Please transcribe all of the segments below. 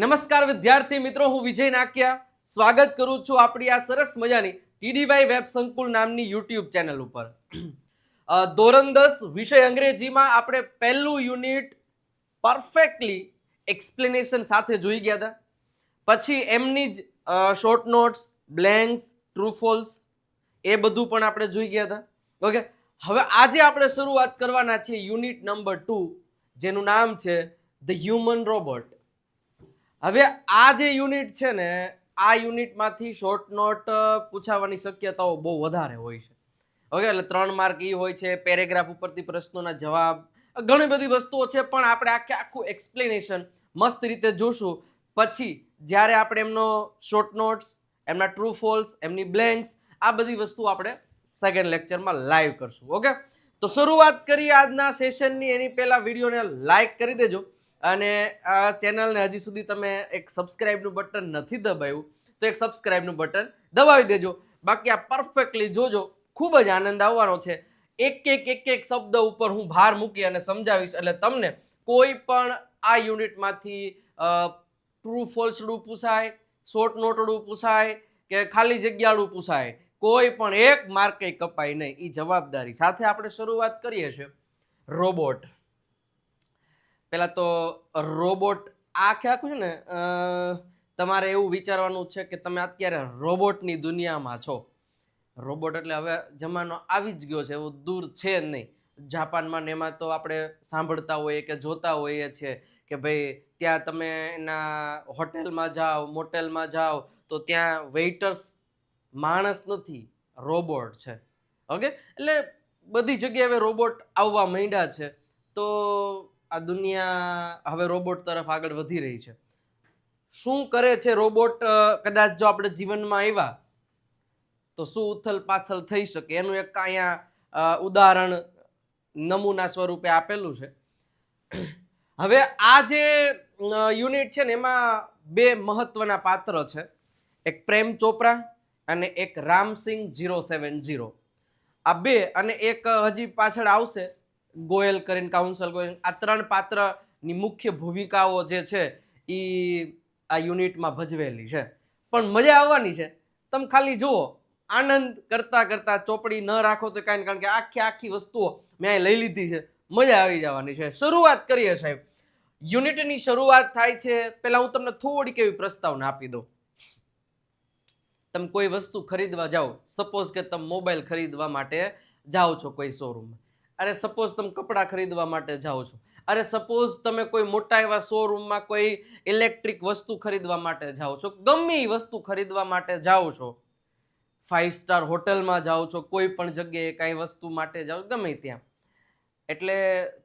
નમસ્કાર વિદ્યાર્થી મિત્રો, હું વિજય નાકિયા સ્વાગત કરું છું આપણી આ સરસ મજાની ટીડીવાય વેબ સંકુલ નામની યુટ્યુબ ચેનલ ઉપર. ધોરણ 10 વિષય અંગ્રેજીમાં આપણે પહેલું યુનિટ પરફેક્ટલી એક્સપ્લેનેશન સાથે જોઈ ગયા હતા. પછી એમની જ short notes, blanks, true false એ બધું પણ આપણે જોઈ ગયા હતા. ઓકે, હવે આજે આપણે શરૂઆત કરવાના છે યુનિટ નંબર 2, જેનું નામ છે ધ હ્યુમન રોબોટ. હવે આ જે યુનિટ છે ને, આ યુનિટમાંથી શોર્ટ નોટ પૂછાવાની શક્યતાઓ બહુ વધારે હોય છે. ઓકે, એટલે 3 માર્ક ઈ હોય છે, પેરેગ્રાફ ઉપરથી પ્રશ્નોના જવાબ, ઘણી બધી વસ્તુઓ છે, પણ આપણે આખું એક્સપ્લેનેશન મસ્ત રીતે જોશું. પછી જ્યારે આપણે એમનો શોર્ટ નોટ્સ, એમના ટ્રુ ફોલ્સ, એમની બ્લેન્ક્સ, આ બધી વસ્તુ આપણે સેકન્ડ લેક્ચરમાં લાઈવ કરશું. ઓકે, તો શરૂઆત કરીએ આજના સેશનની. એની પહેલા વિડીયોને લાઈક કરી દેજો, અને આ ચેનલને હજી સુધી તમે એક સબસ્ક્રાઇબનું બટન નથી દબાવ્યું તો એક સબસ્ક્રાઇબનું બટન દબાવી દેજો. બાકી આ પરફેક્ટલી જોજો, ખૂબ જ આનંદ આવવાનો છે. એક શબ્દ ઉપર હું ભાર મૂકી અને સમજાવીશ, એટલે તમને કોઈ પણ આ યુનિટમાંથી ટ્રુ ફોલ્સડું પૂછાય, શોર્ટ નોટડું પૂછાય કે ખાલી જગ્યાળું પૂછાય, કોઈ પણ એક માર્કે કપાય નહીં. એ જવાબદારી સાથે આપણે શરૂઆત કરીએ છીએ રોબોટ. પેલા તો રોબોટ આખું છે ને, તમારે એવું વિચારવાનું છે કે તમે અત્યારે રોબોટની દુનિયામાં છો. રોબોટ એટલે હવે જમાનો આવી જ ગયો છે, એવું દૂર છે જ નહીં. જાપાનમાં ને એમાં તો આપણે સાંભળતા હોઈએ કે જોતા હોઈએ છીએ કે ભાઈ ત્યાં તમે એના હોટેલમાં જાઓ, મોટેલમાં જાઓ તો ત્યાં વેઇટર્સ માણસ નથી, રોબોટ છે. ઓકે, એટલે બધી જગ્યાએ હવે રોબોટ આવવા માંડ્યા છે. તો આ દુનિયા હવે રોબોટ તરફ આગળ વધી રહી છે. શું કરે છે રોબોટ? કદાચ જો આપણે જીવનમાં આવ્યા તો શું ઉથલ પાથલ થઈ શકે, એનું એક અહીંયા ઉદાહરણ નમૂના સ્વરૂપે આપેલું છે. હવે આ જે યુનિટ છે ને, એમાં 2 મહત્વના પાત્ર છે, એક પ્રેમ ચોપરા અને એક રામસિંગ 070. આ 2 અને એક હજી પાછળ આવશે ગોયલ કરીને, કાઉન્સલ ગોયલ. આ 3 પાત્રની મુખ્ય ભૂમિકાઓ જે છે એ આ યુનિટમાં ભજવેલી છે. પણ મજા આવવાની છે, તમે ખાલી જુઓ. આનંદ કરતા કરતા ચોપડી ન રાખો તો કાંઈ, કારણ કે આખી વસ્તુઓ મેં અહીં લઈ લીધી છે, મજા આવી જવાની છે. શરૂઆત કરીએ સાહેબ. યુનિટની શરૂઆત થાય છે, પહેલા હું તમને થોડીક એવી પ્રસ્તાવના આપી દઉં. તમે કોઈ વસ્તુ ખરીદવા જાઓ, સપોઝ કે તમે મોબાઈલ ખરીદવા માટે જાઓ છો કોઈ શોરૂમમાં, અરે સપોઝ તમે કપડાં ખરીદવા માટે જાઓ છો, અરે સપોઝ તમે કોઈ મોટા એવા શોરૂમમાં કોઈ ઇલેક્ટ્રિક વસ્તુ ખરીદવા માટે જાઓ છો, ગમે એ વસ્તુ ખરીદવા માટે જાઓ છો, 5 સ્ટાર હોટલમાં જાઓ છો, કોઈ પણ જગ્યાએ કાંઈ વસ્તુ માટે જાઓ, ગમે ત્યાં. એટલે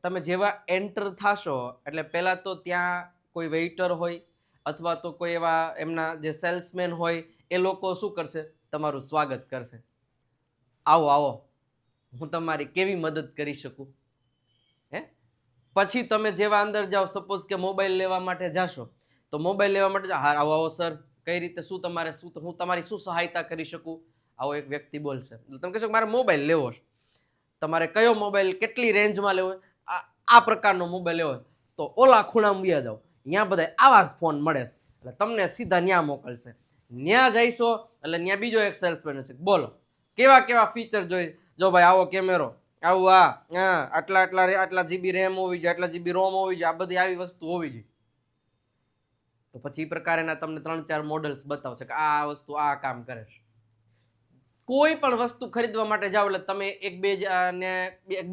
તમે જેવા એન્ટર થશો એટલે પહેલાં તો ત્યાં કોઈ વેઇટર હોય અથવા તો કોઈ એવા એમના જે સેલ્સમેન હોય, એ લોકો શું કરશે? તમારું સ્વાગત કરશે. આવો આવો, હું તમારી કેવી મદદ કરી શકું? હે? પછી તમે જેવા અંદર જાઓ, સપોઝ કે મોબાઈલ લેવા માટે જાશો, તો મોબાઈલ લેવા માટે હા આવો આવો સર, કઈ રીતે, હું તમારી શું સહાયતા કરી શકું? આવો એક વ્યક્તિ બોલશે. તમે કહેશો મારે મોબાઈલ લેવો છે. તમારે કયો મોબાઈલ, કેટલી રેન્જમાં લેવો? આ પ્રકારનો મોબાઈલ લેવો, તો ઓલા ખૂણામાં વ્યા જાઓ, ત્યાં બધા આવા જ ફોન મળે છે, એટલે તમને સીધા ત્યાં મોકલશે. ત્યાં જઈશો એટલે ત્યાં બીજો એક સેલ્સમેન છે, બોલો કેવા કેવા ફીચર જોઈએ? જો ભાઈ આવો કેમેરો, આવું આટલા જીબી રેમ હોવી જોઈએ, આટલા જીબી રોમ હોવી જોઈએ, આ બધી આવી વસ્તુ હોવી જોઈએ. તો પછી એ પ્રકારના તમને 3-4 મોડલ્સ બતાવશે કે આ વસ્તુ આ કામ કરે છે. કોઈ પણ વસ્તુ ખરીદવા માટે જાઓ એટલે તમે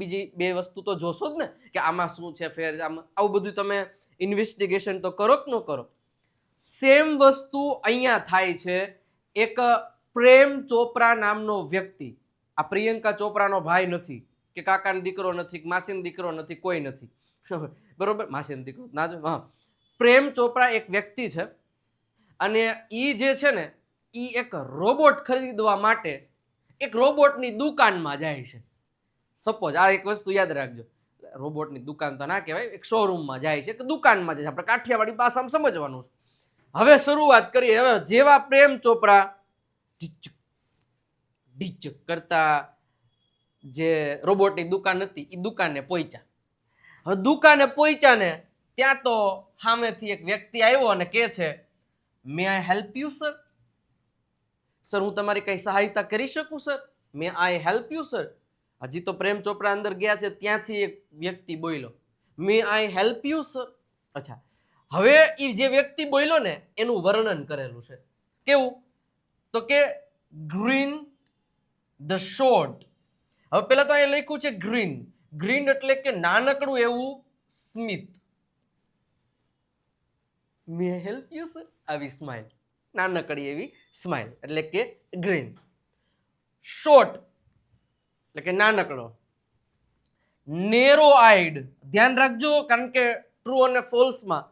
બીજી 2 વસ્તુ તો જોશો જ ને, કે આમાં શું છે ફેર, આવું બધું તમે ઇન્વેસ્ટિગેશન તો કરો કે ન કરો. સેમ વસ્તુ અહીંયા થાય છે. એક પ્રેમ ચોપરા નામનો વ્યક્તિ, આ પ્રિયંકા ચોપરાનો ભાઈ નથી, કે કાકાનો દીકરો નથી, કે માસીનો દીકરો નથી, કોઈ નથી, બરોબર? માસીનો દીકરો ના જો, હા. પ્રેમ ચોપરા એક વ્યક્તિ છે, અને ઈ જે છે ને, ઈ એક રોબોટ ખરીદવા માટે એક રોબોટની દુકાનમાં જાય છે. સપોઝ આ એક વસ્તુ યાદ રાખજો, રોબોટની દુકાન તો ના કહેવાય, એક શોરૂમમાં જાય છે, કે દુકાનમાં જાય છે. આપણે કાઠિયાવાડી ભાષામાં સમજવાનું છે. હવે શરૂઆત કરીએ. હવે જેવા પ્રેમ ચોપરા ડીચ કરતા જે રોબોટની દુકાન હતી, એ દુકાને પહોંચ્યા. હવે દુકાને પહોંચ્યા ને ત્યાં તો સામેથી એક વ્યક્તિ આવ્યો અને કહે છે, may I help you sir? Sir, હું તમારી કઈ સહાયતા કરી શકું સર? May I help you sir? હજી તો પ્રેમ ચોપડા અંદર ગયા છે ત્યાંથી એક વ્યક્તિ બોલ્યો, મે આઈ હેલ્પ યુ સર? અચ્છા, હવે એ જે વ્યક્તિ બોલ્યો ને એનું વર્ણન કરેલું છે. કેવું? તો કે ગ્રીન ધ શોર્ટ. હવે પેલા તો અહીંયા લખ્યું છે ગ્રીન. ગ્રીન એટલે કે નાનકડું એવું સ્મિત. મે આઈ હેલ્પ યુ સર? આવી સ્માઇલ, નાનકડી એવી સ્માઇલ એટલે કે ગ્રીન. શોર્ટ એટલે કે નાનકડો. નેરો આઈડ, ધ્યાન રાખજો, કારણ કે ટ્રુ અને ફોલ્સમાં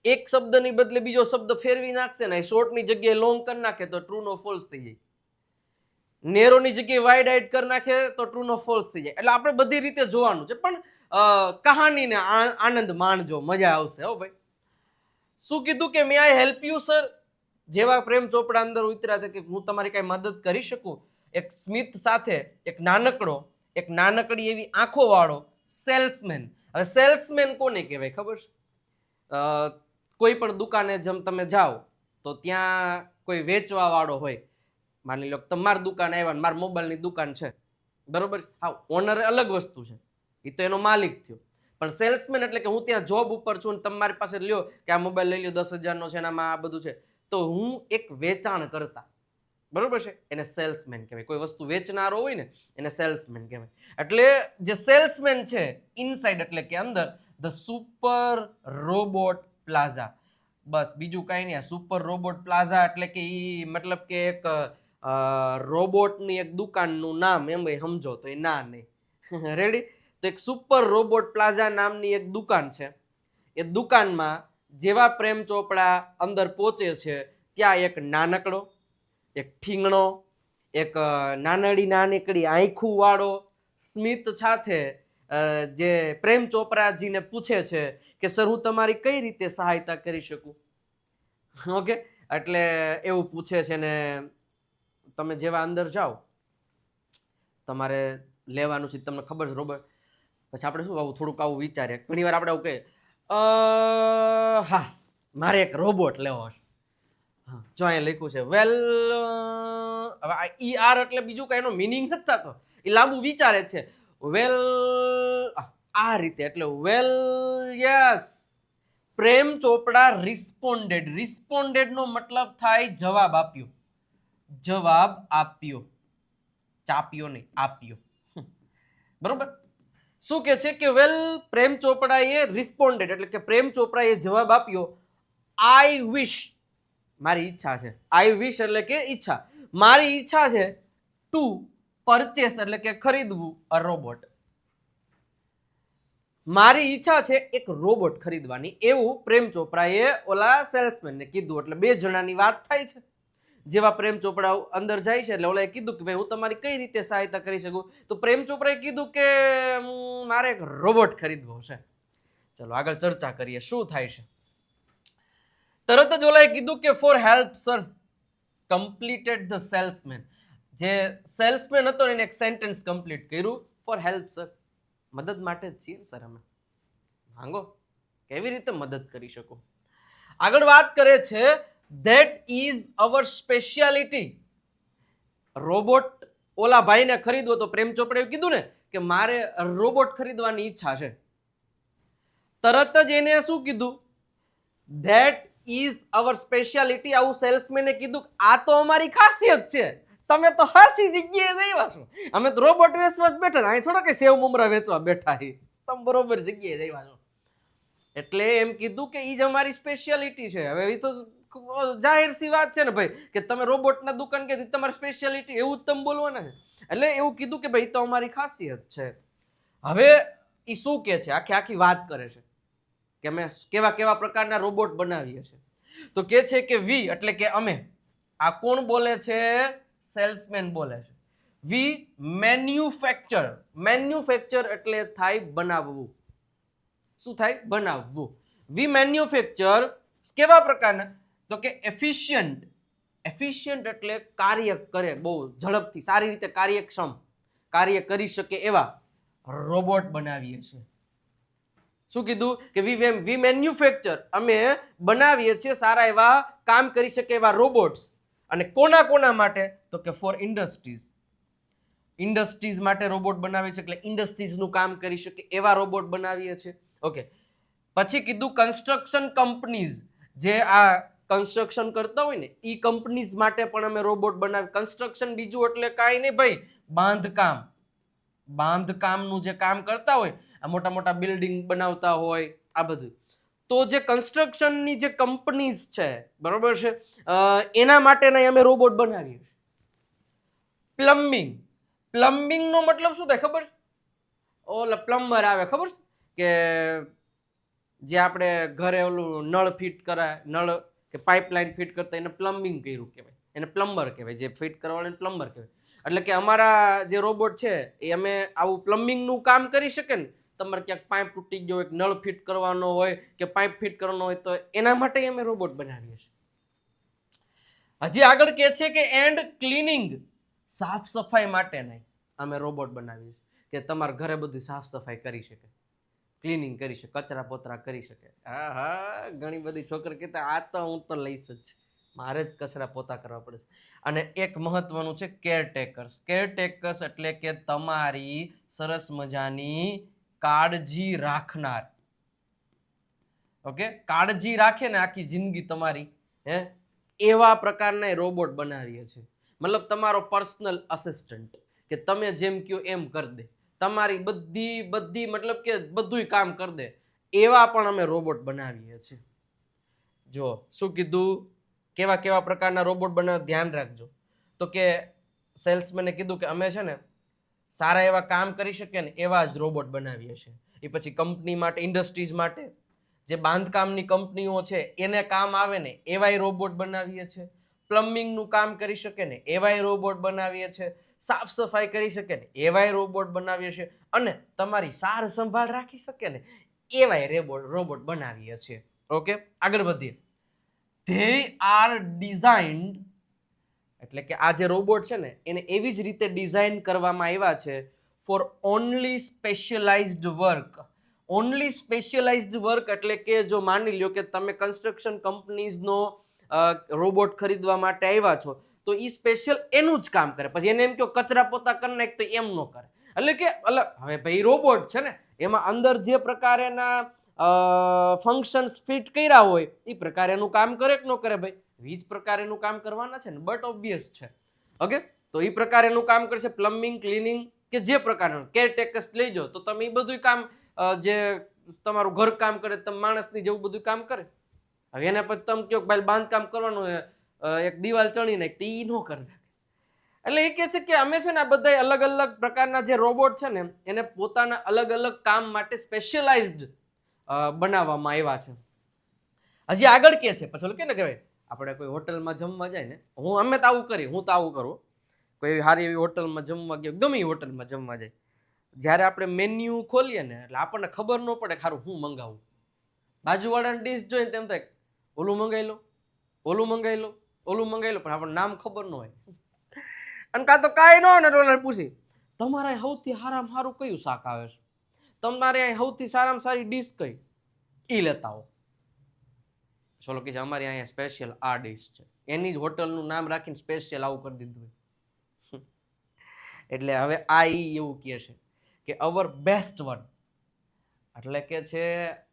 એક શબ્દની બદલે બીજો શબ્દ ફેરવી નાખશે ને, શોર્ટની જગ્યાએ લોંગ કરી નાખે તો ટ્રુ નો ફોલ્સ થઈ જાય. નેરોની જગ્યાએ વાઇડ આઈડ કરી નાખે તો ટ્રુ નો ફોલ્સ થઈ જાય. એટલે આપણે બધી રીતે જોવાનું છે, પણ કહાનીને આનંદ માણજો, મજા આવશે. હો ભાઈ, શું કીધું કે મે આઈ હેલ્પ યુ સર? જેવા પ્રેમ ચોપડા અંદર ઉતર્યા હતા કે હું તમારી કઈ મદદ કરી શકું, એક સ્મિત સાથે એક નાનકડી એવી આંખો વાળો સેલ્સમેન. હવે સેલ્સમેન કોને કહેવાય ખબર છે? કોઈ પણ દુકાને જેમ તમે જાઓ તો ત્યાં કોઈ વેચવા વાળો હોય. માની લો તમારી દુકાન આવ્યા ને મારી મોબાઈલની દુકાન છે, બરોબર? હા, ઓનર અલગ વસ્તુ છે, એ તો એનો માલિક થયો. પણ સેલ્સમેન એટલે કે હું ત્યાં જોબ ઉપર છું ને તમારી પાસે લ્યો કે આ મોબાઈલ લઈ લ્યો 10,000 નો છે, એનામાં આ બધું છે, તો હું એક વેચાણ કરતા, બરોબર છે, એને સેલ્સમેન કહેવાય. કોઈ વસ્તુ વેચનારો હોય ને એને સેલ્સમેન કહેવાય. એટલે જે સેલ્સમેન છે ઇનસાઇડ એટલે કે અંદર, ધ સુપર રોબોટ પ્લાઝા. બસ બીજું કઈ નહીં. સુપર રોબોટ પ્લાઝા એટલે કે ઈ મતલબ કે એક રોબોટની એક દુકાનનું નામ, એમ ભાઈ સમજો તો એ ના નહીં. રેડી? તો એક સુપર રોબોટ પ્લાઝા નામની એક દુકાન છે. એ દુકાનમાં જેવા પ્રેમ ચોપડા અંદર પહોંચે છે ત્યાં એક નાનકડો, એક ઠીંગણો, એક નાનકડી આંખું વાળો સ્મિત સાથે જે પ્રેમ ચોપરાજીને પૂછે છે કે સર, હું તમારી કઈ રીતે સહાયતા કરી શકું? ઓકે, એટલે એવું પૂછે છે ને તમે જેવા અંદર જાઓ, તમારે લેવાનું છે, તમને ખબર છે રોબોટ. પછી આપણે શું આવું થોડુંક આવું વિચારીએ, ઘણી વાર આપણે આવું કહીએ, હા મારે એક રોબોટ લેવો છે. જો અહીંયા લખ્યું છે વેલ, હવે ઈ આર એટલે બીજું કઈ એનો મિનિંગ નથી થતો, એ લાંબુ વિચારે છે. વેલ આ રીતે, એટલે વેલ યસ. પ્રેમ ચોપડા રિસ્પોન્ડેડ. રિસ્પોન્ડેડ નો મતલબ થાય જવાબ આપ્યો. જવાબ આપ્યો, ચાપ્યો નહીં, આપ્યો. બરોબર? શું કે છે કે વેલ, પ્રેમ ચોપડાએ રિસ્પોન્ડેડ એટલે કે પ્રેમ ચોપડાએ જવાબ આપ્યો, આઈ વિશ, મારી ઈચ્છા છે. આઈ વિશ એટલે કે ઈચ્છા, મારી ઈચ્છા છે ટુ પરચેસ એટલે કે ખરીદવું અ રોબોટ. મારી ઈચ્છા છે એક રોબોટ ખરીદવાની, એવું પ્રેમ ચોપડાએ ઓલા સેલ્સમેનને કીધું. એટલે બે જણાની વાત થાય છે. જેવા પ્રેમ ચોપડા અંદર જાય છે એટલે ઓલાએ કીધું કે ભાઈ હું તમારી કઈ રીતે સહાયતા કરી શકું? તો પ્રેમ ચોપડાએ કીધું કે મારે એક રોબોટ ખરીદવો છે. ચલો આગળ ચર્ચા કરીએ શું થાય છે. તરત જ ઓલાએ કીધું કે four help sir, completed the salesman. જે સેલ્સમેન હતો એને એક સેન્ટેન્સ કમ્પ્લીટ કર્યું, ફોર હેલ્પ સર, મદદ માટે જ છીએ સર અમે, માંગો કેવી રીતે મદદ કરી શકો. આગળ વાત કરે છે, that is our speciality. Robot ઓલા ભાઈને ખરીદવો તો પ્રેમ ચોપડે કીધું ને કે મારે રોબોટ ખરીદવાની ઈચ્છા છે. તરત જ એને શું કીધું? That is our speciality. આવું સેલ્સમેને કીધું, આ તો અમારી ખાસિયત છે, તમે તો હાસી જગ્યાએ જઈવા છો, અમે તો રોબોટ વેચવા જ બેઠા, અહીં થોડા કે સેવ મમરા વેચવા બેઠા હી, તમે બરોબર જગ્યાએ જઈવા છો. એટલે એમ કીધું કે ઈ જ અમારી સ્પેશિયાલિટી છે. હવે એ તો જાહેર સી વાત છે ને ભાઈ, કે તમે રોબોટના દુકાન કે તમારી સ્પેશિયાલિટી, એવું જ તમે બોલવાના છે. એટલે એવું કીધું કે ભાઈ તો અમારી ખાસિયત છે. હવે એ શું કે છે, આખી વાત કરે છે કે અમે કેવા કેવા પ્રકારના રોબોટ બનાવીએ છીએ. તો કે છે કે વી એટલે કે અમે. આ કોણ બોલે છે? સેલ્સમેન બોલે છે. વી મેન્યુફેક્ચર. મેન્યુફેક્ચર એટલે થાય બનાવવું. શું થાય? બનાવવું. વી મેન્યુફેક્ચર કેવા પ્રકારના? તો કે એફિશિયન્ટ. એફિશિયન્ટ એટલે કાર્ય કરે બહુ ઝડપથી, સારી રીતે કાર્યક્ષમ કાર્ય કરી શકે એવા રોબોટ બનાવીએ છીએ. શું કીધું કે વી મેન્યુફેક્ચર, અમે બનાવીએ છીએ સારા એવા કામ કરી શકે એવા રોબોટ્સ. અને કોના કોના માટે? તો કે ફોર ઇન્ડસ્ટ્રીઝ. ઇન્ડસ્ટ્રીઝ માટે રોબોટ બનાવીએ છીએ, એટલે ઇન્ડસ્ટ્રીઝનું કામ કરી શકે એવા રોબોટ બનાવીએ છીએ. ઓકે. પછી કીધું કન્સ્ટ્રક્શન કંપનીઝ, જે આ કન્સ્ટ્રક્શન કરતા હોય ને એ કંપનીઝ માટે પણ અમે રોબોટ બનાવી. કન્સ્ટ્રક્શન બીજું એટલે કાંઈ નહીં ભાઈ, બાંધકામ. બાંધકામનું જે કામ કરતા હોય, આ મોટા મોટા બિલ્ડિંગ બનાવતા હોય, આ બધું. તો જે કન્સ્ટ્રક્શનની જે કંપનીઝ છે, બરોબર છે, એના માટેના અમે રોબોટ બનાવીએ છીએ. પ્લમ્બિંગ. પ્લમ્બિંગનો મતલબ શું થાય ખબર? ઓલા પ્લમ્બર આવે, ખબર છે કે જે આપણે ઘરે ઓલું નળ ફિટ કરાય, નળ કે પાઇપલાઇન ફિટ કરતા એને પ્લમ્બિંગ કર્યું કહેવાય, એને પ્લમ્બર કહેવાય. જે ફિટ કરવાવાળાને પ્લમ્બર કહેવાય. એટલે કે અમારા જે રોબોટ છે એ અમે આવું પ્લમ્બિંગનું કામ કરી શકે ને. તમારે ક્યાંક પાઇપ તૂટી ગયો હોય, નળ ફિટ કરવાનો હોય કે પાઇપ ફિટ કરવાનો હોય, તો એના માટે અમે રોબોટ બનાવીએ છીએ. હજી આગળ કહે છે કે એન્ડ ક્લીનિંગ, સાફ સફાઈ માટે નહીં અમે રોબોટ બનાવીએ છીએ, કે તમારા ઘરે બધું સાફ સફાઈ કરી શકે, ક્લીનિંગ કરી શકે, કચરા પોતરા કરી શકે. હા હા, ઘણી બધી છોકરી કહેતા આ તો હું તો લઈશ જ, મારે જ કચરા પોતા કરવા પડે છે. અને એક મહત્વનું છે કેરટેકર્સ. કેરટેકર્સ એટલે કે તમારી સરસ મજાની કાળજી રાખનાર. ઓકે, કાળજી રાખે ને આખી જિંદગી તમારી, હે, એવા પ્રકારના રોબોટ બનાવીએ છીએ. મતલબ તમારો પર્સનલ અસિસ્ટન્ટ, કે તમે જેમ કહો એમ કરી દે, તમારી બધી મતલબ કે બધું કામ કરી દે, એવા પણ અમે રોબોટ બનાવીએ છીએ. જો શું કીધું, કેવા કેવા પ્રકારના રોબોટ બનાવે, ધ્યાન રાખજો. તો કે સેલ્સમેને કીધું કે અમે છે ને સારા એવા કામ કરી શકીએ ને એવા જ રોબોટ બનાવીએ છીએ. એ પછી કંપની માટે, ઇન્ડસ્ટ્રીઝ માટે, જે બાંધકામની કંપનીઓ છે એને કામ આવે ને એવાય રોબોટ બનાવીએ છીએ. પ્લમ્બિંગનું કામ કરી શકે ને એવાય રોબોટ બનાવીએ છીએ. સાફ સફાઈ કરી શકે ને એવાય રોબોટ બનાવીએ છીએ. અને તમારી સાર સંભાળ રાખી શકે ને એવાય રોબોટ બનાવીએ છીએ. ઓકે, આગળ વધીએ. ધે આર ડિઝાઇન્ડ, એટલે કે આ જે રોબોટ છે ને એને એવી જ રીતે ડિઝાઇન કરવામાં આવ્યા છે four only specialized work. Only specialized work એટલે કે જો માની લ્યો કે તમે કન્સ્ટ્રક્શન કંપનીઝનો રોબોટ ખરીદવા માટે આવ્યા છો, તો એ સ્પેશિયલ એનું જ કામ કરે. પછી એને એમ કહો કચરા પોતા કરી નાખ, તો એમ ન કરે. એટલે કે અલગ, હવે ભાઈ રોબોટ છે ને એમાં અંદર જે પ્રકારેના ફંક્શન્સ ફિટ કર્યા હોય એ પ્રકારેનું કામ કરે કે ન કરે ભાઈ? વીજ પ્રકારેનું કામ કરવાના છે ને, બટ ઓબ્વિયસ છે. ઓકે, તો એ પ્રકારેનું કામ કરશે. પ્લમ્બિંગ, ક્લિનિંગ કે જે પ્રકારનું, કેરટેકર્સ લઈ જાઓ તો તમે એ બધું કામ, જે તમારું ઘર કામ કરે, તમે માણસની જેવું બધું કામ કરે. હવે એના પછી તમે કહો ભાઈ બાંધકામ કરવાનું, એક દિવાલ ચણી નાખ, તો એ ન કરે. એટલે એ કહે છે કે અમે છે ને આ બધા અલગ અલગ પ્રકારના જે રોબોટ છે ને એને પોતાના અલગ અલગ કામ માટે સ્પેશિયલાઇઝ્ડ બનાવવામાં આવ્યા છે. હજી આગળ કે છે, પછી કે ને કહેવાય આપણે કોઈ હોટલમાં જમવા જાય ને, અમે તો આવું કરું, કોઈ સારી એવી હોટલમાં જમવા ગયો, ગમે એ હોટલમાં જમવા જાય, જ્યારે આપણે મેન્યુ ખોલીએ ને એટલે આપણને ખબર ન પડે ખારું હું મંગાવું. બાજુવાળાની ડીશ જોઈને તેમ થાય ઓલું મંગાવી લો, ઓલું મંગાવી લો, ઓલું મંગાવી લો, પણ આપણને નામ ખબર ન હોય. અને કાં તો કાંઈ ન હોય ને ડોલર પૂછી તમારે સૌથી સારામાં સારું કયું શાક આવે છે, તમારે અહીં સૌથી સારામાં સારી ડીશ કઈ, એ લેતા હો. ચલો કે અમારે અહીંયા સ્પેશિયલ આ ડીશ છે, એની જ હોટલનું નામ રાખીને સ્પેશિયલ આવું કરી દીધું. એટલે હવે આ એવું કહે છે કે અવર બેસ્ટ વન, એટલે કે છે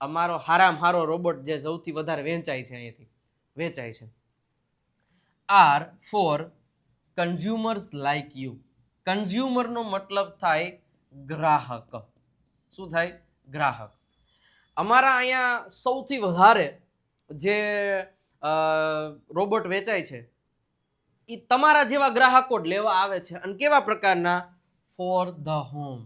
અમારો હારામાં હારો રોબોટ જે સૌથી વધારે વેચાય છે, અહીંયાથી વેચાય છે, are for consumers like you. કન્ઝ્યુમરનો મતલબ થાય ગ્રાહક. શું થાય? ગ્રાહક. અમારા અહીંયા સૌથી વધારે જે રોબોટ વેચાય છે એ તમારા જેવા ગ્રાહકો જ લેવા આવે છે. અને કેવા પ્રકારના? For the home.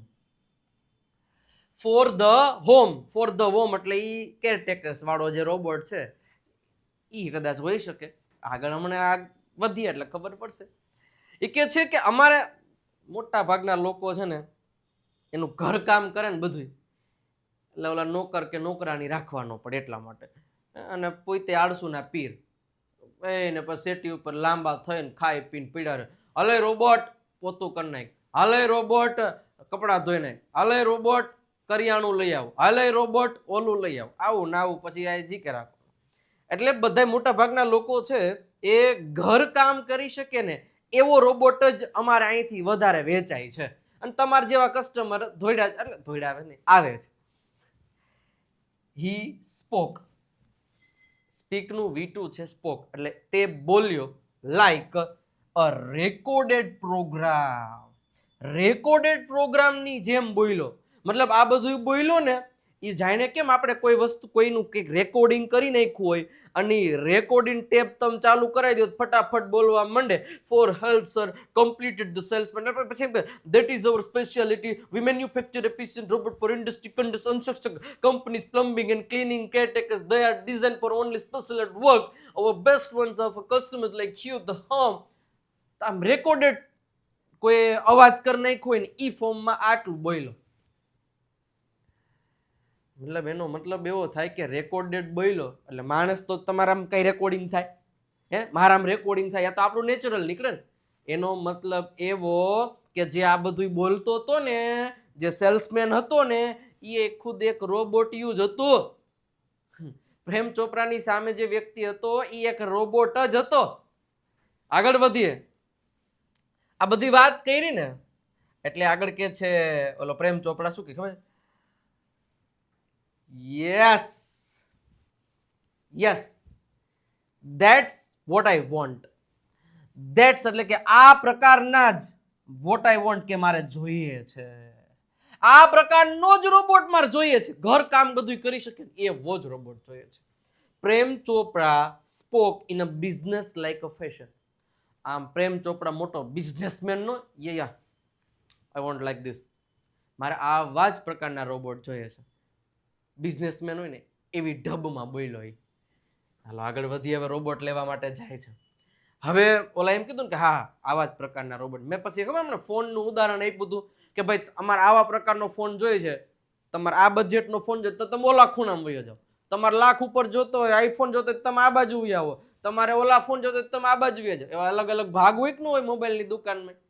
For the home, for the home એટલે એ કેરટેકર્સ વાળો જે રોબોટ છે એ કદાચ હોઈ શકે. આગળ હમણાં આ વધીએ એટલે ખબર પડશે. એ કે છે કે અમારે મોટા ભાગના લોકો છે ને એનું ઘર કામ કરે ને બધું, એટલે ઓલા નોકર કે નોકરાણી રાખવા ન પડે એટલા માટે. અને પોતે આળસુના પીર એને પછી સેટી ઉપર લાંબા થઈને ખાઈ પીને પીડા રહે. હલે રોબોટ પોતું કરી નાખ, હાલે રોબોટ કપડાં ધોઈ નાખ, હાલે રોબોટ કરિયાણું લઈ આવો, હાલે રોબોટ ઓલું લઈ આવો, આવું ના આવું પછી આ જીકે રાખો. એટલે બધા મોટા ભાગના લોકો છે એ ઘર કામ કરી શકે ને એવો રોબોટ જ અમારે અહીંથી વધારે વેચાય છે, અને તમારા જેવા કસ્ટમર આવે છે. હી સ્પોક, સ્પીકનું V2 છે સ્પોક, એટલે તે બોલ્યો like a recorded program. Recorded પ્રોગ્રામની જેમ બોલ્યો, મતલબ આ બધું બોલ્યો ને એ જાણે કેમ આપણે કોઈ વસ્તુ કોઈનું કંઈક રેકોર્ડિંગ કરી નાખ્યું હોય અને રેકોર્ડિંગ ટેપ તમે ચાલુ કરાવી દો ફટાફટ બોલવા માંડે, for help sir completed the salesman, પછી that is our speciality, we manufacture efficient robot for industry construction companies plumbing and cleaning caretakers, they are designed for only special at work, our best ones are for customers like you the home. આમ recorded કોઈ અવાજ કરી નાખ્યો હોય ને ઈ ફોર્મમાં આટલું બોલ્યો. મતલબ એનો મતલબ એવો થાય કે રેકોર્ડેડ બોલ્યો એટલે માણસ તો તમારામાં કઈ રેકોર્ડિંગ થાય, મારામાં રેકોર્ડિંગ થાય, આ તો આપણું નેચરલ નીકળે ને. એનો મતલબ એવો કે જે આ બધું બોલતો હતો ને, જે સેલ્સમેન હતો ને, એ ખુદ એક રોબોટ યુઝ હતો. પ્રેમ ચોપરાની સામે જે વ્યક્તિ હતો એ એક રોબોટ જ હતો. આગળ વધીએ. આ બધી વાત કરી ને એટલે આગળ કે છે ઓલો પ્રેમ ચોપડા શું કે ખબર? Yes yes, that's what I want. That's એટલે કે આ પ્રકારના જ વોટ આઈ વોન્ટ કે મારે જોઈએ છે, આ પ્રકારનો જ રોબોટ મારે જોઈએ છે, ઘર કામ બધું કરી શકે એવો જ રોબોટ જોઈએ છે. Prem Chopra spoke in a business like a fashion. આમ પ્રેમ ચોપડા મોટો બિઝનેસમેન નો યા આઈ વોન્ટ લાઈક ધીસ, મારે આવા જ પ્રકારના રોબોટ જોઈએ છે. બિઝનેસમેન હોય ને એવી ઢબમાં બોલ્યો. હાલો આગળ વધીએ. હવે રોબોટ લેવા માટે જાય છે. હવે ઓલા એમ કીધું ને કે હા આવા જ પ્રકારના રોબોટ. મેં પછી ખબર અમને ફોનનું ઉદાહરણ આપ્યું હતું કે ભાઈ અમારે આવા પ્રકારનો ફોન જોઈએ છે, તમારે આ બજેટનો ફોન જોઈએ તો તમે ઓલા ખૂણામાં વયો જાઓ, તમારે લાખ ઉપર જોતો હોય આઈફોન જોતો હોય તમે આ બાજુ વહી આવો, તમારે ઓલા ફોન જોતો હોય તમે આ બાજુ વહી જાઓ. એવા અલગ અલગ ભાગ હોય કે ન હોય મોબાઈલની દુકાનમાં,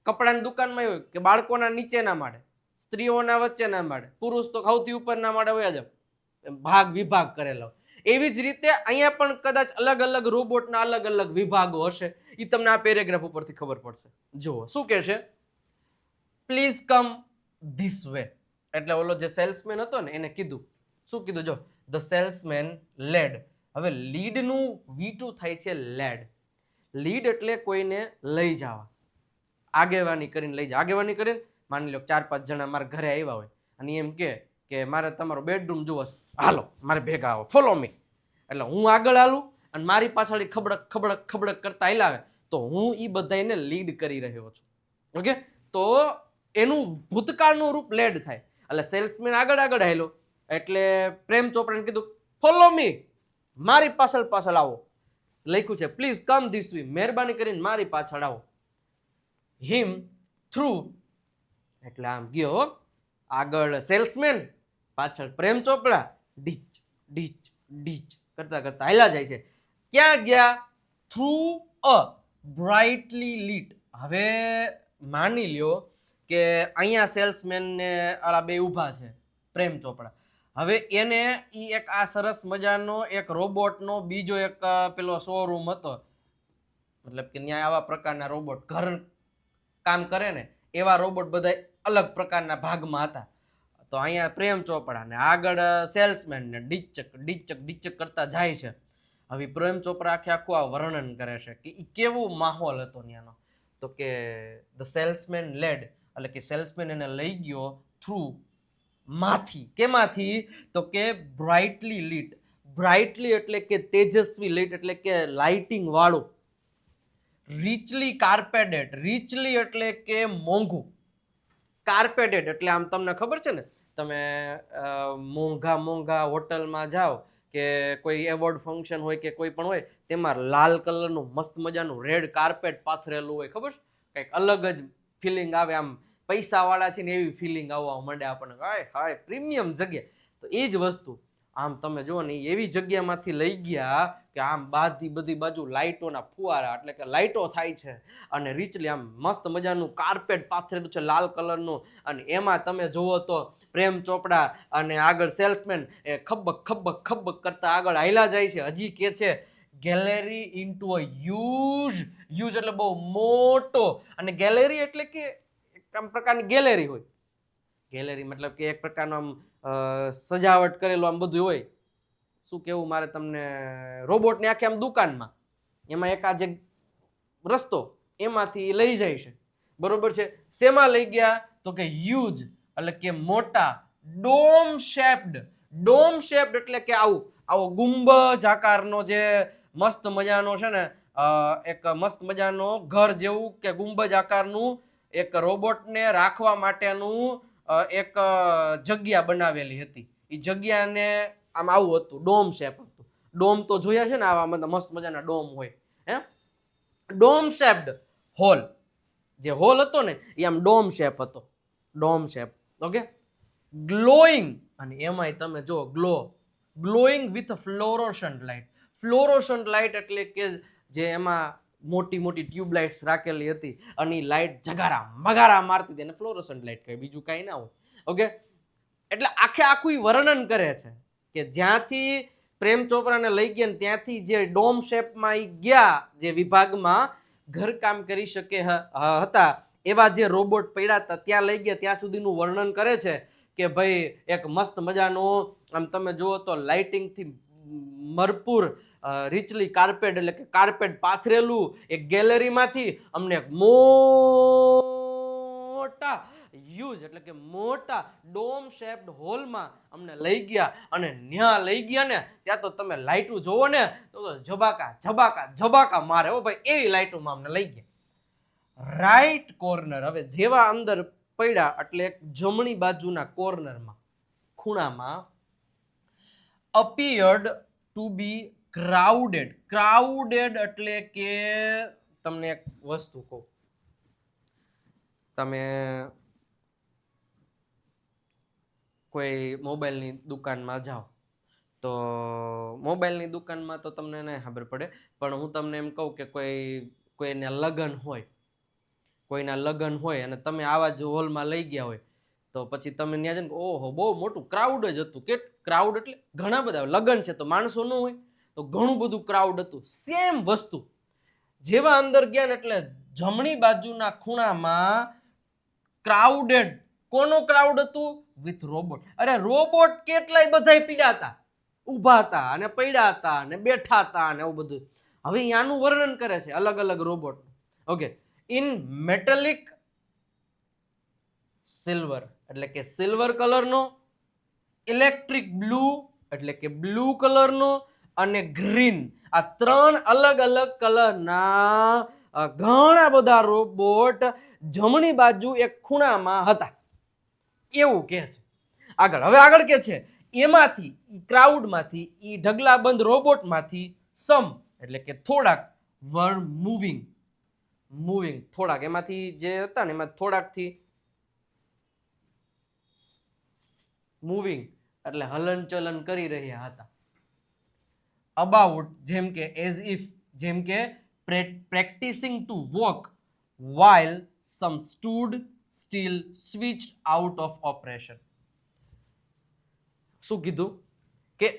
કપડાની દુકાનમાં હોય કે બાળકોના નીચેના માળે, સ્ત્રીઓના વચ્ચેના માળે, પુરુષ તો સૌથી ઉપરના માળે વયા જાવ, ભાગ વિભાગ કરેલો. એવી જ રીતે અહીંયા પણ કદાચ અલગ અલગ રોબોટના અલગ અલગ વિભાગો હશે. એ તમને આ પેરેગ્રાફ ઉપરથી ખબર પડશે. જુઓ શું કહે છે, પ્લીઝ કમ ધીસ વે. એટલે ઓલો જે સેલ્સમેન હતો ને એને કીધું, શું કીધું જો, ધ સેલ્સમેન લેડ. હવે લીડનું V2 થાય છે લેડ. લીડ એટલે કોઈને લઈ જવા, આગેવાની કરીને લઈ જાય. આગેવાની કરીને માની લો 4-5 જણા મારા ઘરે આવ્યા હોય અને એમ કે મારે તમારો બેડરૂમ જોવો છે, હાલો મારે ભેગા આવો, ફોલો મી. એટલે હું આગળ હાલું અને મારી પાછળ ખબડક ખબડક ખબડક કરતા હલાવે તો હું એ બધાને લીડ કરી રહ્યો છું. ઓકે, તો એનું ભૂતકાળનું રૂપ લેડ થાય. એટલે સેલ્સમેન આગળ આગળ હાલ્યો એટલે પ્રેમ ચોપડાને કીધું ફોલો મી, મારી પાછળ પાછળ આવો. લખ્યું છે પ્લીઝ કમ ધીસ વે, મહેરબાની કરીને મારી પાછળ આવો. હિમ થ્રુ એટલે આમ ગયો આગળ સેલ્સમેન, પાછળ પ્રેમ ચોપડા, ડીચ ડીચ ડીચ કરતા કરતા હાલ્યા જાય છે. ક્યાં ગયા? થ્રુ અ બ્રાઇટલી લીટ. હવે માની લ્યો કે અહીંયા સેલ્સમેન ને આ બે ઊભા છે પ્રેમ ચોપડા. હવે એને ઈ એક આ સરસ મજાનો એક રોબોટનો બીજો એક પેલો શોરૂમ હતો, મતલબ કે ત્યાં આવા પ્રકારના રોબોટ ઘર કામ કરે ને એવા રોબોટ બધા અલગ પ્રકારના ભાગમાં હતા. તો અહીંયા પ્રેમ ચોપડા ને આગળ સેલ્સમેન ને ડીચક ડીચક ડીચક કરતા જાય છે. હવે પ્રેમ ચોપડા આખું આ વર્ણન કરે છે કે એ કેવો માહોલ હતો ત્યાંનો. તો કે ધ સેલ્સમેન લેડ એટલે કે સેલ્સમેન એને લઈ ગયો થ્રુ માંથી. કેમાંથી? તો કે બ્રાઇટલી લીટ. બ્રાઇટલી એટલે કે તેજસ્વી, લીટ એટલે કે લાઇટિંગ વાળું, રીચલી કાર્પેટેડ. રીચલી એટલે કે મોંઘું, કાર્પેટેડ એટલે આમ તમને ખબર છે ને, તમે મોંઘા મોંઘા હોટલમાં જાઓ કે કોઈ એવોર્ડ ફંક્શન હોય કે કોઈ પણ હોય તેમાં લાલ કલરનું મસ્ત મજાનું રેડ કાર્પેટ પાથરેલું હોય, ખબર છે? કંઈક અલગ જ ફિલિંગ આવે, આમ પૈસા વાળા છે ને એવી ફિલિંગ આવવા માંડે આપણને, હાય હાય પ્રીમિયમ જગ્યા. તો એ જ વસ્તુ આમ તમે જુઓ ને એવી જગ્યામાંથી લઈ ગયા કે આમ બધી બાજુ લાઇટોના ફુવારા એટલે કે લાઇટો થાય છે અને રીચલી આમ મસ્ત મજાનું કાર્પેટ પાથરેલું છે લાલ કલરનું અને એમાં તમે જુઓ તો પ્રેમ ચોપડા અને આગળ સેલ્સમેન એ ખબ્બક ખબ્બક ખબ્બક કરતા આગળ હાલ્યા જાય છે. હજી કે છે ગેલેરી ઇન્ટુ અ યુઝ એટલે બહુ મોટો અને ગેલેરી એટલે કે એક પ્રકારની ગેલેરી હોય. ગેલેરી મતલબ કે એક પ્રકારનો આમ સજાવટ કરેલું આમ બધું હોય. શું કેવું મારે તમને, રોબોટ ને આખી આમ દુકાનમાં એમાં એક આ જે રસ્તો એમાંથી લઈ જાય છે, બરોબર છે. શેમાં લઈ ગયા તો કે હ્યુજ એટલે કે મોટા, ડોમ શેપ્ડ એટલે કે આવો ગુંબજ આકારનો જે મસ્ત મજાનો છે ને એક મસ્ત મજાનો ઘર જેવું કે ગુંબજ આકારનું એક રોબોટને રાખવા માટેનું એક જગ્યા બનાવેલી હતી. એ જગ્યાને આમ આવું હતું, ડોમ શેપ હતું. ડોમ તો જોયા છે ને, આવા મસ્ત મજાના ડોમ હોય હે. ડોમ શેપ્ડ હોલ, જે હોલ હતો ને એ આમ ડોમ શેપ હતો, ડોમ શેપ. ઓકે, ગ્લોઈંગ અને એમાંય તમે જો ગ્લોઈંગ વિથ ફ્લોરોસન્ટ લાઇટ એટલે કે જે એમાં મોટી મોટી ટ્યુબલાઇટ્સ રાખેલી હતી અને એ લાઇટ જગારા મગારા મારતી હતી, એને ફ્લોરોસન્ટ લાઇટ કહે, બીજું કાંઈ ના હોય. ઓકે, એટલે આખું વર્ણન કરે છે કે જ્યાંથી પ્રેમ ચોપરાને લઈ ગયા ને ત્યાંથી જે ડોમ શેપમાં એ ગયા, જે વિભાગમાં ઘરકામ કરી શકે હતા એવા જે રોબોટ પડ્યા હતા ત્યાં લઈ ગયા, ત્યાં સુધીનું વર્ણન કરે છે કે ભાઈ એક મસ્ત મજાનું આમ તમે જુઓ તો લાઇટિંગથી ભરપૂર રીચલી કાર્પેટ એટલે કે કાર્પેટ પાથરેલું એક ગેલેરીમાંથી અમને એક મોટા હ્યુજ એટલે કે મોટા ડોમ શેપ્ડ હોલમાં અમને લઈ ગયા અને ન્યા લઈ ગયા ને ત્યાં તો તમે લાઇટો જોવો ને તો ઝબાકા મારે. ઓ ભાઈ, એવી લાઇટોમાં અમને લઈ ગયા. રાઈટ કોર્નર, હવે જેવા અંદર પડ્યા એટલે એક જમણી બાજુના કોર્નરમાં, ખૂણામાં appeared to be crowded એટલે કે તમને એક વસ્તુ કહું, તમે કોઈ મોબાઈલની દુકાનમાં જાઓ તો મોબાઈલની દુકાનમાં તો તમને નહીં ખબર પડે, પણ હું તમને એમ કહું કે કોઈના લગ્ન હોય અને તમે આવા જ હોલમાં લઈ ગયા હોય તો પછી તમે ત્યાં જઈને ઓહો બહુ મોટું ક્રાઉડ જ હતું. કે ક્રાઉડ એટલે ઘણા બધા, લગ્ન છે તો માણસો ન હોય તો ઘણું બધું ક્રાઉડ હતું. સેમ વસ્તુ જેવા અંદર ગયા ને એટલે જમણી બાજુના ખૂણામાં ક્રાઉડેડ, કોનો ક્રાઉડ હતું? With robot. અરે રોબોટ કેટલાય બધાય પીડ્યા હતા, ઊભા હતા અને પડ્યા હતા અને બેઠા હતા અને એવું બધું. હવે આનું વર્ણન કરે છે અલગ અલગ રોબોટ. ઓકે, ઇન મેટેલિક સિલ્વર એટલે કે સિલ્વર કલરનો, ઇલેક્ટ્રિક બ્લુ એટલે કે બ્લુ કલરનો અને ગ્રીન, આ ત્રણ અલગ અલગ કલરના ઘણા બધા રોબોટ જમણી બાજુ એક ખૂણામાં હતા એવું કહે છે. આગળ કે છે એમાંથી ક્રાઉડમાંથી ઈ ઢગલાબંધ રોબોટમાંથી સમ એટલે કે થોડાક વર મૂવિંગ થોડાક એમાંથી જે હતા ને એમાં થોડાકથી મૂવિંગ એટલે હલનચલન કરી રહ્યા હતા. અબાઉટ જેમ કે એઝ ઇફ, જેમ કે practising two walk, while some stood still switched out of operation. શું કીધું કે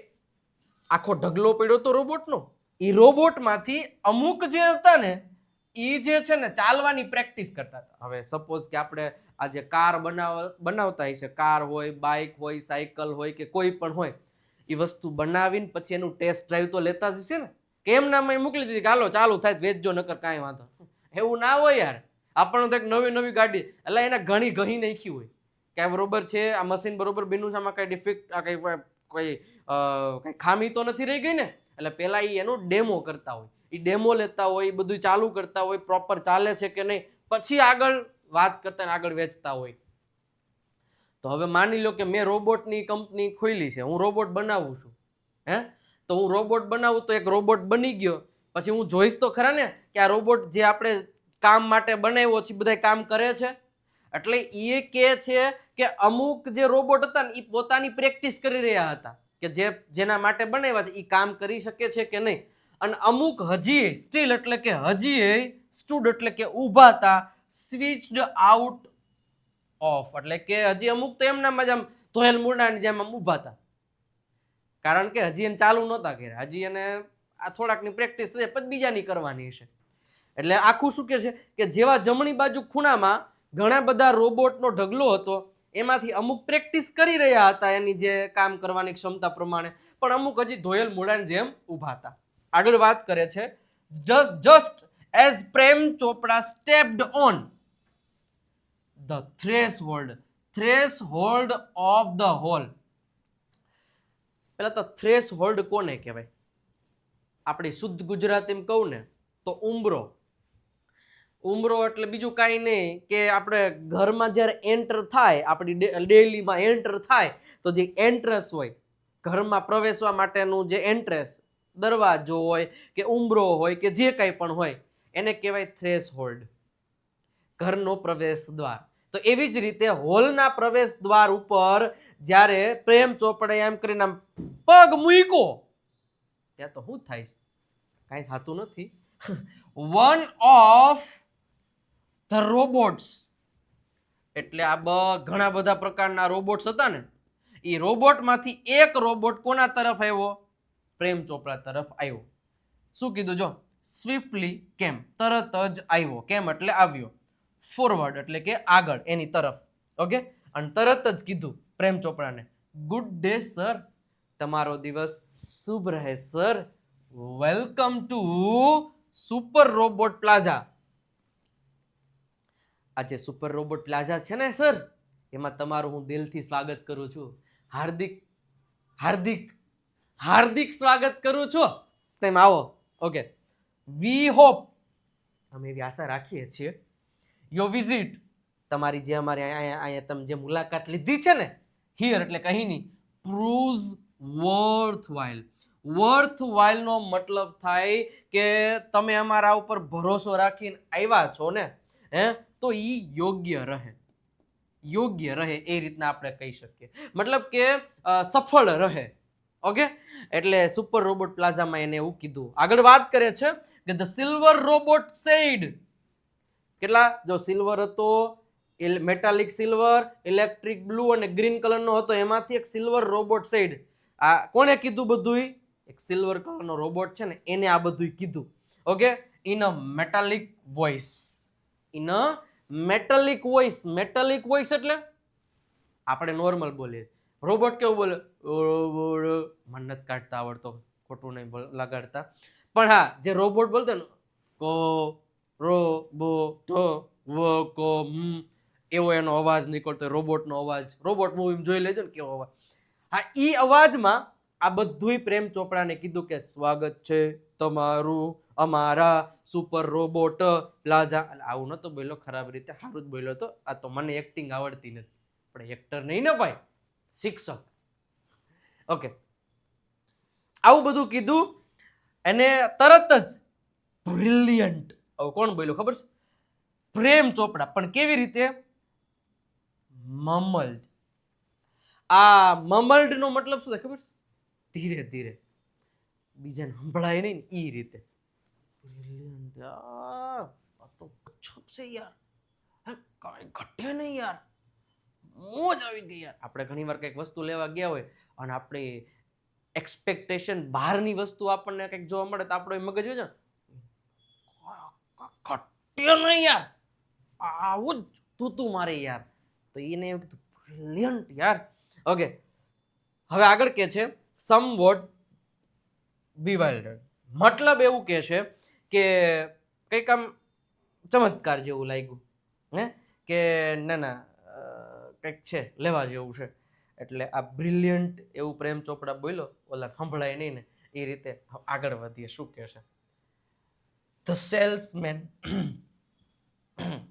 આખો ઢગલો પડ્યો તો રોબોટનો, એ રોબોટમાંથી અમુક જે હતા ને એ જે છે ને ચાલવાની પ્રેક્ટિસ કરતા હતા. હવે સપોઝ કે આપણે આ જે કાર બનાવતા હોય છે, કાર હોય, બાઇક હોય, સાયકલ હોય કે કોઈ પણ હોય, એ વસ્તુ બનાવીને પછી એનું ટેસ્ટ ડ્રાઈવ તો લેતા જ છે ને, કેમ નામ મોકલી દીધી કે હાલો ચાલુ થાય વેચજો નકર કાંઈ વાંધો. એવું ના હોય યાર. આપણને તો એક નવી ગાડી એટલે એને ઘણી ઘણી નાખી હોય કે બરોબર છે આ મશીન બરોબર બન્યું છે, આમાં કઈ ડિફેક્ટ કઈ ખામી તો નથી રહી ગઈ ને, એટલે પેલા એનો ડેમો કરતા હોય, એ ડેમો લેતા હોય, બધું ચાલુ કરતા હોય, પ્રોપર ચાલે છે કે નહીં, પછી આગળ વાત કરતા ને આગળ વેચતા હોય. તો હવે માની લો કે મેં રોબોટની કંપની ખોલી છે, હું રોબોટ બનાવું છું તો હું રોબોટ બનાવું તો એક રોબોટ બની ગયો, પછી હું જોઈશ તો ખરા ને કે આ રોબોટ જે આપણે કામ માટે બનાવ્યો છે બધા કામ કરે છે. એટલે એ કહે છે કે અમુક જે રોબોટ હતા ને એ પોતાની પ્રેક્ટિસ કરી રહ્યા હતા કે જેના માટે બનાવ્યા છે એ કામ કરી શકે છે કે નહીં. અને અમુક હજી સ્ટીલ એટલે કે હજી સ્ટૂડ એટલે કે ઊભા હતા, સ્વિચડ આઉટ ઓફ એટલે કે હજી અમુક તો એમનામાં જ આમ ધોયેલ મૂળાની જેમ આમ ઊભા હતા, કારણ કે હજી એને ચાલુ નહોતા કર્યા, હજી એને આ થોડાકની પ્રેક્ટિસ થશે પછી બીજાની કરવાની છે. એટલે આખું શું કે છે કે જેવા જમણી બાજુ ખૂણામાં ઘણા બધા રોબોટનો ઢગલો હતો, એમાંથી અમુક પ્રેક્ટિસ કરી રહ્યા હતા એની જે કામ કરવાની ક્ષમતા પ્રમાણે, પણ અમુક હજી ધોયેલ મૂળાની જેમ ઊભા હતા. આગળ વાત કરે છે, just as Prem Chopra stepped on the threshold of the hall. પેલા તો થ્રેશહોલ્ડ કોને કહેવાય? આપણી શુદ્ધ ગુજરાતીમાં કહું ને તો ઉંબરો. ઉંબરો એટલે બીજું કાંઈ નહીં કે આપણે ઘરમાં જ્યારે એન્ટર થાય, આપણી ડેલીમાં એન્ટર થાય તો જે એન્ટ્રન્સ હોય, ઘરમાં પ્રવેશવા માટેનું જે એન્ટ્રન્સ, દરવાજો હોય કે ઉંબરો હોય કે જે કાંઈ પણ હોય, એને કહેવાય થ્રેશહોલ્ડ, ઘરનો પ્રવેશ દ્વાર. તો એવી જ રીતે હોલના પ્રવેશ દ્વાર ઉપર જ્યારે પ્રેમ ચોપડાએ એમ કરીને આમ પગ મૂક્યો, ત્યાં તો શું થાય? કાંઈ થતું નથી. વન ઓફ ધ રોબોટ્સ એટલે આ ઘણા બધા પ્રકારના રોબોટ્સ હતા ને, એ રોબોટમાંથી એક રોબોટ કોના તરફ આવ્યો? પ્રેમ ચોપડા તરફ આવ્યો. શું કીધું જો? સ્વિફ્ટલી કેમ, તરત જ આવ્યો. કેમ એટલે આવ્યો. ફોરવર્ડ એટલે કે આગળ, એની તરફ. ઓકે, અને તરત જ કીધું પ્રેમ ચોપડાને, ગુડ ડે સર, તમારો દિવસ શુભ રહે sir, welcome to super robot plaza. આ જે સુપર રોબોટ પ્લાઝા છે ને સર, એમાં તમારું હું દિલથી સ્વાગત કરું છું, હાર્દિક હાર્દિક હાર્દિક સ્વાગત કરું છું, તેમ આવો. ઓકે, વી હોપ, અમે એવી આશા રાખીએ છીએ, યોર વિઝિટ, તમારી જે અમારે અહીંયા તમે જે મુલાકાત લીધી છે ને, હિયર એટલે કहीं નહીં, પ્રૂવ્સ વર્થવાઇલ. વર્થવાઇલનો મતલબ થાય કે તમે અમારા ઉપર ભરોસો રાખીને આવ્યા છો ને, તો એ યોગ્ય રહે, યોગ્ય રહે એ રીતના આપણે કહી શકીએ. મતલબ કે સફળ રહે. ઓકે, એટલે સુપર રોબોટ પ્લાઝામાં એને એવું કીધું. આગળ વાત કરે છે કે ધ સિલ્વર રોબોટ સેડ. કેટલા? જો સિલ્વર હતો, મેટાલિક સિલ્વર, ઇલેક્ટ્રિક બ્લુ અને ગ્રીન કલરનો હતો, એમાંથી એક સિલ્વર રોબોટ સેડ. આ કોને કીધું બધું? એક સિલ્વર કલરનો રોબોટ છે ને એને આ બધું કીધું. Okay, in a metallic voice. In a metallic voice. Metallic voice એટલે આપણે નોર્મલ બોલીએ, રોબોટ કેવું બોલે? મને નથી કાઢતા આવડતો, ખોટું નહીં લગાડતા, પણ હા, જે રોબોટ બોલતો ને, કો રો બો તો વો કો એવો એનો અવાજ નીકળતો, રોબોટનો અવાજ. રોબોટ મૂવી જોઈ લેજો ને કેવો અવાજ. હા, ઈ અવાજમાં આ બધુંય પ્રેમ ચોપડાને કીધું કે સ્વાગત છે તમારું અમારા સુપર રોબોટ પ્લાઝા. એટલે આવું નતો બોલ્યો ખરાબ રીતે, સારું જ બોલ્યો તો. આ તો મને એક્ટિંગ આવડતી નથી, પણ એક્ટર નહીં ને ભાઈ, શિક્ષક. ઓકે, આવું બધું કીધું એને તરત જ બ્રિલિયન્ટ. હવે કોણ બોલ્યો ખબર છે? પ્રેમ ચોપડા. પણ કેવી રીતે? મમલ્ડ. આ મમલ્ડ નો મતલબ શું થાય ખબર છે? ધીરે ધીરે, બીજાને સંભળાય નહીં ને એ રીતે. બ્રિલિયન્ટ. આ તો ગજબ છે યાર, કાંઈ ઘટે નહીં યાર, મોજ આવી ગઈ યાર. આપણે ઘણી વાર કંઈક વસ્તુ લેવા ગયા હોય અને આપણે એક્સપેક્ટેશન બહારની વસ્તુ આપણને કંઈક જોવા મળે તો આપણો મગજ હોય છે ઘટે નહીં યાર, આવું જ તૂતું મારે યાર. તો એને એવું કીધું બ્રિલિયન્ટ યાર. ઓકે, હવે આગળ કે છે સમવોટ બીવાઇલ્ડર્ડ. મતલબ એવું કે છે કે કંઈક આમ ચમત્કાર જેવું લાગ્યું, કે ના ના કંઈક છે લેવા જેવું છે. એટલે આ બ્રિલિયન્ટ એવું પ્રેમ ચોપડા બોલ્યો, ઓલા સંભળાય નહીં ને એ રીતે. આગળ વધીએ, શું કહે છે? The salesman.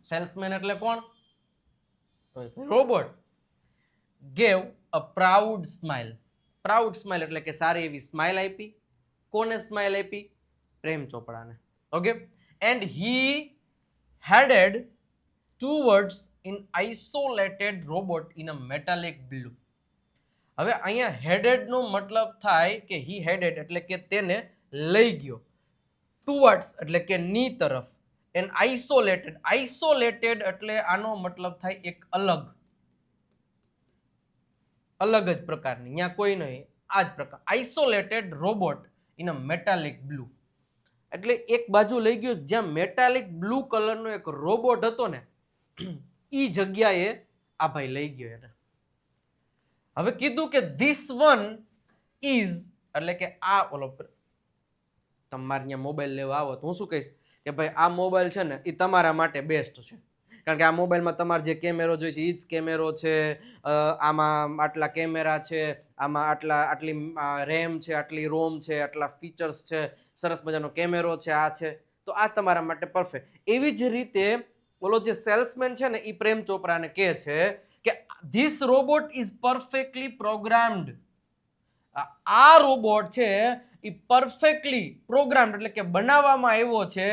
સેલ્સમેન એટલે કોણ? Robot. Gave a proud smile. Proud smile એટલે કે સારી એવી સ્માઇલ આપી. કોને સ્માઇલ આપી? પ્રેમ ચોપડાને. Okay, and he headed towards an isolated robot in a metallic blue. હવે અહીંયા હેડેડ નો મતલબ થાય કે હી હેડેડ એટલે કે તેને લઈ ગયો, ટુવર્ડ્સ એટલે કે ની તરફ, એન્ડ આઇસોલેટેડ, આઇસોલેટેડ એટલે આનો મતલબ થાય એક અલગ, અલગ જ પ્રકારની, અહીંયા કોઈ નહીં, આ જ પ્રકાર, isolated robot in a metallic blue, એટલે એક બાજુ લઈ ગયો જ્યાં મેટાલિક બ્લુ કલરનો એક રોબોટ હતો ને ઈ જગ્યાએ આ ભાઈ લઈ ગયો એને. હવે કીધું કે ધીસ વન ઇઝ એટલે કે આ ઓલો તમારે ત્યાં મોબાઈલ લેવા આવો તો હું શું કહીશ કે ભાઈ આ મોબાઈલ છે ને એ તમારા માટે બેસ્ટ છે, કારણ કે આ મોબાઈલમાં તમારે જે કેમેરો જોઈએ છે એ જ કેમેરો છે, આમાં આટલા કેમેરા છે, આમાં આટલી રેમ છે, આટલી રોમ છે, આટલા ફીચર્સ છે, સરસ મજાનો કેમેરો છે, આ છે, તો આ તમારા માટે પરફેક્ટ. એવી જ રીતે ઓલો જે સેલ્સમેન છે ને એ પ્રેમ ચોપરાને કહે છે કે this robot is perfectly programmed, આ રોબોટ છે એ પરફેક્ટલી પ્રોગ્રામ્ડ એટલે કે બનાવવામાં આવ્યો છે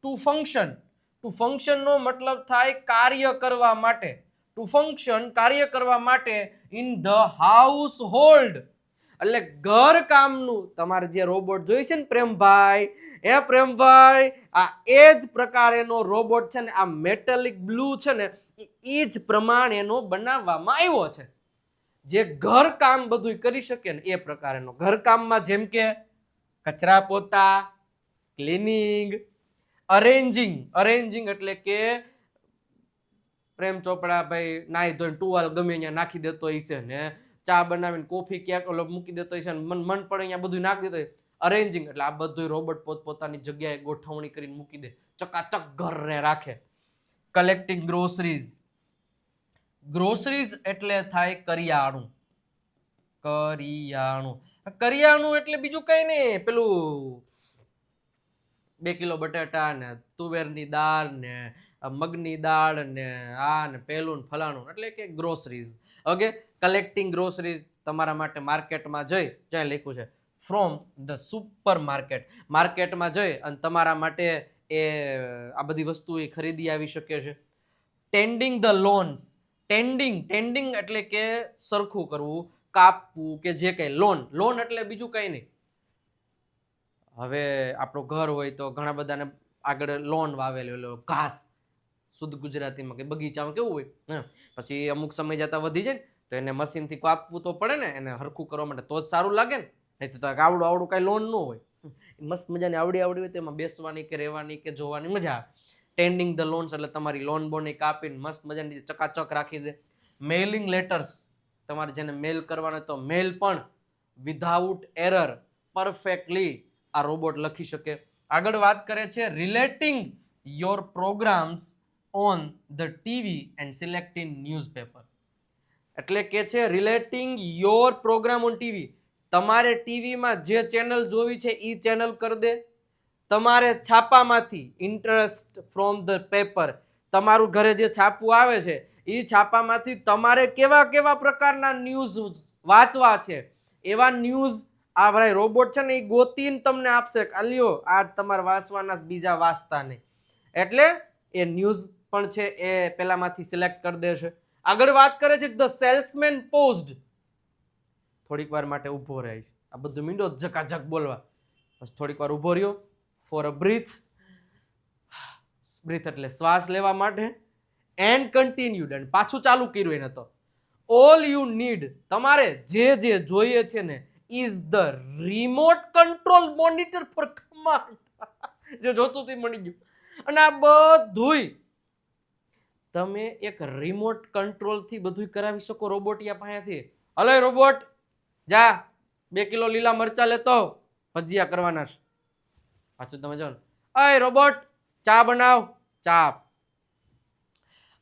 ટુ ફંક્શન. ટુ ફંક્શન નો મતલબ થાય કાર્ય કરવા માટે, ટુ ફંક્શન કાર્ય કરવા માટે ઇન ધ હાઉસ હોલ્ડ, એટલે ઘર કામનું તમારે જે રોબોટ જોઈ છે ને પ્રેમભાઈ, એ પ્રેમભાઈ આ એ જ પ્રકારેનો રોબોટ છે ને આ મેટાલિક બ્લુ છે ને એ જ પ્રમાણેનો બનાવવામાં આવ્યો છે, જે ઘર કામ બધું કરી શકે ને એ પ્રકારનો. ઘરકામમાં જેમ કે કચરા પોતા, ક્લીનિંગ, અરેન્જિંગ, અરેન્જિંગ એટલે કે પ્રેમ ચોપડા ભાઈ નાઈ ધોઈને ટુવાલ ગમે અહીંયા નાખી દેતો હોય છે ને ચા બનાવીને કોફી ક્યાંક ઓલો મૂકી દેતો હોય છે ને મન પડે અહીંયા બધું નાખી દેતો હોય. અરેન્જિંગ એટલે આ બધું રોબોટ પોતપોતાની જગ્યાએ ગોઠવણી કરીને મૂકી દે, ચકાચક ઘરને રાખે. કલેક્ટિંગ ગ્રોસરીઝ, ગ્રોસરીઝ એટલે થાય કરિયાણું, કરિયાણું, કરિયાણું એટલે બીજું કઈ નહીં, પેલું 2 કિલો બટાટા ને તુવેરની દાળ ને મગની દાળ ને આ ને પેલું ફલાણું એટલે કે ગ્રોસરીઝ. ઓકે, કલેક્ટિંગ ગ્રોસરીઝ તમારા માટે માર્કેટમાં જઈ, જ્યાં લખ્યું છે ફ્રોમ ધ સુપર માર્કેટ, માર્કેટમાં જઈ અને તમારા માટે એ આ બધી વસ્તુ એ ખરીદી આવી શકે છે. Tending the loans, tending, tending એટલે કે સરખું કરવું, કાપવું કે જે કઈ. લોન, લોન એટલે બીજું કઈ નહીં. હવે આપણું ઘર હોય તો ઘણા બધાને આગળ લોન વાવેલો ઘાસ, શુદ્ધ ગુજરાતીમાં કે બગીચામાં કેવું હોય, પછી અમુક સમય જતા વધી જાય ને તો એને મશીનથી કાપવું તો પડે ને, એને હરખું કરવા માટે તો જ સારું લાગે ને, નહીં તો આવડું આવડું કાંઈ લોન ન હોય. મસ્ત મજાની આવડી આવડી હોય તો એમાં બેસવાની કે રહેવાની કે જોવાની મજા આવે. ટેન્ડિંગ ધ લોન્સ એટલે તમારી લોન બોન કાપીને મસ્ત મજાની ચકાચક રાખી દે. મેઇલિંગ લેટર્સ, તમારે જેને મેલ કરવાનો તો મેલ પણ વિધાઉટ એરર પરફેક્ટલી આ રોબોટ લખી શકે. આગળ વાત કરે છે relating your programs on the TV and selecting newspaper, એટલે કે છે relating your program on TV, તમારે ટીવીમાં જે ચેનલ જોવી છે એ ચેનલ કરી દે. તમારે છાપામાંથી ઇન્ટરેસ્ટ ફ્રોમ ધ પેપર, તમારું ઘરે જે છાપું આવે છે એ છાપામાંથી તમારે કેવા કેવા પ્રકારના ન્યૂઝ વાંચવા છે એવા ન્યૂઝ આ ભાઈ રોબોટ છે ને એ ગોતીને તમને આપશે. આલ્યો આ તમારે વાંચવાના, બીજા વાંચતા નહીં, એટલે એ ન્યૂઝ પણ છે એ પેલામાંથી સિલેક્ટ કરી દેશે. આગળ વાત કરે છે ધ સેલ્સમેન પોઝડ, થોડીક વાર માટે ઊભો રહીશ, આ બધું મીંડો ઝકાઝક બોલવા, બસ થોડીક વાર ઊભો રહ્યો ફોર અ બ્રીથ, બ્રીથ એટલે શ્વાસ લેવા માટે, એન્ડ કન્ટિન્યુડ અને પાછું ચાલુ કર્યું એને. તો ઓલ યુ નીડ, તમારે જે જે જોઈએ છે ને is the remote control monitor for command, જે જોતું તે મળી ગયું. અને આ બધુંય તમે એક રિમોટ કંટ્રોલ થી બધું કરાવી શકો રોબોટિયા પાસેથી. હલો રોબોટ જા 2 કિલો લીલા મરચા લેતો ભજીયા કરવાના છે. પાછું તમે જાઓ, અય રોબોટ ચા બનાવ, ચા.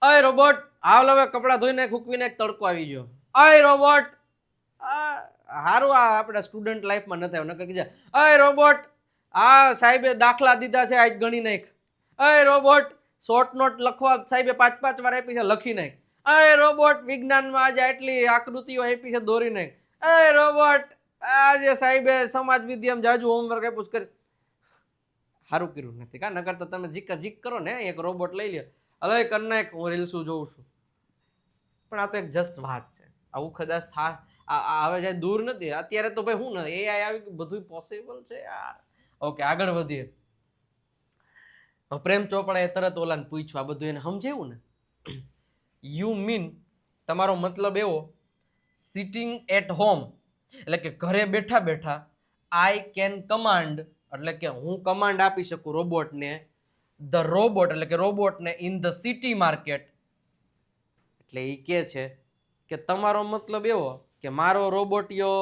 અય રોબોટ હાલ હવે કપડા ધોઈને ફૂકવીને તડકો આવી ગયો. અય રોબોટ હારું આ આપણા સ્ટુડન્ટ લાઈફમાં નથી આવ્યું, નકર કીધા અય રોબોટ આ સાહેબે દાખલા દીધા છે આજ ગણી નાખ. અય રોબોટ શોર્ટ નોટ લખવા સાહેબે 5-5 વાર આપી છે લખી નાખ. અય રોબોટ વિજ્ઞાનમાં આજે આટલી આકૃતિઓ આપી છે દોરી નાખ. અય રોબોટ આજે સાહેબે સમાજ વિદ્યામાં જાજુ હોમવર્ક આપ્યું કરી. સારું કર્યું નથી કા, નકર તો તમે જીક કરો ને એક રોબોટ લઈ લ્યો, હવે કર નાખ હું રીલ્સું જોઉં છું. પણ આ તો એક જસ્ટ વાત છે, આવું કદાચ હવે જાય દૂર નથી. અત્યારે તો ભાઈ શું ને એઆઈ આવી ગયું, બધું પોસિબલ છે યાર. ઓકે, આગળ વધીએ. પ્રેમ ચોપડાએ તરત ઓલાને પૂછ્યું, આ બધું એને સમજાયું ને. યુ મીન, તમારો મતલબ એવો, સિટિંગ એટ હોમ એટલે કે ઘરે બેઠા બેઠા, આઈ કેન કમાન્ડ એટલે કે હું કમાન્ડ આપી શકું રોબોટને, ધ રોબોટ એટલે કે રોબોટને ઇન ધ સિટી માર્કેટ. એટલે એ કે છે કે તમારો મતલબ એવો કે મારો રોબોટિયો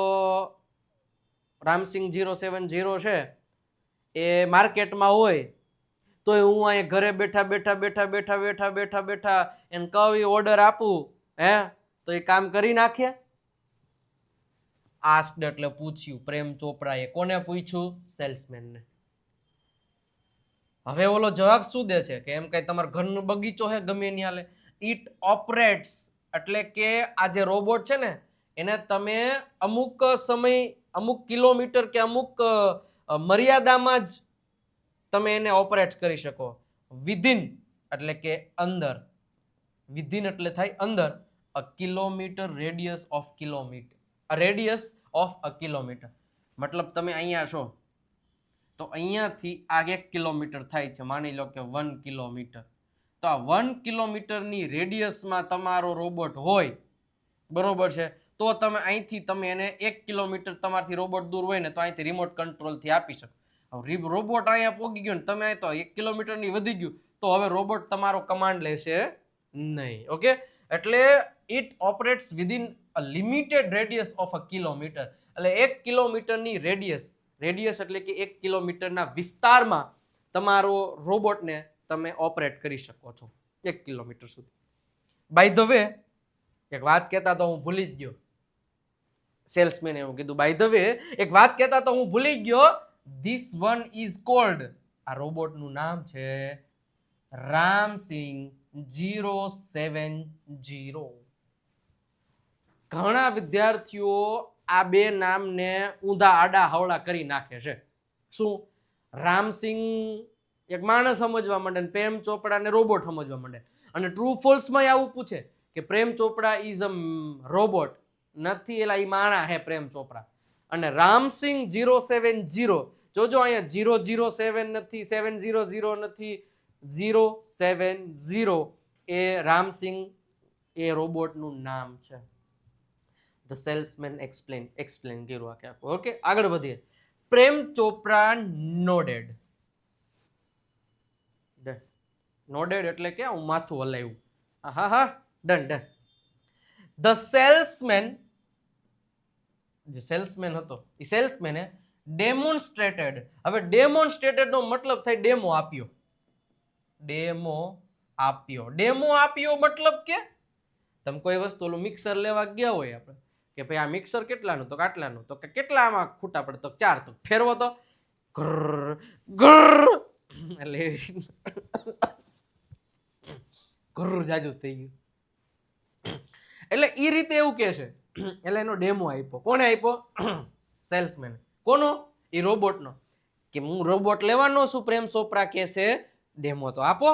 રામસિંગ 070 છે એ માર્કેટમાં હોય તો હું અહીંયા ઘરે બેઠા બેઠા બેઠા બેઠા બેઠા બેઠા બેઠા એને કવી ઓર્ડર આપું તો એ કામ કરી નાખે. આસ્ક્ડ એટલે પૂછ્યું પ્રેમ ચોપડાએ. કોને પૂછ્યું? સેલ્સમેનને. હવે ઓલો જવાબ શું દે છે કે એમ કઈ તમારા ઘરનો બગીચો છે ગમે એની હાલે. ઇટ ઓપરેટ્સ એટલે કે આ જે રોબોટ છે ને એને તમે અમુક સમય, અમુક કિલોમીટર કે અમુક મર્યાદામાં જ તમે એને ઓપરેટ કરી શકો. વિધિન એટલે કે અંદર, વિધિન એટલે થાય અંદર, a kilometer radius of kilometer, radius of a kilometer. મતલબ તમે અહીંયા છો તો અહીંયાથી આ 1 કિલોમીટર થાય છે, માની લો કે 1 કિલોમીટર. તો આ 1 કિલોમીટરની રેડિયસમાં તમારો રોબોટ હોય, બરોબર છે, તો તમે અહીંથી તમે એને 1 કિલોમીટર તમારથી રોબોટ દૂર હોય ને તો અહીંથી રિમોટ કંટ્રોલથી આપી શકો. રોબોટ અહીંયા પોગી ગયો ને તમે અહીં તો 1 કિલોમીટરની વધી ગયું તો હવે રોબોટ તમારો કમાન્ડ લેશે નહીં. ઓકે, એટલે it operates within a limited radius of a kilometre. એટલે 1 કિલોમીટરની રેડિયસ, રેડિયસ એટલે કે 1 કિલોમીટરના વિસ્તારમાં તમારો રોબોટને તમે ઓપરેટ કરી શકો છો 1 કિલોમીટર સુધી. બાય ધ વે, એક વાત કહેતા તો હું ભૂલી જ ગયો. સેલ્સમેન એવું કીધું, બાય ધ વે એક વાત કહેતા તો હું ભૂલી ગયો. ધીસ વન ઇઝ કોલ્ડ, આ રોબોટનું નામ છે રામસિંગ 070. ઘણા વિદ્યાર્થીઓ આ બે નામને ઊંધા આડા હવળા કરી નાખે છે. શું? રામસિંગ એક માણસ સમજવા માંડે ને પ્રેમ ચોપડાને રોબોટ સમજવા માંડે. અને ટ્રુ ફોલ્સમાં આવું પૂછે કે પ્રેમ ચોપડા ઇઝ અ રોબોટ. નથી, એલા ઈ માણા હે પ્રેમ ચોપડા. અને રામસિંગ 070, જોજો અહીંયા 007 નથી, 700 નથી, 070 એ રામસિંગ એ રોબોટનું નામ છે. ધ સેલ્સમેન એક્સપ્લેન કર્યું આખે આખું. ઓકે, આગળ વધીએ. પ્રેમ ચોપડા નોડેડ. નોડેડ એટલે કે હું માથું હલાવ્યું. હા હા, ડન ડન. ધ સેલ્સમેન, જે સેલ્સમેન હતો એ સેલ્સમેને ડેમોન્સ્ટ્રેટેડ. હવે ડેમોન્સ્ટ્રેટેડ નો મતલબ થાય ડેમો આપ્યો. ડેમો આપ્યો, ડેમો આપ્યો મતલબ કે તમે કોઈ વસ્તુ ઓલું મિક્સર લેવા ગયા હોય આપણે કે ભાઈ આ મિક્સર કેટલાનું, તો આટલાનું, તો કે કેટલામાં ખૂટા પડે, તો 4, તો ફેરવો તો ઘર ઘર એટલે ઘર જાજુ થઈ ગયું. એટલે એ રીતે એવું કે છે. એટલે એનો ડેમો આપ્યો. કોને આપ્યો? સેલ્સમેન. કોનો? એ રોબોટનો. કે હું રોબોટ લેવાનો છું, પ્રેમ ચોપડા કે છે ડેમો તો આપો,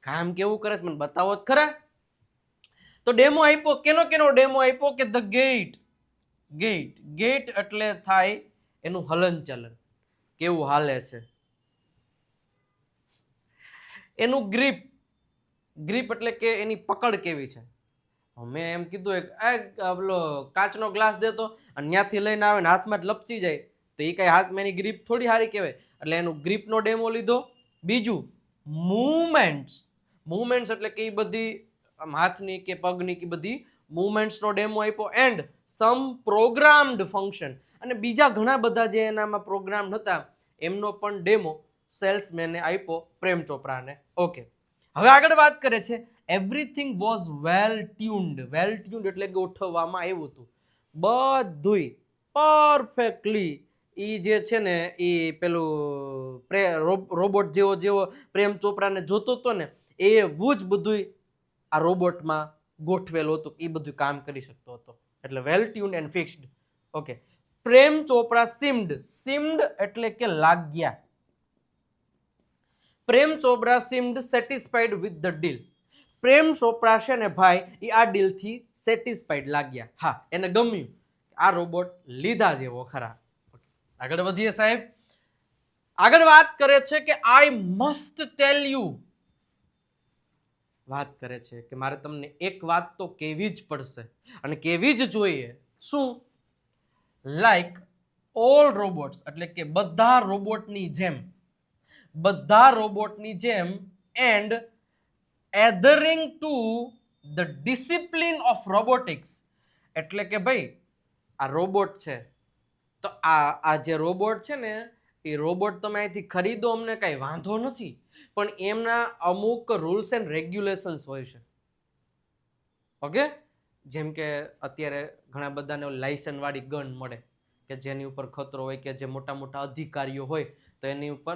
કામ કેવું કરે છે મને બતાવો જ ખરા. તો ડેમો આપ્યો. કેનો કેનો ડેમો આપ્યો? કે ધ ગેટ. ગેટ, ગેટ એટલે થાય એનું હલનચલન, કેવું હાલે છે. એનું ગ્રીપ, ગ્રીપ એટલે કે એની પકડ કેવી છે. મેં એમ કીધું એક પેલો કાચનો ગ્લાસ દેતો અને ત્યાંથી લઈને આવે ને હાથમાં જ લપસી જાય તો એ કઈ હાથમાં એની ગ્રીપ થોડી સારી કહેવાય. એટલે એનું ગ્રીપનો ડેમો લીધો. બીજું મૂવમેન્ટ્સ. મૂવમેન્ટ્સ એટલે કે એ બધી હાથની કે પગની કે બધી મૂવમેન્ટ્સનો ડેમો આપ્યો. એન્ડ સમ પ્રોગ્રામ્ડ ફંક્શન, અને બીજા ઘણા બધા જે એનામાં પ્રોગ્રામ હતા એમનો પણ ડેમો સેલ્સમેને આપ્યો પ્રેમ ચોપડાને. ઓકે, હવે આગળ વાત કરે છે. Everything was well tuned. Well tuned એટલે ગોઠવવામાં આવ્યું હતું બધુંય પરફેક્ટલી. એ જે છે ને એ પેલું રોબોટ જેવો જેવો પ્રેમ ચોપડાને જોતો હતો ને એવું જ બધું આ રોબોટમાં ગોઠવેલું હતું. એ બધું કામ કરી શકતો હતો. એટલે well tuned and fixed. Okay, Prem Chopra seemed. Seemed એટલે કે લાગ્યા. Prem Chopra seemed satisfied with the deal. Prem Chopra છે ને ભાઈ એ આ ડીલથી સેટિસ્ફાઈડ લાગ્યા. હા, એને ગમ્યું. આ રોબોટ લીધા જેવો ખરા. આગળ વધીએ સાહેબ. આગળ વાત કરે છે કે આઈ મસ્ટ ટેલ યુ, વાત કરે છે કે મારે તમને એક વાત તો કહેવી જ પડશે અને કહેવી જ જોઈએ. શું? લાઈક ઓલ રોબોટ્સ, એટલે કે બધા રોબોટની જેમ, બધા રોબોટની જેમ, and adhering to the discipline of robotics, એટલે કે ભાઈ આ રોબોટ છે તો આ જે રોબોટ છે ને એ રોબોટ તમે અહીંથી ખરીદો, અમને કઈ વાંધો નથી, પણ એમના અમુક રૂલ્સ એન્ડ રેગ્યુલેશન્સ હોય છે. ઓકે, જેમ કે અત્યારે ઘણા બધાને લાયસન્સ વાળી ગન મળે કે જેની ઉપર ખતરો હોય, કે જે મોટા મોટા અધિકારીઓ હોય તો એની ઉપર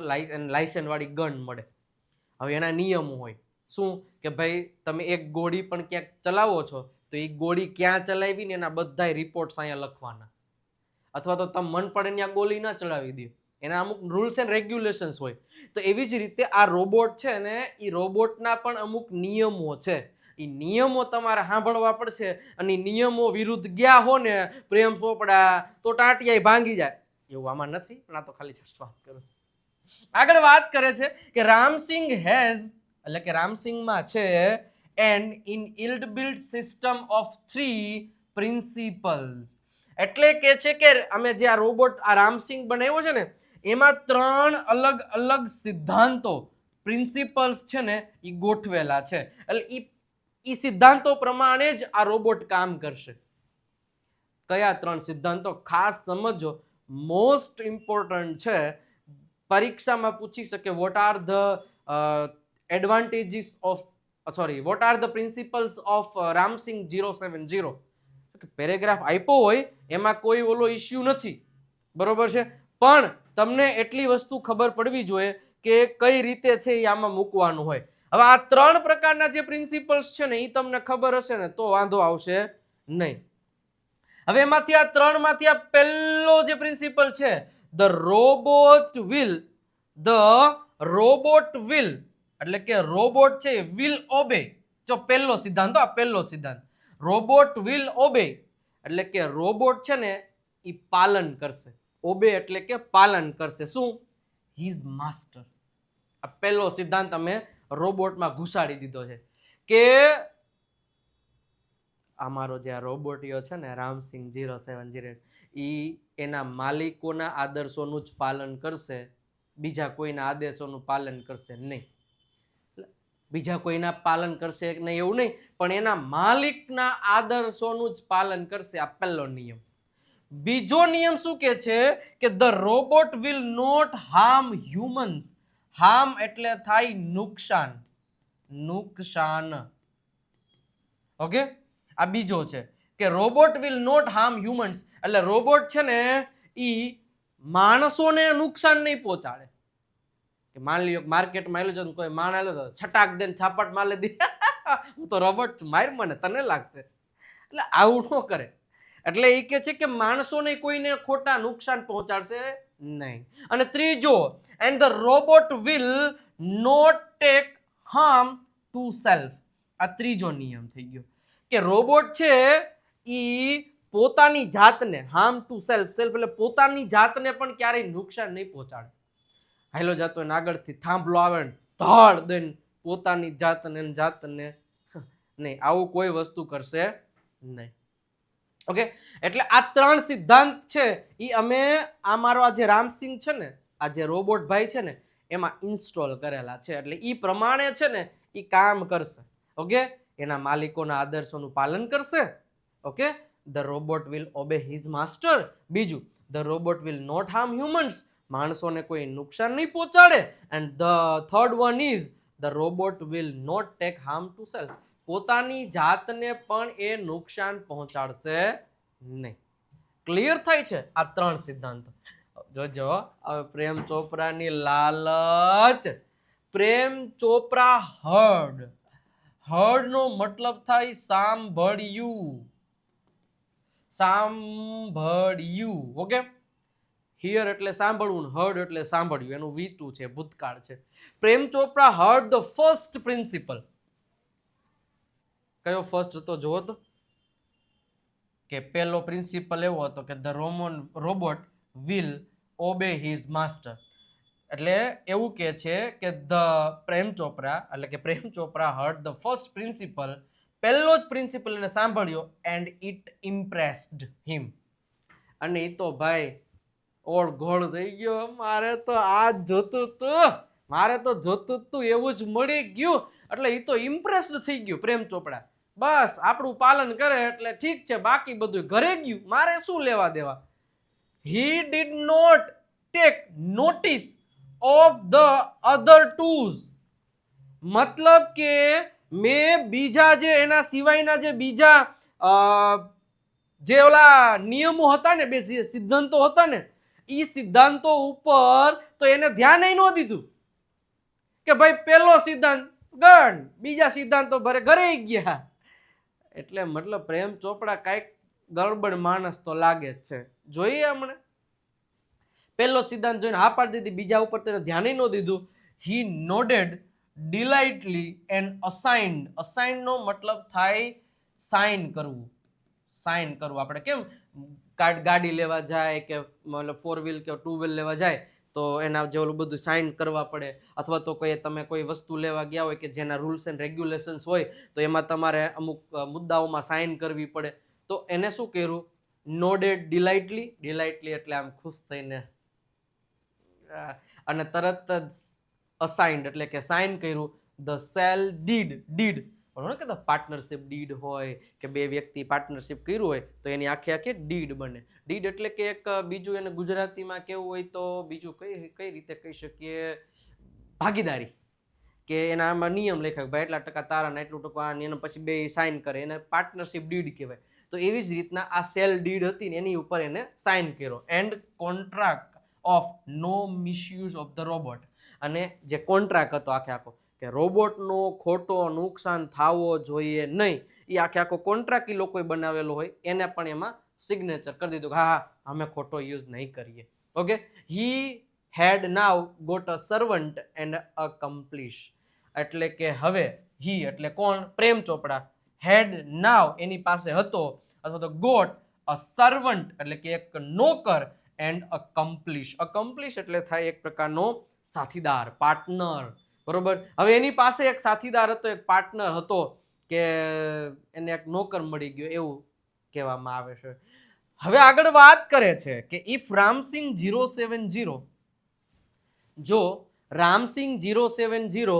લાયસન્સ વાળી ગન મળે. હવે એના નિયમો હોય. શું? કે ભાઈ તમે એક ગોળી પણ ક્યાંક ચલાવો છો તો એ ગોળી ક્યાં ચલાવી ને એના બધા રિપોર્ટ્સ અહીંયા લખવાના, અથવા તો તમે મન પડે ત્યાં ગોળી ના ચલાવી દો, એના અમુક રૂલ્સ એન્ડ રેગ્યુલેશન્સ હોય. તો એવી જ રીતે આ રોબોટ છે ને એ રોબોટના પણ અમુક નિયમો છે. એ નિયમો તમારે સાંભળવા પડશે, અને નિયમો વિરુદ્ધ ગયા હો ને પ્રેમ ચોપડા તો ટાંટિયા ભાંગી જાય. એવું આમાં નથી, પણ આ તો ખાલી જસ્ટ વાત કરું. આગળ વાત કરે છે કે રામસિંગ હેઝ, એટલે કે રામસિંગમાં છે an inbuilt system of 3 principles, એટલે કે છે કે અમે જે આ રોબોટ આ રામસિંગ બનાવ્યો છે ને એમાં 3 અલગ અલગ સિદ્ધાંતો, પ્રિન્સિપલ્સ છે ને એ ગોઠવેલા છે. એટલે એ સિદ્ધાંતો પ્રમાણે જ આ રોબોટ કામ કરશે. કયા 3 સિદ્ધાંતો? ખાસ સમજો, મોસ્ટ ઇમ્પોર્ટન્ટ છે. પરીક્ષામાં પૂછી શકે what are the advantages of, sorry, what are the principles of Ramsingh 070. Paragraph આપ્યો હોય એમાં કોઈ ઓલો ઇશ્યુ નથી, બરોબર છે, પણ તમને એટલી વસ્તુ ખબર પડવી જોઈએ કે કઈ રીતે છે એ આમાં મૂકવાનું હોય. હવે આ 3 પ્રકારના જે પ્રિન્સિપલ્સ છે ને એ તમને ખબર હશે ને તો વાંધો આવશે નહીં. હવે એમાંથી આ 3 માંથી આ પહેલો જે પ્રિન્સિપલ છે, ધ રોબોટ વિલ, એટલે કે રોબોટ છે વિલ ઓબે. જો પહેલો સિદ્ધાંત, આ પહેલો સિદ્ધાંત, રોબોટ વિલ ઓબે, એટલે કે રોબોટ છે ને એ પાલન કરશે. ઓબે એટલે કે પાલન કરશે. શું? His master. આ પહેલો સિદ્ધાંત અમે રોબોટમાં ઘુસાડી દીધો છે કે અમારો જે આ રોબોટિયો છે ને રામસિંગ 070 ઈ એના માલિકોના આદર્શોનું જ પાલન કરશે, બીજા કોઈના આદેશોનું પાલન કરશે નહીં. બીજા કોઈના પાલન કરશે નહીં એવું નહીં, પણ એના માલિકના આદર્શોનું જ પાલન કરશે. આ પહેલો નિયમ. બીજો નિયમ શું કે છે કે the robot will not harm humans. Harm એટલે થાય નુકસાન, નુકસાન. ઓકે, આ બીજો છે કે robot will not harm humans, એટલે રોબોટ છે ને ઈ માણસોને નુકસાન નહીં પહોંચાડે. કે માની લ્યો માર્કેટમાં આવેલો છે કોઈ માણ આવેલો છટાક દે છાપટ માલે દે હું તો રોબોટ છું, માર મને તને લાગશે, એટલે આવું ન કરે. એટલે એ કે છે કે માણસોને કોઈને ખોટા નુકસાન પહોંચાડશે નહીં. અને ત્રીજો, and the robot will not take harm to self. આ ત્રીજો નિયમ થઈ ગયો કે રોબોટ છે ઈ પોતાની જાતને, હાર્મ ટુ સેલ્ફ, સેલ્ફ એટલે પોતાની જાતને પણ ક્યારેય નુકસાન નહીં પહોંચાડે. હાલો જાતો એને આગળથી થાંભલો આવે ને ધડ દઈને પોતાની જાતને નહીં, આવું કોઈ વસ્તુ કરશે નહીં. ઓકે, એટલે આ 3 સિદ્ધાંત છે એ અમે અમારો આ જે રામસિંગ છે ને, આ જે રોબોટ ભાઈ છે ને એમાં ઇન્સ્ટોલ કરેલા છે. એટલે એ પ્રમાણે છે ને એ કામ કરશે. ઓકે, એના માલિકોના આદર્શોનું પાલન કરશે. Okay, the robot will obey his master. બીજું, the robot will not harm humans, માણસોને કોઈ નુકસાન નહીં પહોંચાડે. And the third one is the robot will not take harm to self, પોતાની જાતને પણ એ નુકસાન પહોંચાડશે નહીં. ક્લિયર થાય છે આ 3 સિદ્ધાંતો? જોજો હવે પ્રેમ ચોપરાની લાલચ. પ્રેમ ચોપરા હર્ડ, હર્ડ નો મતલબ થાય સાંભળ્યું, સાંભળ્યું. ઓકે, હિયર એટલે સાંભળવું, હર્ડ એટલે સાંભળ્યું, એનું V2 છે, ભૂતકાળ છે. Prem Chopra heard the first principle. કયો ફર્સ્ટ હતો જોવો તો? કે પહેલો પ્રિન્સિપલ એવો હતો કે the robot will obey his master. એટલે એવું કે છે કે Prem Chopra heard the first principle, પહેલો જ પ્રિન્સિપલ એને સાંભળ્યો એન્ડ ઇટ ઇમ્પ્રેસ્ડ હિમ. અને એ તો ભાઈ ઓળ ગોળ થઈ ગયો, મારે તો આ જોતું તું એવું જ મળી ગયું. એટલે એ તો ઇમ્પ્રેસ્ડ થઈ ગયું પ્રેમ ચોપડા. બસ આપણું પાલન કરે એટલે ઠીક છે, બાકી બધું ઘરે ગયું, મારે શું લેવા દેવા. He did not take notice of the other twos. મતલબ કે મેં બીજા જે એના સિવાયના જે બીજા જે ઓલા નિયમો હતા ને, બે સિદ્ધાંતો હતા ને, એ સિદ્ધાંતો ઉપર તો એને ધ્યાન ન દીધું કે ભાઈ પહેલો સિદ્ધાંત ગણ, બીજા સિદ્ધાંતો ભરે ઘરે ગયા. એટલે મતલબ પ્રેમ ચોપડા કઈક ગડબડ માણસ તો લાગે જ છે. જોઈએ હમણે પહેલો સિદ્ધાંત જોઈને હા પાડી દીધી, બીજા ઉપર તેને ધ્યાન ન દીધું. હી નોડેડ ડિલાઇટલી એન્ડ અસાઇન્ડ. અસાઇન્ડ નો મતલબ થાય સાઇન કરવું. સાઇન કરવું આપણે કેમ ગાડી લેવા જાય કે મતલબ 4 વ્હીલ કે 2 વ્હીલ લેવા જાય તો એના જે ઓલું બધું સાઇન કરવા પડે, અથવા તો તમે કોઈ વસ્તુ લેવા ગયા હોય કે જેના રૂલ્સ એન્ડ રેગ્યુલેશન્સ હોય તો એમાં તમારે અમુક મુદ્દાઓમાં સાઇન કરવી પડે. તો એને શું કર્યું? નોડેડ ડિલાઇટલી એટલે આમ ખુશ થઈને અને તરત જ અસાઇન્ડ એટલે કે સાઇન કર્યું. ધ સેલ ડીડ કે પાર્ટનરશિપ ડીડ હોય કે બે વ્યક્તિ પાર્ટનરશિપ કર્યું હોય તો એની આખી ડીડ બને. ડીડ એટલે કે એક બીજું એને ગુજરાતીમાં કેવું હોય તો બીજું કઈ રીતે કહી શકીએ, ભાગીદારી. કે એના આમાં નિયમ લખાય ભાઈ એટલા ટકા તારા ને એટલું ટકા એને પછી બે સાઇન કરે, એને પાર્ટનરશિપ ડીડ કહેવાય. તો એવી જ રીતના આ સેલ ડીડ હતી ને એની ઉપર એને સાઇન કર્યો. And contract of no misuse of the robot. અને જે કોન્ટ્રાક્ટ હતો આખો કે રોબોટનો ખોટો નુકસાન થવો જોઈએ નહીં, એ આખો કોન્ટ્રાક્ટ એ લોકોએ બનાવેલો હોય એને પણ એમાં સિગ્નેચર કરી દીધું કે હા અમે ખોટો યુઝ નહીં કરીએ. Okay. He had now got a servant and accomplish. એટલે કે હવે હી એટલે કોણ? પ્રેમ ચોપડા. હેડ નાવ એની પાસે હતો, અથવા તો ગોટ અ સર્વન્ટ એટલે કે એક નોકર, એન્ડ અકમ્પ્લિશ. અકમ્પ્લિશ એટલે થાય એક પ્રકારનો સાથીદાર, પાર્ટનર. બરોબર. હવે એની પાસે એક સાથીદાર હતો, એક પાર્ટનર હતો કે એને એક નોકર મળી ગયો એવું કહેવામાં આવે છે. હવે આગળ વાત કરે છે કે ઇફ રામસિંગ 070, જો રામસિંગ 070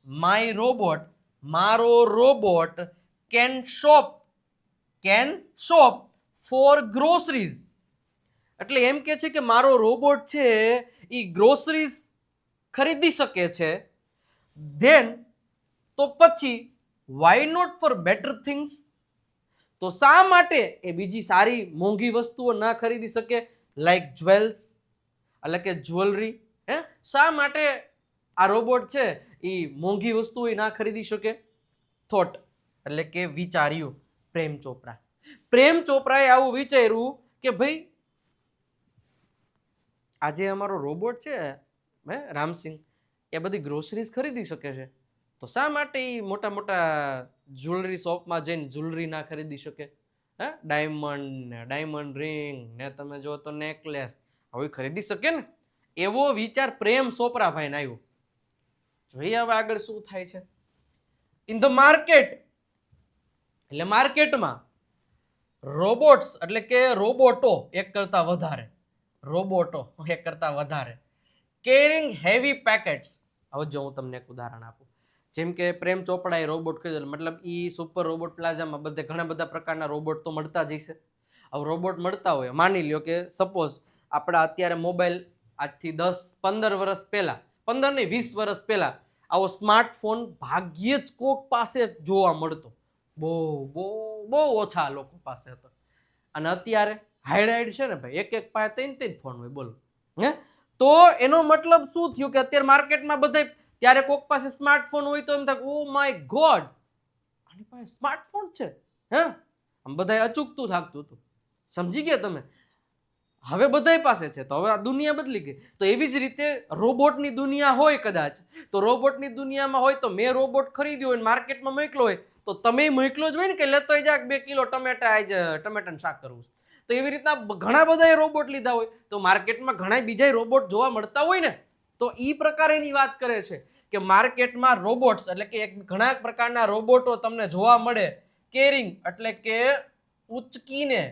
માય રોબોટ, મારો robot can shop for groceries. એટલે એમ કે છે કે મારો રોબોટ છે એ ગ્રોસરીઝ ખરીદી શકે છે. ધેન તો પછી why not for better things. તો શા માટે એ બીજી સારી મોંઘી વસ્તુઓ ના ખરીદી શકે? લાઈક જ્વેલ્સ એટલે કે જ્વેલરી. શા માટે આ રોબોટ છે એ મોંઘી વસ્તુઓ ના ખરીદી શકે? થોટ એટલે કે વિચાર્યું પ્રેમ ચોપરા. પ્રેમ ચોપરાએ આવું વિચાર્યું કે ભાઈ આજે અમારો રોબોટ છે રામસિંગ એ બધી ગ્રોસરીઝ ખરીદી શકે છે, તો શા માટે એ મોટા મોટા જ્વેલરી શોપમાં જઈને જ્વેલરી ના ખરીદી શકે? ડાયમંડ રિંગ ને તમે જો તો નેકલેસ હવે ખરીદી શકે ને. એવો વિચાર પ્રેમ ચોપરા ભાઈને આવ્યો. જોઈએ હવે આગળ શું થાય છે. ઇન ધ માર્કેટ એટલે માર્કેટમાં રોબોટ્સ એટલે કે રોબોટો એક કરતા વધારે કેરિંગ હેવી પેકેટ્સ. હવે જો હું તમને એક ઉદાહરણ આપું. જેમ કે પ્રેમ ચોપડાએ રોબોટ ખરીદેલો, મતલબ ઈ સુપર રોબોટ પ્લાઝામાં બધે ઘણા બધા પ્રકારના રોબોટ તો મળતા જ હશે. હવે રોબોટ મળતા હોય, માની લ્યો કે સપોઝ આપણા અત્યારે મોબાઈલ આજથી 10-15 વર્ષ પહેલા, 15 નહીં 20 વર્ષ પહેલા આવો સ્માર્ટફોન ભાગ્યે જ કોક પાસે જોવા મળતો. બહુ ઓછા લોકો પાસે હતો. અને અત્યારે હાઈડ છે ને ભાઈ, એક પાસે 3 ફોન હોય. બોલો તો એનો મતલબ શું થયું કે અત્યારે માર્કેટમાં બધા, ત્યારે કોક પાસે સ્માર્ટફોન હોય તો એમ થાય ઓ માય ગોડ આની પાસે સ્માર્ટફોન છે. આમ બધા અચૂકતું થાકતું હતું. સમજી ગયા તમે? હવે બધા પાસે છે તો હવે આ દુનિયા બદલી ગઈ. તો એવી જ રીતે રોબોટની દુનિયા હોય કદાચ, તો રોબોટની દુનિયામાં હોય તો મેં રોબોટ ખરીદ્યો હોય માર્કેટમાં મોકલો હોય તો તમે મોકલો જ હોય ને કે લેતો જા 2 કિલો ટમેટા આજ ટમેટાનું શાક કરવું છે. તો એવી રીતના ઘણા બધા રોબોટ લીધા હોય તો માર્કેટમાં ઘણા બીજા રોબોટ જોવા મળતા હોય ને, તો એ પ્રકારેની વાત કરે છે કે માર્કેટમાં રોબોટ્સ એટલે કે ઘણા પ્રકારના રોબોટો તમને જોવા મળે. કેરિંગ એટલે કે ઉચકીને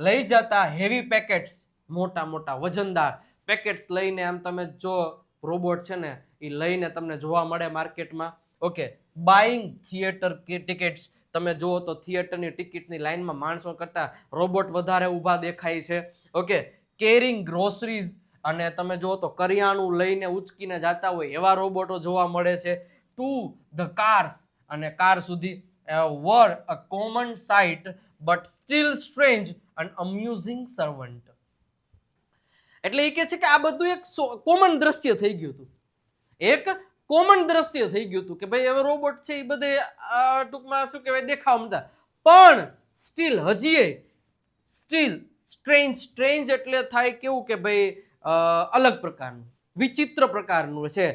લઈ જતા હેવી પેકેટ્સ, મોટા મોટા વજનદાર પેકેટ્સ લઈને આમ તમે જો રોબોટ છે ને એ લઈને તમને જોવા મળે માર્કેટમાં. ઓકે, બાઇંગ થિયેટર ટિકિટ્સ, તમે જુઓ તો થિયેટરની ટિકિટની લાઈનમાં માણસો કરતા રોબોટ વધારે ઊભા દેખાય છે. ઓકે, કેરિંગ ગ્રોસરીઝ, અને તમે જુઓ તો કરિયાણું લઈને ઉચકીને જતા હોય એવા રોબોટો જોવા મળે છે. ટુ ધ કાર્સ, અને કાર સુધી were a common sight but still strange and amusing servant. એટલે એ કહે છે કે આ બધું એક કોમન દ્રશ્ય થઈ ગયું હતું, એક કોમન દ્રશ્ય થઈ ગયું હતું કે ભાઈ હવે રોબોટ છે એ બધે ટૂંકમાં શું કહેવાય દેખાવા, પણ સ્ટીલ સ્ટ્રેન્જ એટલે થાય કેવું કે ભાઈ અલગ પ્રકારનું, વિચિત્ર પ્રકારનું છે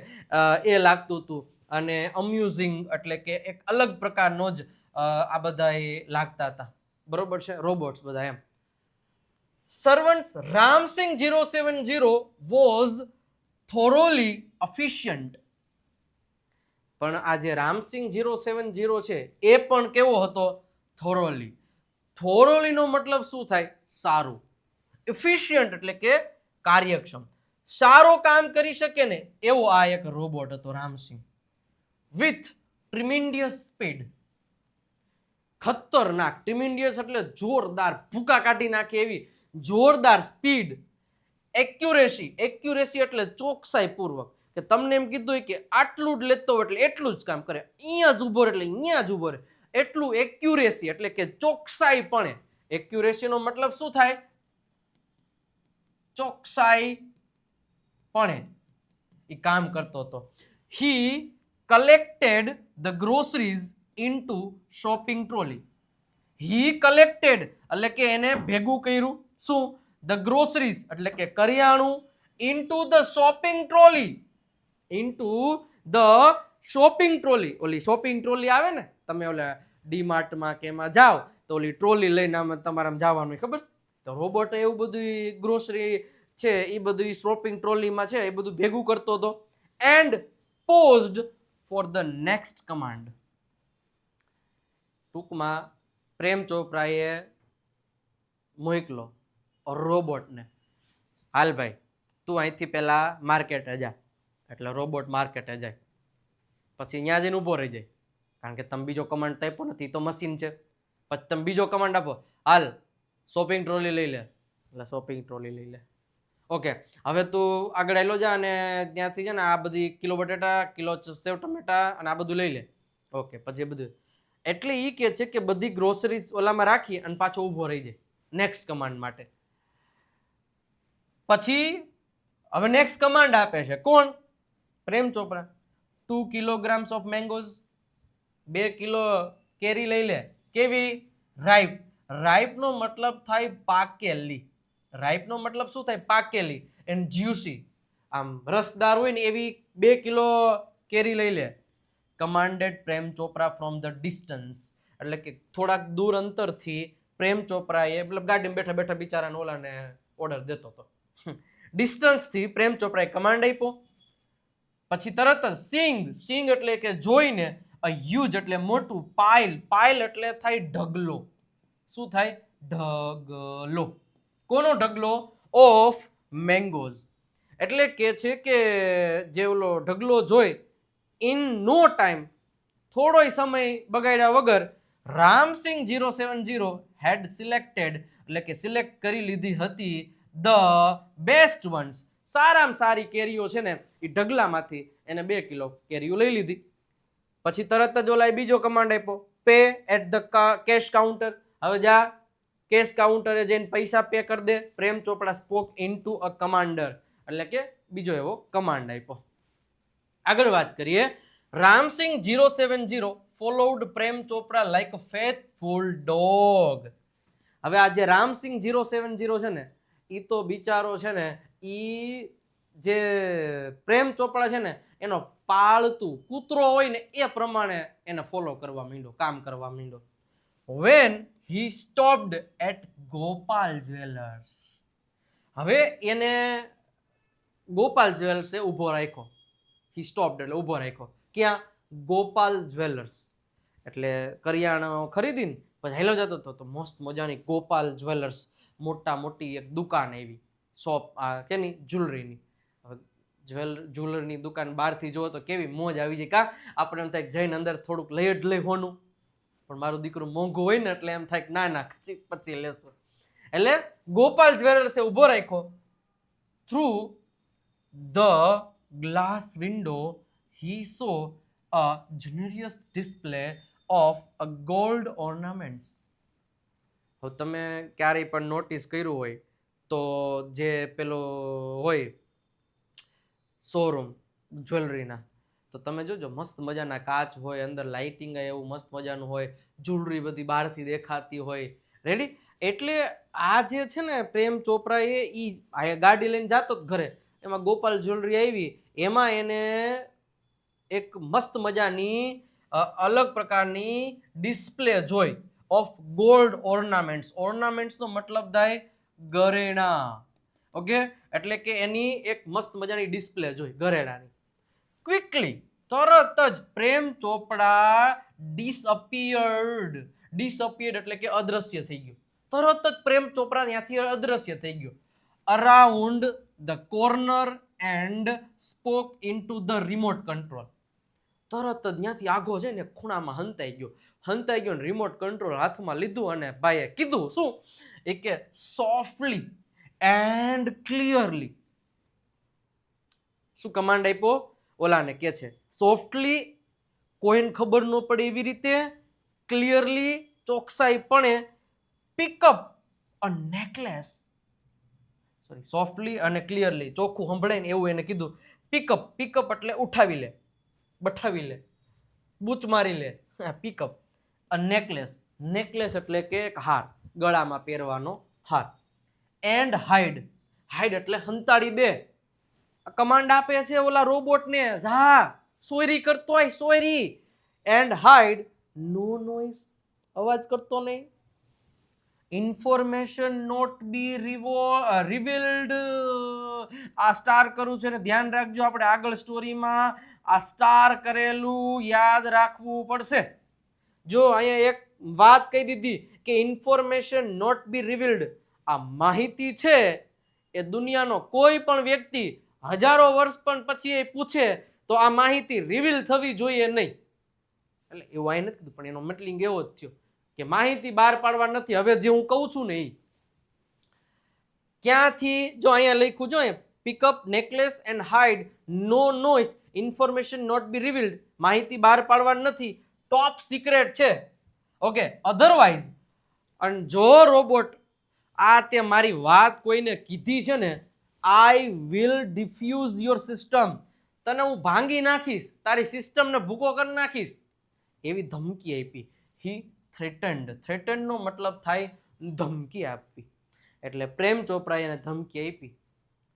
એ લાગતું હતું. અને અમ્યુઝિંગ એટલે કે એક અલગ પ્રકારનો જ આ બધા લાગતા હતા. બરોબર છે, રોબોટ્સ બધા એમ. Servants Ramsingh 070 was thoroughly efficient. પણ આ જે રામસિંગ 070 છે એ પણ કેવો હતો? થોરોલી નો મતલબ શું થાય? સારું. એફિશિયન્ટ એટલે કે કાર્યક્ષમ, સારો કામ કરી શકે ને એવો આ એક રોબોટ હતો રામસિંગ. વિથ ટ્રીમેન્ડિયસ સ્પીડ, ખતરનાક, ટ્રીમેન્ડિયસ એટલે જોરદાર, ભૂકા કાઢી નાખે એવી જોરદાર સ્પીડ. એક્યુરેસી એટલે ચોકસાઈ પૂર્વક, કે તમને એમ કીધું હોય કે આટલું જ લેતો એટલે એટલું જ કામ કરે, અહીંયા જ ઉભો રહે એટલે અહીંયા જ ઉભો રહે, એટલું એક્યુરેસી એટલે કે ચોકસાઈ પણ. એક્યુરેસી નો મતલબ શું થાય? ચોકસાઈ પણ એ કામ કરતો હતો. હી collected the groceries into shopping trolley. He collected એટલે કે એને ભેગું કર્યું શું? The groceries એટલે કે કરિયાણું, into the shopping trolley, ઓલી શોપિંગ ટ્રોલી આવે ને, તમે ઓલા ડીમાર્ટ માં કે એમાં જાઓ તો ઓલી ટ્રોલી લઈને તમારે જવાનું, ખબર? તો રોબોટ એવું બધું ગ્રોસરી છે એ બધું શોપિંગ ટ્રોલીમાં છે એ બધું ભેગું કરતો હતો. And paused for the next command. ટૂંકમાં પ્રેમ ચોપરાએ મોકલો રોબોટને, હાલ ભાઈ તું અહીંથી પેલા માર્કેટે જા. એટલે રોબોટ માર્કેટે જાય, પછી ત્યાં જઈને ઊભો રહી જાય, કારણ કે તમે બીજો કમાન્ડ તો આપ્યો નથી, તો મશીન છે. પછી તમે બીજો કમાન્ડ આપો, હાલ શોપિંગ ટ્રોલી લઈ લે, એટલે શોપિંગ ટ્રોલી લઈ લે. ઓકે, હવે તું આગળ આવેલો જા અને ત્યાંથી છે ને આ બધી કિલો બટેટા, કિલો સેવ ટમેટા અને આ બધું લઈ લે. ઓકે, પછી બધું એટલે એ કે છે કે બધી ગ્રોસરીઝ ઓલામાં રાખી અને પાછો ઊભો રહી જાય નેક્સ્ટ કમાન્ડ માટે. પછી હવે નેક્સ્ટ કમાન્ડ આપે છે કોણ? Prem Chopra. 2 kilograms of mangoes, 2 kilo કેરી લઈ લે. કેવી? રાઈપ. રાઈપ નો મતલબ થાય પાકેલી. રાઈપ નો મતલબ શું થાય? પાકેલી. એન્ડ જ્યુસી, આમ રસદાર હોય ને એવી 2 કિલો કેરી લઈ લે. Commanded Prem Chopra from the distance, એટલે કે થોડાક દૂર અંતરથી પ્રેમ ચોપરાએ, મતલબ ગાડીમાં બેઠા બેઠા બિચારાને ઓલાને ઓર્ડર દેતો હતો. ડિસ્ટન્સથી પ્રેમ ચોપરાએ કમાન્ડ આપ્યો. પછી તરત જ સિંગ એટલે કે જોઈને, અ હ્યુજ એટલે મોટું, પાઇલ એટલે થાય ઢગલો. શું થાય? ઢગલો. કોનો ઢગલો? Of mangoes. એટલે કે છે કે જે ઓલો ઢગલો જોઈ, ઇન નો ટાઈમ, થોડોય સમય બગાડ્યા વગર, રામસિંગ 070 હેડ સિલેક્ટેડ એટલે કે સિલેક્ટ કરી લીધી હતી ધ બેસ્ટ વન્સ, સારામાં સારી કેરીઓ છે ને એ ઢગલામાંથી એને 2 કિલો કેરીઓ લઈ લીધી. પછી તરત જ ઓલાએ બીજો કમાન્ડ આપ્યો, pay at the cash counter. હવે જા કેશ કાઉન્ટરે જઈને પૈસા પે કરી દે. પ્રેમ ચોપડા સ્પોક ઇનટુ અ કમાન્ડર, એટલે કે બીજો એવો કમાન્ડ આપ્યો. આગળ વાત કરીએ. રામસિંગ 070 ફોલોડ પ્રેમ ચોપરા લાઈક અ ફેથફુલ ડોગ. હવે આ જે રામસિંગ 070 છે ને એ તો બિચારો છે ને એ જે પ્રેમ ચોપડા છે ને એનો પાળતું કૂતરો હોય ને એ પ્રમાણે એને ફોલો કરવા માંડ્યો, કામ કરવા માંડ્યો. When he stopped at Gopal jewellers, હવે એને ગોપાલ જ્વેલર્સે ઊભો રાખ્યો. હી સ્ટોપ્ડ એટલે ઊભો રાખ્યો. ક્યાં? ગોપાલ જ્વેલર્સ. એટલે કરિયાણો ખરીદીને પછી હેલો જતો હતો તો મસ્ત મજાની ગોપાલ જ્વેલર્સ, મોટી એક દુકાન એવી શોપ, આ કેની? જ્વેલરીની. જ્વેલરીની દુકાન બહારથી જુઓ તો કેવી મોજ આવી જાય. કા આપણે એમ થાય જઈને અંદર થોડુંક લઈ જ લઈ હોનું, પણ મારું દીકરું મોંઘું હોય ને એટલે એમ થાય કે ના પછી લેશું. એટલે ગોપાલ જ્વેલર્સે ઊભો રાખ્યો. Through the glass window he saw a generous display of a gold ornaments. હવે તમે ક્યારેય પણ નોટિસ કર્યું હોય તો જે પેલો હોય શોરૂમ જ્વેલરીના, તો તમે જોજો મસ્ત મજાના કાચ હોય, અંદર લાઇટિંગ એવું મસ્ત મજાનું હોય, જ્વેલરી બધી બહારથી દેખાતી હોય. રેડી? એટલે આ જે છે ને પ્રેમ ચોપરા એ ગાડી લઈને જતો જ ઘરે, એમાં ગોપાલ જ્વેલરી આવી, એમાં એને એક મસ્ત મજાની અલગ પ્રકારની ડિસ્પ્લે જોઈ ઓફ ગોલ્ડ ઓર્નામેન્ટ્સ. ઓર્નામેન્ટ્સનો મતલબ થાય ઘરેણા. ઓકે, એટલે કે એની એક મસ્ત મજાની ડિસ્પ્લે જોઈ ઘરેણાની. ક્વિકલી, તરત જ પ્રેમ ચોપડા ડિસઅપિયર્ડ એટલે કે અદ્રશ્ય થઈ ગયો. તરત જ પ્રેમ ચોપડા ત્યાંથી અદ્રશ્ય થઈ ગયો. Around the corner and spoke into the remote control. તરત જ ત્યાંથી આગો છે ને ખૂણામાં હંતાઈ ગયો ને રિમોટ કંટ્રોલ હાથમાં લીધું અને ભાઈએ કીધું શું? એ કે સોફ્ટલી એન્ડ ક્લિયરલી. શું કમાન્ડ આપ્યો? ઓલાને કે છે સોફ્ટલી, કોઈને ખબર ન પડે એવી રીતે, ક્લિયરલી ચોકસાઈપણે, પિકઅપ અ નેકલેસ. સોરી, સોફ્ટલી અને ક્લિયરલી ચોખ્ખું સંભળાય ને એવું એને કીધું. પિકઅપ એટલે ઉઠાવી લે, બઠાવી લે, બૂચ મારી લે. પિકઅપ અ નેકલેસ એટલે કે એક હાર, ગળામાં પહેરવાનો હાર. એન્ડ હાઈડ એટલે હંતાડી દે. કમાન્ડ આપે છે ઓલા રોબોટને, જા સોયરી કરતો હોય, સોયરી. એન્ડ હાઈડ, નો નોઇઝ, અવાજ કરતો નહીં. Information not be revealed. આ સ્ટાર કરું છે ને ધ્યાન રાખજો, આપણે આગળ સ્ટોરીમાં આ સ્ટાર કરેલું યાદ રાખવું પડશે. જો અહીંયા એક વાત કહી દીધી કે ઇન્ફોર્મેશન નોટ બી રિવીલ્ડ. આ માહિતી છે એ દુનિયાનો કોઈ પણ વ્યક્તિ હજારો વર્ષ પણ પછી એ પૂછે તો આ માહિતી રિવીલ થવી જોઈએ નહીં. એટલે એવું અહીં નથી કીધું, પણ એનો મતલબ એવો જ થયો કે માહિતી બહાર પાડવા નથી. હવે જે હું કહું છું ને એ ક્યાંથી, જો અહીંયા લખ્યું જો pick up necklace and hide, no noise, information not be revealed, માહિતી બહાર પાડવા નથી, ટોપ સિક્રેટ છે. Okay, otherwise. અને જો રોબોટ આ તે મારી વાત કોઈને કીધી છે ને, I will diffuse your system, તને હું ભાંગી નાખીશ, તારી સિસ્ટમને ભૂકો કરી નાખીશ, એવી ધમકી આપી. હી થ્રેટન્ડ નો મતલબ થાય ધમકી આપવી. એટલે પ્રેમ ચોપરાએ એને ધમકી આપી.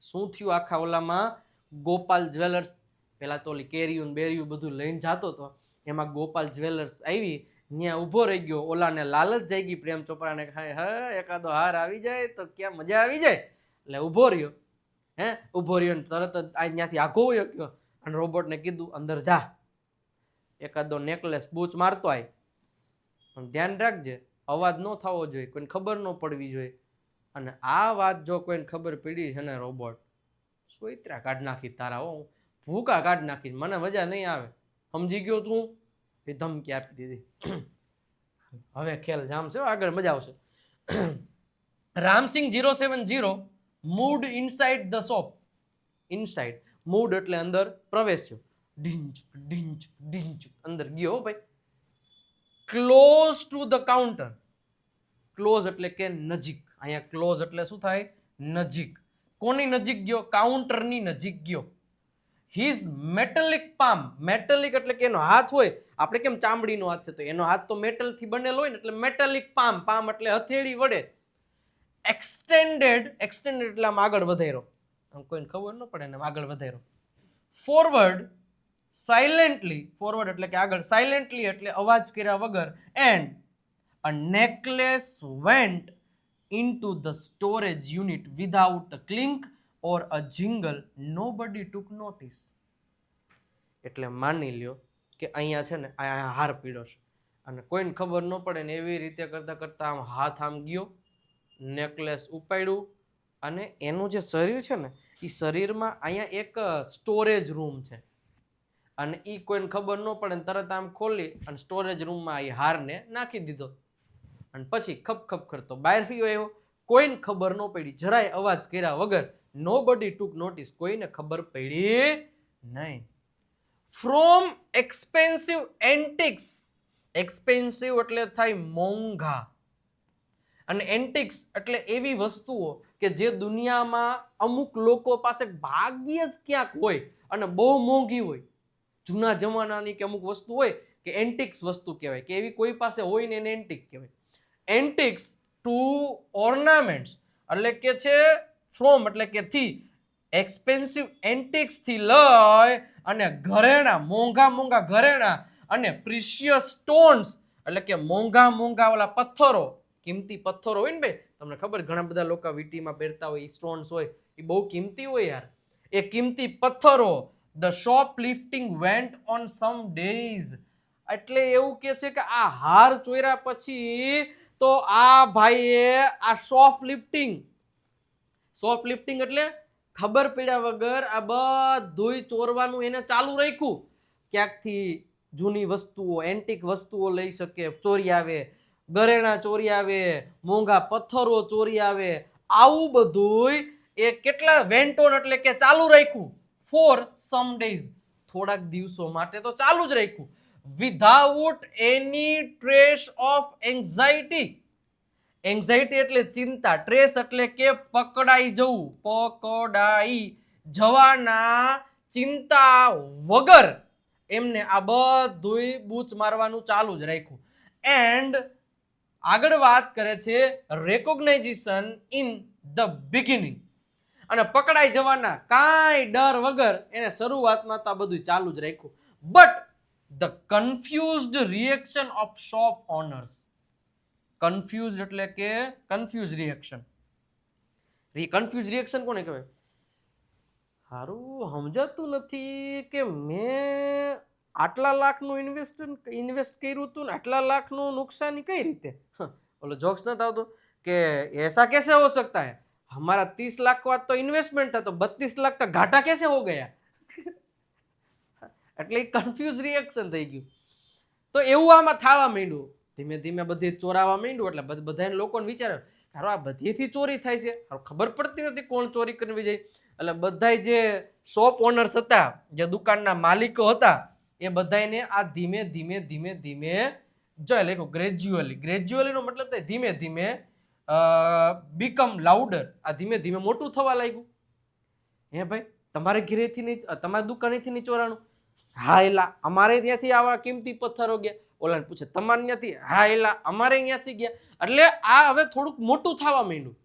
શું થયું આખા ઓલામાં? ગોપાલ જ્વેલર્સ પેલા તો ઓલી કેરીયું બેરીયું બધું લઈને જતો હતો, એમાં ગોપાલ જ્વેલર્સ આવી, ત્યાં ઊભો રહી ગયો. ઓલાને લાલચ જાગી પ્રેમ ચોપરાને, એકાદો હાર આવી જાય તો ક્યાં મજા આવી જાય. એટલે ઊભો રહ્યો. ઊભો રહ્યો ને તરત જ ત્યાંથી આઘો વયો ગયો અને રોબોટને કીધું અંદર જા, એકાદો નેકલેસ બૂચ મારતો આય, પણ ધ્યાન રાખજે અવાજ ન થવો જોઈએ, કોઈને ખબર ન પડવી જોઈએ. અને આ વાત જો કોઈને ખબર પડી છે ને રોબોટ, સોયત્રા કાઢ નાખી તારા, ભૂકા કાઢ નાખી, મને મજા નહીં આવે. સમજી ગયો તું? એ ધમકી આપી દીધી. હવે ખેલ જામશે, આગળ મજા આવશે. Ramsingh 070 moved inside the shop. Inside, moved એટલે અંદર પ્રવેશ્યો. ઢીંચ અંદર ગયો ભાઈ. Close to the counter. Close એટલે કે નજીક. અહીંયા ક્લોઝ એટલે શું થાય? નજીક. કોની નજીક ગયો? કાઉન્ટરની નજીક ગયો. His metallic palm. મેટલિક એટલે કે એનો હાથ હોય, આપણે કેમ ચામડીનો હાથ છે તો એનો હાથ તો મેટલથી બનેલો હોય ને, એટલે મેટલિક પામ. પામ એટલે હથેળી વડે. એક્સટેન્ડેડ એટલે આમ આગળ વધાર્યો, કોઈને ખબર ન પડે ને આગળ વધાર્યો. ફોરવર્ડ સાયલેન્ટલી, ફોરવર્ડ એટલે કે આગળ, સાયલેન્ટલી એટલે અવાજ કર્યા વગર, and a necklace vent into the storage unit without a clink or a jingle. Nobody took notice. એટલે માની લ્યો કે અહીંયા છે ને આ હાર પીડ્યો છે અને કોઈને ખબર ન પડે ને એવી રીતે કરતા કરતા આમ હાથ આમ ગયો, નેકલેસ ઉપાડ્યું અને એનું જે શરીર છે ને એ શરીરમાં અહીંયા એક સ્ટોરેજ રૂમ છે અને એ કોઈને ખબર ન પડે ને તરત આમ ખોલી અને સ્ટોરેજ રૂમમાં એ હારને નાખી દીધો અને પછી ખપ ખપ કરતો બહાર ફીયો આવ્યો. કોઈને ખબર ન પડી, જરાય અવાજ કર્યા વગર. નોબડી ટુક નોટિસ, કોઈને ખબર પડી નહીં. ફ્રોમ એક્સપેન્સિવ એન્ટિક્સ, એક્સપેન્સિવ એટલે થાય મોંઘા અને એન્ટિક્સ એટલે એવી વસ્તુઓ કે જે દુનિયામાં અમુક લોકો પાસે ભાગ્યે જ ક્યાંક હોય અને બહુ મોંઘી હોય. જૂના જમાનાની કે અમુક વસ્તુ હોય કે એન્ટિક્સ વસ્તુ કહેવાય, કે એવી કોઈ પાસે હોય ને એને એન્ટિક કહેવાય. એન્ટિક્સ ટુ ઓર્નામેન્ટ્સ એટલે કે છે ફ્રોમ એટલે કે થી, એક્સપેન્સિવ એન્ટિક્સ થી લઈ અને ઘરેણા, મોંઘા મોંઘા ઘરેણા અને પ્રિશિયસ સ્ટોન્સ એટલે કે મોંઘા મોંઘા ઓલા પથ્થરો, કિંમતી પથ્થરો હોય ને ભાઈ, તમને ખબર ઘણા બધા લોકો વીટીમાં પહેરતા હોય, સ્ટોન્સ હોય એ બહુ કિંમતી હોય યાર, એ કિંમતી પથ્થરો. The shop lifting went on some days એટલે એવું કે છે કે આ હાર ચોર્યા પછી તો આ ભાઈએ આ શોપ લિફ્ટિંગ એટલે ખબર પડ્યા વગર આ બધુંય ચોરવાનું એને ચાલુ રાખ્યું. ક્યાંકથી જૂની વસ્તુઓ, એન્ટિક વસ્તુઓ લઈ શકે, ચોરી આવે, ઘરેણા ચોરી આવે, મોંઘા પથ્થરો ચોરી આવે, આવું બધુંય એ કેટલા વેન્ટોન એટલે કે ચાલુ રાખ્યું. ફોર સમ ડેઝ, થોડાક દિવસો માટે તો ચાલુ જ રાખ્યું. Without any trace of anxiety, anxiety એટલે ચિંતા, ટ્રેસ એટલે કે પકડાઈ જવું, પકડાઈ જવાના ચિંતા વગર એમને આ બધુંય બૂચ મારવાનું ચાલુ જ રાખ્યું. એન્ડ આગળ વાત કરે છે રેકોગ્નાઇઝેશન ઇન ધ બિગિનિંગ, અને પકડાઈ જવાના કાંઈ ડર વગર એને શરૂઆતમાં તો આ બધું ચાલુ જ રાખ્યું. But the confused reaction of shop owners, confuse એટલે કે કન્ફ્યુઝ રિએક્શન. કન્ફ્યુઝ રિએક્શન કોને કહેવાય? હારું સમજાતું નથી કે મેં આટલા લાખનું ઇન્વેસ્ટ કર્યું હતું ને આટલા લાખનું નુકસાની કઈ રીતે? ઓલો જોક્સ નથી આવતો કે એસા કેસે હો सकता है, हमारा 30 लाख का तो इन्वेस्टमेंट था तो 32 लाख का घाटा कैसे हो गया? એટલે કન્ફ્યુઝ રિએક્શન થઈ ગયું. તો એવું આમાં થવા માંડ્યું, ધીમે ધીમે બધી ચોરાવા માંડ્યું. એટલે બધા લોકોને વિચારે હારો આ બધીથી ચોરી થાય છે, ખબર પડતી નથી કોણ ચોરી કરવી જાય. એટલે બધા જે શોપ ઓનર્સ હતા, જે દુકાનના માલિકો હતા, એ બધાને આ ધીમે ધીમે ધીમે ધીમે જો લખો ગ્રેજ્યુઅલી નો મતલબ થાય ધીમે ધીમે બીકમ લાઉડર, આ ધીમે ધીમે મોટું થવા લાગ્યું. હે ભાઈ તમારે ઘરેથી નહીં, તમારી દુકાનેથી નહીં ચોરાણું? હા એલા અમારે ત્યાંથી આવા કિંમતી પથ્થરો ગયા. ઓલાને પૂછે તમારે ત્યાંથી? હા એલા અમારે ત્યાંથી ગયા. એટલે આ હવે થોડુંક મોટું થવા માંડ્યું.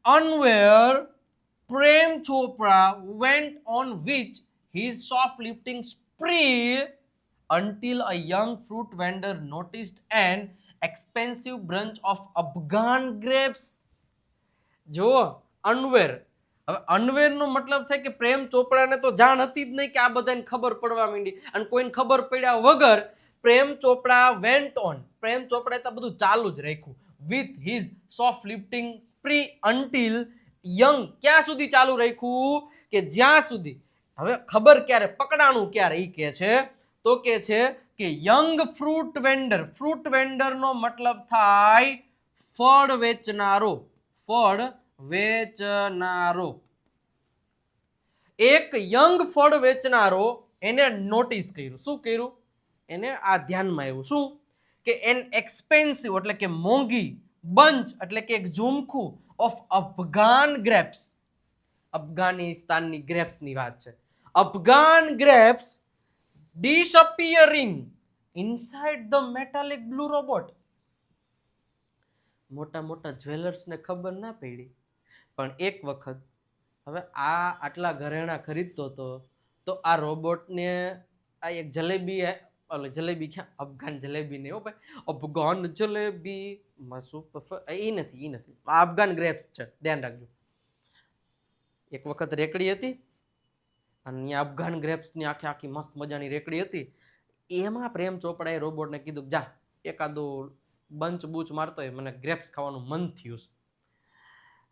Unaware, Prem Chopra went on which his shoplifting spree until a young fruit vendor noticed an expensive bunch of Afghan grapes. જો અનવેર, હવે અનવેર નો મતલબ થાય કે પ્રેમ ચોપડાને તો જાણ હતી જ નહીં કે આ બધાને ખબર પડવા માંડી, અને કોઈને ખબર પડ્યા વગર પ્રેમ ચોપડા વેન્ટ ઓન, પ્રેમ ચોપડાએ તો બધું ચાલુ જ રાખ્યું. With his shoplifting spree until young, ક્યાં સુધી ચાલુ રાખ્યું કે જ્યાં સુધી, હવે ખબર ક્યારે પકડાણું ક્યારે ઈ કે છે તો કે છે કે young fruit vendor, fruit vendor નો મતલબ થાય ફળ વેચનારો, ફળ વેચનારો. એક યંગ ફળ વેચનારો એને નોટિસ કર્યું. શું કર્યું? એને આ ધ્યાનમાં આવ્યું. શું કે એન એક્સપેન્સિવ એટલે કે મોંઘી, બંચ એટલે કે એક ઝુમખું ઓફ અફઘાન ગ્રેપ્સ, અફઘાનિસ્તાનની ગ્રેપ્સની વાત છે. Afghan grapes disappearing inside the metallic blue robot. મોટા મોટા જ્વેલર્સને ખબર ના પડી, પણ એક વખત હવે આ આટલા ઘરેણા ખરીદતો હતો તો આ રોબોટને આ એક જલેબી ઓલે જલેબી ક્યાં અફઘાન જલેબી નહીં હો ભાઈ, અફઘાન જલેબી એ નથી આ અફઘાન ગ્રેપ્સ છે, ધ્યાન રાખજો. એક વખત રેકડી હતી અને અહીંયા અફઘાન ગ્રેપ્સની આખી મસ્ત મજાની રેકડી હતી. એમાં પ્રેમ ચોપડાએ રોબોટને કીધું જા એકાદું બંચ બૂચ મારતો હોય, મને ગ્રેપ્સ ખાવાનું મન થયું છે.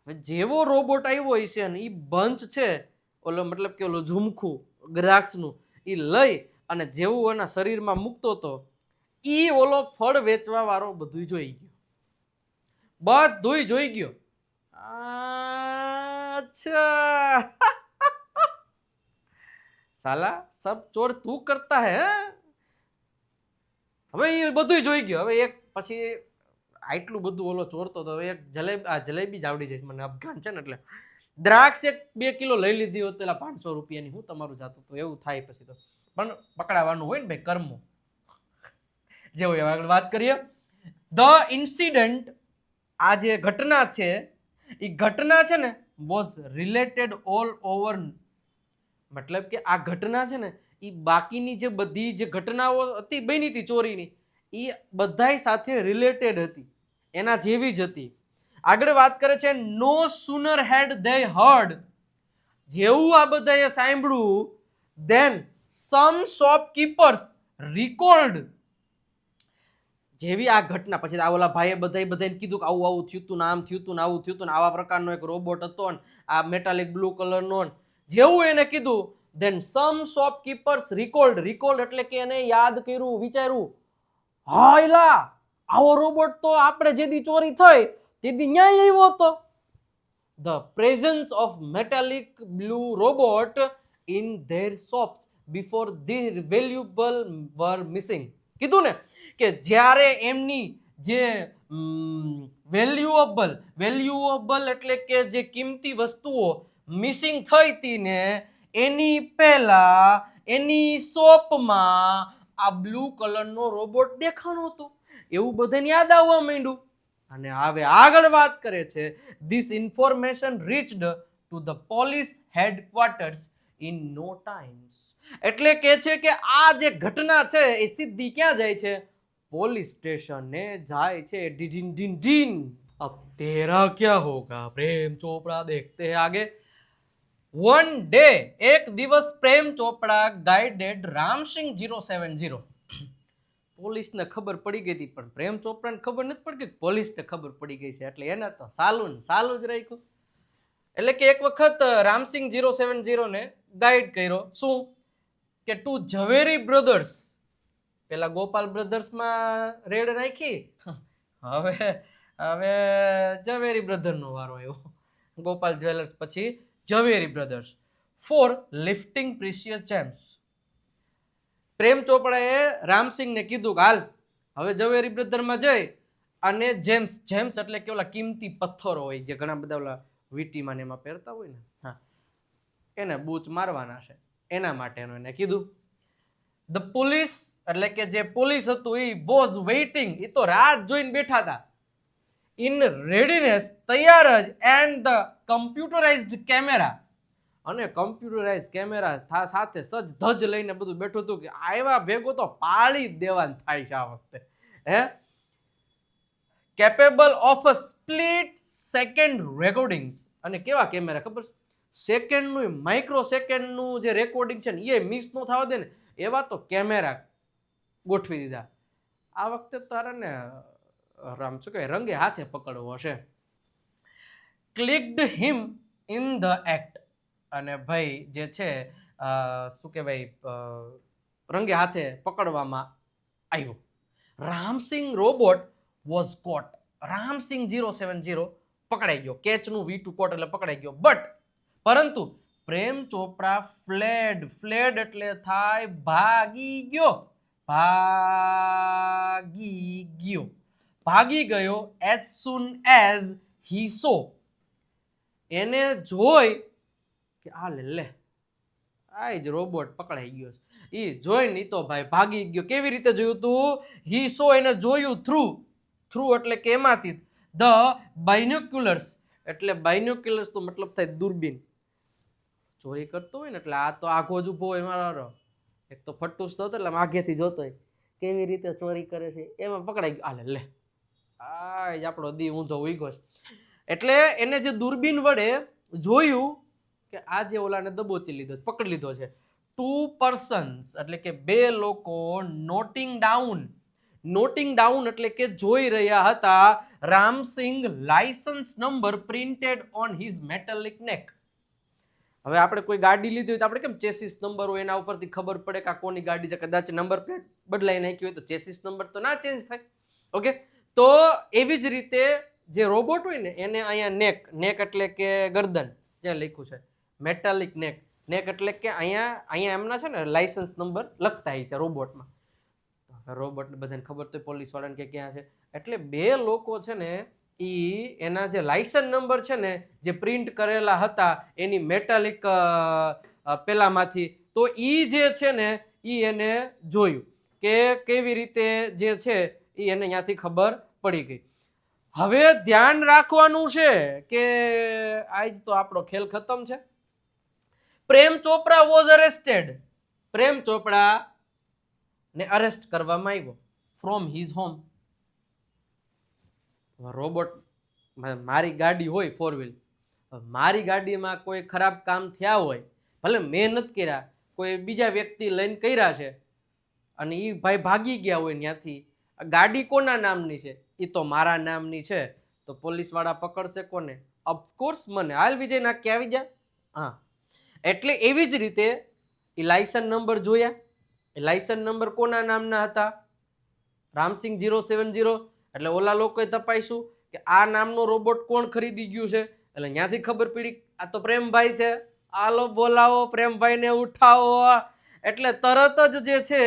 હવે જેવો રોબોટ આવ્યો હોય છે ને એ બંચ છે ઓલો મતલબ કે ઓલો ઝુમખું દ્રાક્ષનું એ લઈ અને જેવું એના શરીરમાં મૂકતો હતો એ ઓલો ફળ વેચવા વાળો બધું જોઈ ગયો. અચ્છા સાલા સબ ચોર તું કરતા હે. હવે એ બધું જોઈ ગયો. હવે એક પછી આટલું બધું ઓલો ચોરતો તો એક જલેબી જ આવડી જાય મને, અફઘાન છે ને એટલે. દ્રાક્ષ 1-2 કિલો લઈ લીધી હોત પેલા 500 રૂપિયાની, હું તમારું જાતું તો એવું થાય પછી તો. પણ પકડાવાનું હોય ને ભાઈ, કર્મ જે હોય. આગળ વાત કરીએ. ધ ઇન્સિડન્ટ, આ જે ઘટના છે એ ઘટના છે ને વોઝ રિલેટેડ ઓલ ઓવર, મતલબ કે આ ઘટના છે ને એ બાકીની જે બધી જે ઘટનાઓ હતી બની હતી ચોરીની એ બધાય સાથે રિલેટેડ હતી, એના જેવી જ હતી. આગળ વાત કરે છે નો સુનર હેડ ધે હર્ડ, જેવું આ બધાએ સાંભળ્યું ધેન સમ શોપકીપર્સ રિકોલ્ડ, જેવી આ ઘટના પછી આ ઓલા ભાઈએ બધાને કીધું કે આવું થયું તું ને આમ થયું તું ને આવું થયું તું ને આવા પ્રકારનો એક રોબોટ હતો ને આ મેટાલિક બ્લુ કલરનો, જેવું એને કીધું ધેન સમ શોપકીપર્સ રિકોલ્ડ એટલે કે એને યાદ કર્યું, વિચાર્યું હા એલા આવો રોબોટ તો આપણે જેદી ચોરી થઈ તેદી ન્યાય આવ્યો હતો. The presence of metallic blue robot in their shops before the valuable were missing. કીધું ને કે જ્યારે એમની જે વેલ્યુએબલ એટલે કે જે કિંમતી વસ્તુઓ મિસિંગ થઈ હતી ને એની પહેલા એની શોપમાં આ બ્લુ કલરનો રોબોટ દેખાણો હતો, એવું બધાને યાદ આવવા માંડ્યું. અને હવે આગળ વાત કરે છે this information reached to the police headquarters in no times. એટલે કે છે કે આ જે ઘટના છે એ સીધી ક્યાં જાય છે? પોલીસ સ્ટેશને જાય છે. Dean dean dean. अब तेरा क्या होगा प्रेम चोपड़ा देखते हैं आगे. One day, एक દિવસ પ્રેમ ચોપડા ગાઈડેડ રામસિંગ 070. પોલીસને ખબર પડી ગઈ હતી પણ પ્રેમ ચોપડાને ખબર નથી પડી કે પોલીસને ખબર પડી ગઈ છે એટલે એને તો સાલું જ રાખ્યું. એટલે કે એક વખત રામસિંગ 070 ને ગાઈડ કર્યો શું કે ટુ ઝવેરી બ્રધર્સ. પેલા ગોપાલ બ્રધર્સમાં રેડ નાખી, હવે ઝવેરી બ્રધરનો વારો આવ્યો. ગોપાલ જ્વેલર્સ પછી Zaveri brothers for lifting precious gems. Prem ચોપડાએ રામસિંહને કીધું કે હાલ હવે ઝવેરી બ્રધરમાં જઈ અને જેમ્સ એટલે કે ઓલા કિંમતી પથ્થરો હોય જે ઘણા બધા ઓલા વીટીમાં એમાં પહેરતા હોય ને, હા એને બૂચ મારવાના છે એના માટેનું એને કીધું. ધ પોલીસ એટલે કે જે પોલીસ હતું એ વોઝ વેઇટિંગ, એ તો રાત જોઈને બેઠા હતા. ઇન રેડીનેસ, તૈયાર જ, એન્ડ ધ કમ્પ્યુટરાઇઝ્ડ કેમેરા, અને કમ્પ્યુટરાઇઝ કેમેરા સાથે સજ ધજ લઈને બધું બેઠું હતું કે આવ્યા ભેગો તો પાળી જ દેવાનું થાય છે આ વખતે. હે capable of a split second recordings. અને કેવા કેમેરા ખબર છે? સેકન્ડનું માઇક્રો સેકન્ડનું જે રેકોર્ડિંગ છે ને એ મિસ ન થવા દે ને એવા તો કેમેરા ગોઠવી દીધા. આ વખતે તારે ને રામ શું કહેવાય રંગે હાથે પકડવો હશે. Clicked him in the act. અને ભાઈ જે છે શું કહેવાય રંગે હાથે પકડવામાં આવ્યો. રામસિંગ રોબોટ વોઝ કોટ. રામસિંગ 070 પકડાઈ ગયો. કેચનું V2 કોટ એટલે પકડાઈ ગયો. પરંતુ પ્રેમ ચોપડા ફ્લેડ એટલે થાય ભાગી ગયો as soon as he saw. એને જોઈ કે આ લે આ જ રોબોટ પકડાઈ ગયો છે, એ જોઈને તો ભાઈ ભાગી ગયો. કેવી રીતે જોયું તું? હી સો એને જોયું થ્રુ એટલે કે એમાંથી ધ બાયનોક્યુલર્સ એટલે બાયનોક્યુલર્સ તો મતલબ થાય દૂરબીન. ચોરી કરતો હોય ને એટલે આ તો આઘો જ ઊભો હોય મારો, એક તો ફટ્ટુસ તો હતો એટલે આમ આગેથી જોતો હોય કેવી રીતે ચોરી કરે છે, એમાં પકડાઈ ગયો. આલે લે, આ જ આપણો દી ઊંધો ઉઈગો છે. એટલે એને જે દૂરબીન વડે જોયું કે આ જે ઓલાને દબોચી લીધો, પકડી લીધો છે. 2 persons એટલે કે 2 લોકો નોટિંગ ડાઉન એટલે કે જોઈ રહ્યા હતા Ram Singh licence number printed on his metallic નેક. હવે આપણે કોઈ ગાડી લીધી હોય તો આપણે કેમ ચેસિસ નંબર હોય એના ઉપરથી ખબર પડે કે આ કોની ગાડી છે. કદાચ નંબર પ્લેટ બદલાઈ નાખી હોય તો ચેસિસ નંબર તો ના ચેન્જ થાય. ઓકે, તો એવી જ રીતે જે રોબોટ હોય ને એને અહીંયા નેક એટલે કે ગરદન જ્યાં લખ્યું છે મેટાલિક નેક એટલે કે અહીંયા એમના છે ને લાયસન્સ નંબર લખતા હોય છે રોબોટમાં. રોબોટ બધાને ખબર તો પોલીસ વાળાને કે ક્યાં છે. એટલે 2 લોકો છે ને એના જે લાયસન્સ નંબર છે ને જે પ્રિન્ટ કરેલા હતા એની મેટાલિક પેલામાંથી, તો જે છે ને એને જોયું કે કેવી રીતે જે છે એને અહીંયાથી ખબર પડી ગઈ. હવે ધ્યાન રાખવાનું છે કે આજ તો આપણો ખેલ ખતમ છે. Prem Chopra was arrested. પ્રેમ ચોપડા ને અરેસ્ટ કરવામાં આવ્યો ફ્રોમ હિઝ હોમ. રોબોટ, મારી ગાડી હોય 4 વ્હીલ, મારી ગાડીમાં કોઈ ખરાબ કામ થયા હોય, ભલે મેં નથી કર્યા, કોઈ બીજા વ્યક્તિ લઈને કર્યા છે અને એ ભાઈ ભાગી ગયા હોય ત્યાંથી, ગાડી કોના નામની છે? એ તો મારા નામની છે. તો પોલીસ વાળા પકડશે કોને? ઓફકોર્સ મને. હાલ વિજય નાખી આવી જા. હા, એટલે એવી જ રીતે એ લાયસન્સ નંબર જોયા. એ લાયસન્સ નંબર કોના નામના હતા? રામસિંગ 070. એટલે ઓલા લોકોએ તપાસ્યું કે આ નામનો રોબોટ કોણ ખરીદી ગયું છે. એટલે ત્યાંથી ખબર પડી આ તો પ્રેમભાઈ છે. આલો બોલાવો પ્રેમભાઈને, ઉઠાવો. એટલે તરત જ જે છે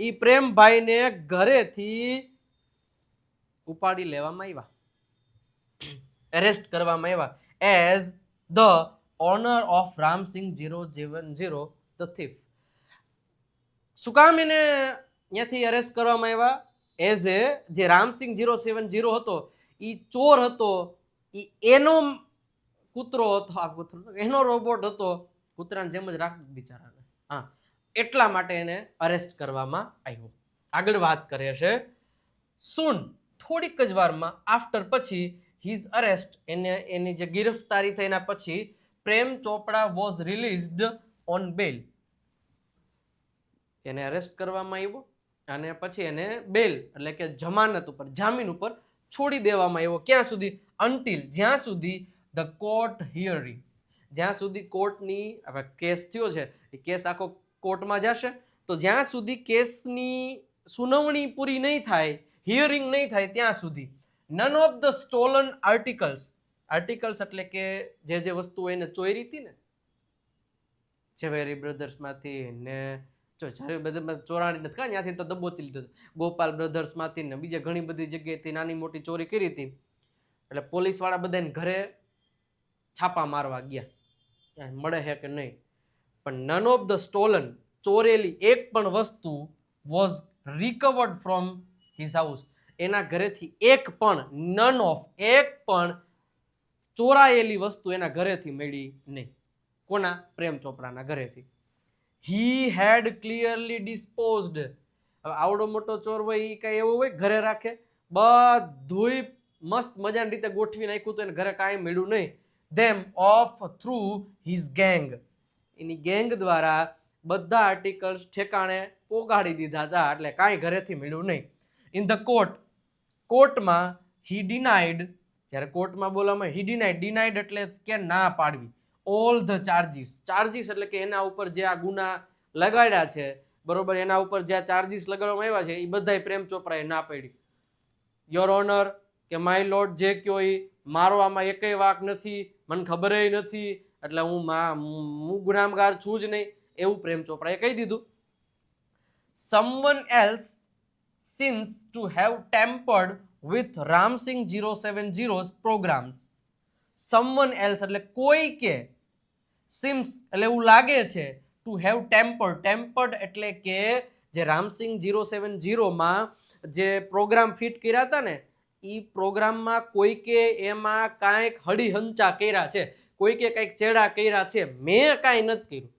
એ પ્રેમભાઈને ઘરેથી ઉપાડી લેવામાં આવ્યા, એરેસ્ટ કરવામાં આવ્યા as the owner of Ramsingh 070 the thief. શું કામ એને ત્યાંથી એરેસ્ટ કરવામાં આવ્યા? એઝ એ જે રામસિંગ 070 હતો એ ચોર હતો, એનો કૂતરો હતો, આ કૂતરો એનો રોબોટ હતો. કૂતરાને જેમ જ રાખતું બિચારાને. હા, એટલા માટે એને અરેસ્ટ કરવામાં આવ્યો. આગળ વાત કરે છે. સૂન, થોડીક જ વારમાં, આફ્ટર પછી, હિઝ અરેસ્ટ, એની જે ગિરફતારી થઈ એના પછી, પ્રેમ ચોપડા વોઝ રિલીઝડ ઓન બેલ. એને અરેસ્ટ કરવામાં આવ્યો અને પછી એને બેલ એટલે કે જમાનત ઉપર, જામીન ઉપર છોડી દેવામાં આવ્યો. ક્યાં સુધી? અન્ટિલ, જ્યાં સુધી ધ કોર્ટ હિયરિંગ, જ્યાં સુધી કોર્ટની હવે કેસ થયો છે એ કેસ આખો કોર્ટમાં જશે, તો જ્યાં સુધી કેસની સુનાવણી પૂરી નહીં થાય, હિયરિંગ નહીં થાય ત્યાં સુધી none of the stolen articles એટલે કે જે વસ્તુઓ એને ચોરી હતી ને, ઝવેરી બ્રધર્સમાંથી ને ચોરાણી નથી, ત્યાંથી તો દબોચી લીધો, ગોપાલ બ્રધર્સમાંથી ને બીજા ઘણી બધી જગ્યાએથી નાની મોટી ચોરી કરી હતી. એટલે પોલીસ વાળા બધાને ઘરે છાપા મારવા ગયા મળે છે કે નહીં, પણ નન ઓફ ધ સ્ટોલન, ચોરેલી એક પણ વસ્તુ was recovered from his house, એના ઘરેથી એક પણ ચોરાયેલી વસ્તુ એના ઘરેથી મળી નહીં. કોના? પ્રેમ ચોપરાના ઘરેથી. હી હેડ ક્લિયરલી ડિસ્પોઝડ. હવે આવડો મોટો ચોર હોય એ કઈ એવું હોય ઘરે રાખે? બધુંય મસ્ત મજાની રીતે ગોઠવી નાખ્યું તો એને ઘરે કાંઈ મળ્યું નહીં. Them of through his gang, એની ગેંગ દ્વારા બધા આર્ટિકલ્સ ઠેકાણે પોગાડી દીધા હતા, એટલે કાંઈ ઘરેથી મળ્યું નહીં. ઇન ધ કોર્ટમાં હી ડિનાઇડ, જ્યારે કોર્ટમાં બોલવામાં હી ડિનાઇડ એટલે કે ના પાડવી, ઓલ ધ ચાર્જીસ એટલે કે એના ઉપર જે આ ગુના લગાડ્યા છે, બરોબર, એના ઉપર જે ચાર્જીસ લગાડવામાં આવ્યા છે એ બધાય પ્રેમ ચોપરાએ ના પાડી. યોર ઓનર કે માય લોર્ડ, જે કયો એ મારો આમાં એકેય વાંક નથી, મને ખબર નથી, એટલે હું ગુનામગાર છું જ નહીં, એવું પ્રેમ ચોપરાએ કહી દીધું. someone else seems to have tampered with Ramsing 070's programs. someone else એટલે કોઈ કે, seems એટલે એવું લાગે છે, to have tempered એટલે કે જે રામસિંગ 070 માં જે પ્રોગ્રામ ફિટ કર્યા હતા ને, એ પ્રોગ્રામમાં કોઈ કે એમાં કાંઈક હડીહંચા કર્યા છે, કોઈકે કંઈક ચેડા કર્યા છે, મેં કાંઈ નથી કર્યું.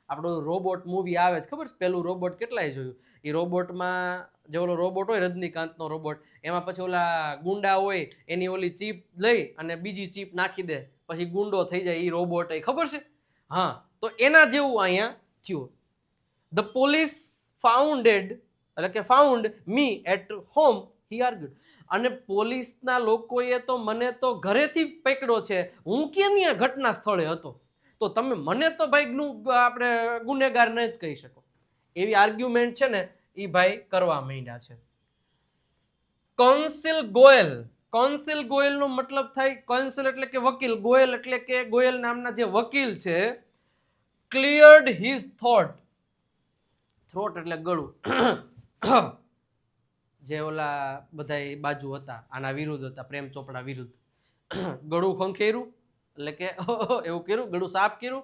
આપણું રોબોટ મૂવી આવે છે ખબર છે, પેલું રોબોટ કેટલાય જોયું. એ રોબોટમાં જે ઓલો રોબોટ હોય રજનીકાંતનો રોબોટ, એમાં પછી ઓલા ગુંડા હોય એની ઓલી ચીપ લઈ અને બીજી ચીપ નાખી દે, પછી ગુંડો થઈ જાય. એ રોબોટ ખબર છે. હા, તો એના જેવું અહીંયા થયું. ધ પોલીસ ફાઉન્ડેડ એટલે કે found me at home, he argued. અને પોલીસના લોકોએ તો મને તો ઘરેથી પકડ્યો છે, હું કેમ અહીંયા ઘટના સ્થળે હતો, તો તમે મને તો ભાઈ આપણે ગુનેગાર ન જ કહી શકો. એવી આર્ગ્યુમેન્ટ છે ને એ ભાઈ કરવા માંડ્યા છે. કૌન્સિલ ગોયલ, કૌન્સિલ ગોયલનો મતલબ થાય, કૌન્સિલ એટલે કે વકીલ, ગોયલ એટલે કે ગોયલ નામના જે વકીલ છે, ક્લિયર્ડ હિઝ થોટ. થ્રોટ એટલે ગળું. જે ઓલા બધા બાજુ હતા આના વિરુદ્ધ હતા, પ્રેમ ચોપડા વિરુદ્ધ, ગળું ખંખેર્યું એટલે કે એવું કર્યું, ગળું સાફ કર્યું.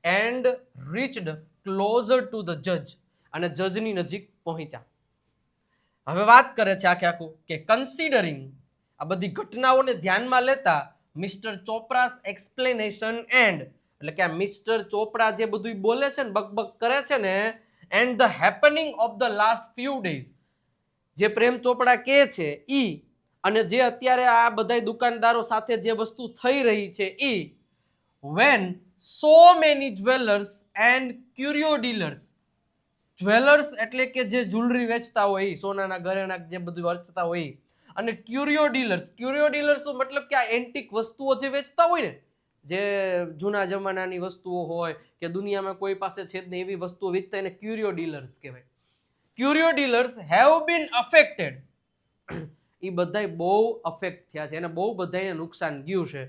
And reached closure to the જજ, અને જજની નજીક પહોંચ્યા. હવે વાત કરે છે આખું કે કન્સિડરિંગ, આ બધી ઘટનાઓને ધ્યાનમાં લેતા, મિસ્ટર ચોપરાસ એક્સપ્લેનેશન એન્ડ એટલે કે આ મિસ્ટર ચોપરા જે બધું બોલે છે ને, બકબક કરે છે ને, and the happening of the last few days, જે પ્રેમ ચોપડા કહે છે ઈ, અને જે અત્યારે આ બધા દુકાનદારો સાથે જે વસ્તુ થઈ રહી છે ઈ, when so many jewelers and curio dealers, jewellers એટલે કે જે જ્વેલરી વેચતા હોય, સોનાના ઘરેણા જે બધું વેચતા હોય, અને ક્યુરિયો ડીલર્સ મતલબ કે આ એન્ટિક વસ્તુઓ જે વેચતા હોય ને, જે જૂના જમાનાની વસ્તુઓ હોય કે દુનિયામાં કોઈ પાસે છે જ નહીં એવી વસ્તુઓ વેચતા, એને ક્યુરિયો ડીલર્સ કહેવાય. ક્યુરિયો ડીલર્સ હેવ બીન અફેક્ટેડ, એ બધાય બહુ અફેક્ટ થયા છે, એને બહુ બધાને નુકસાન ગયું છે.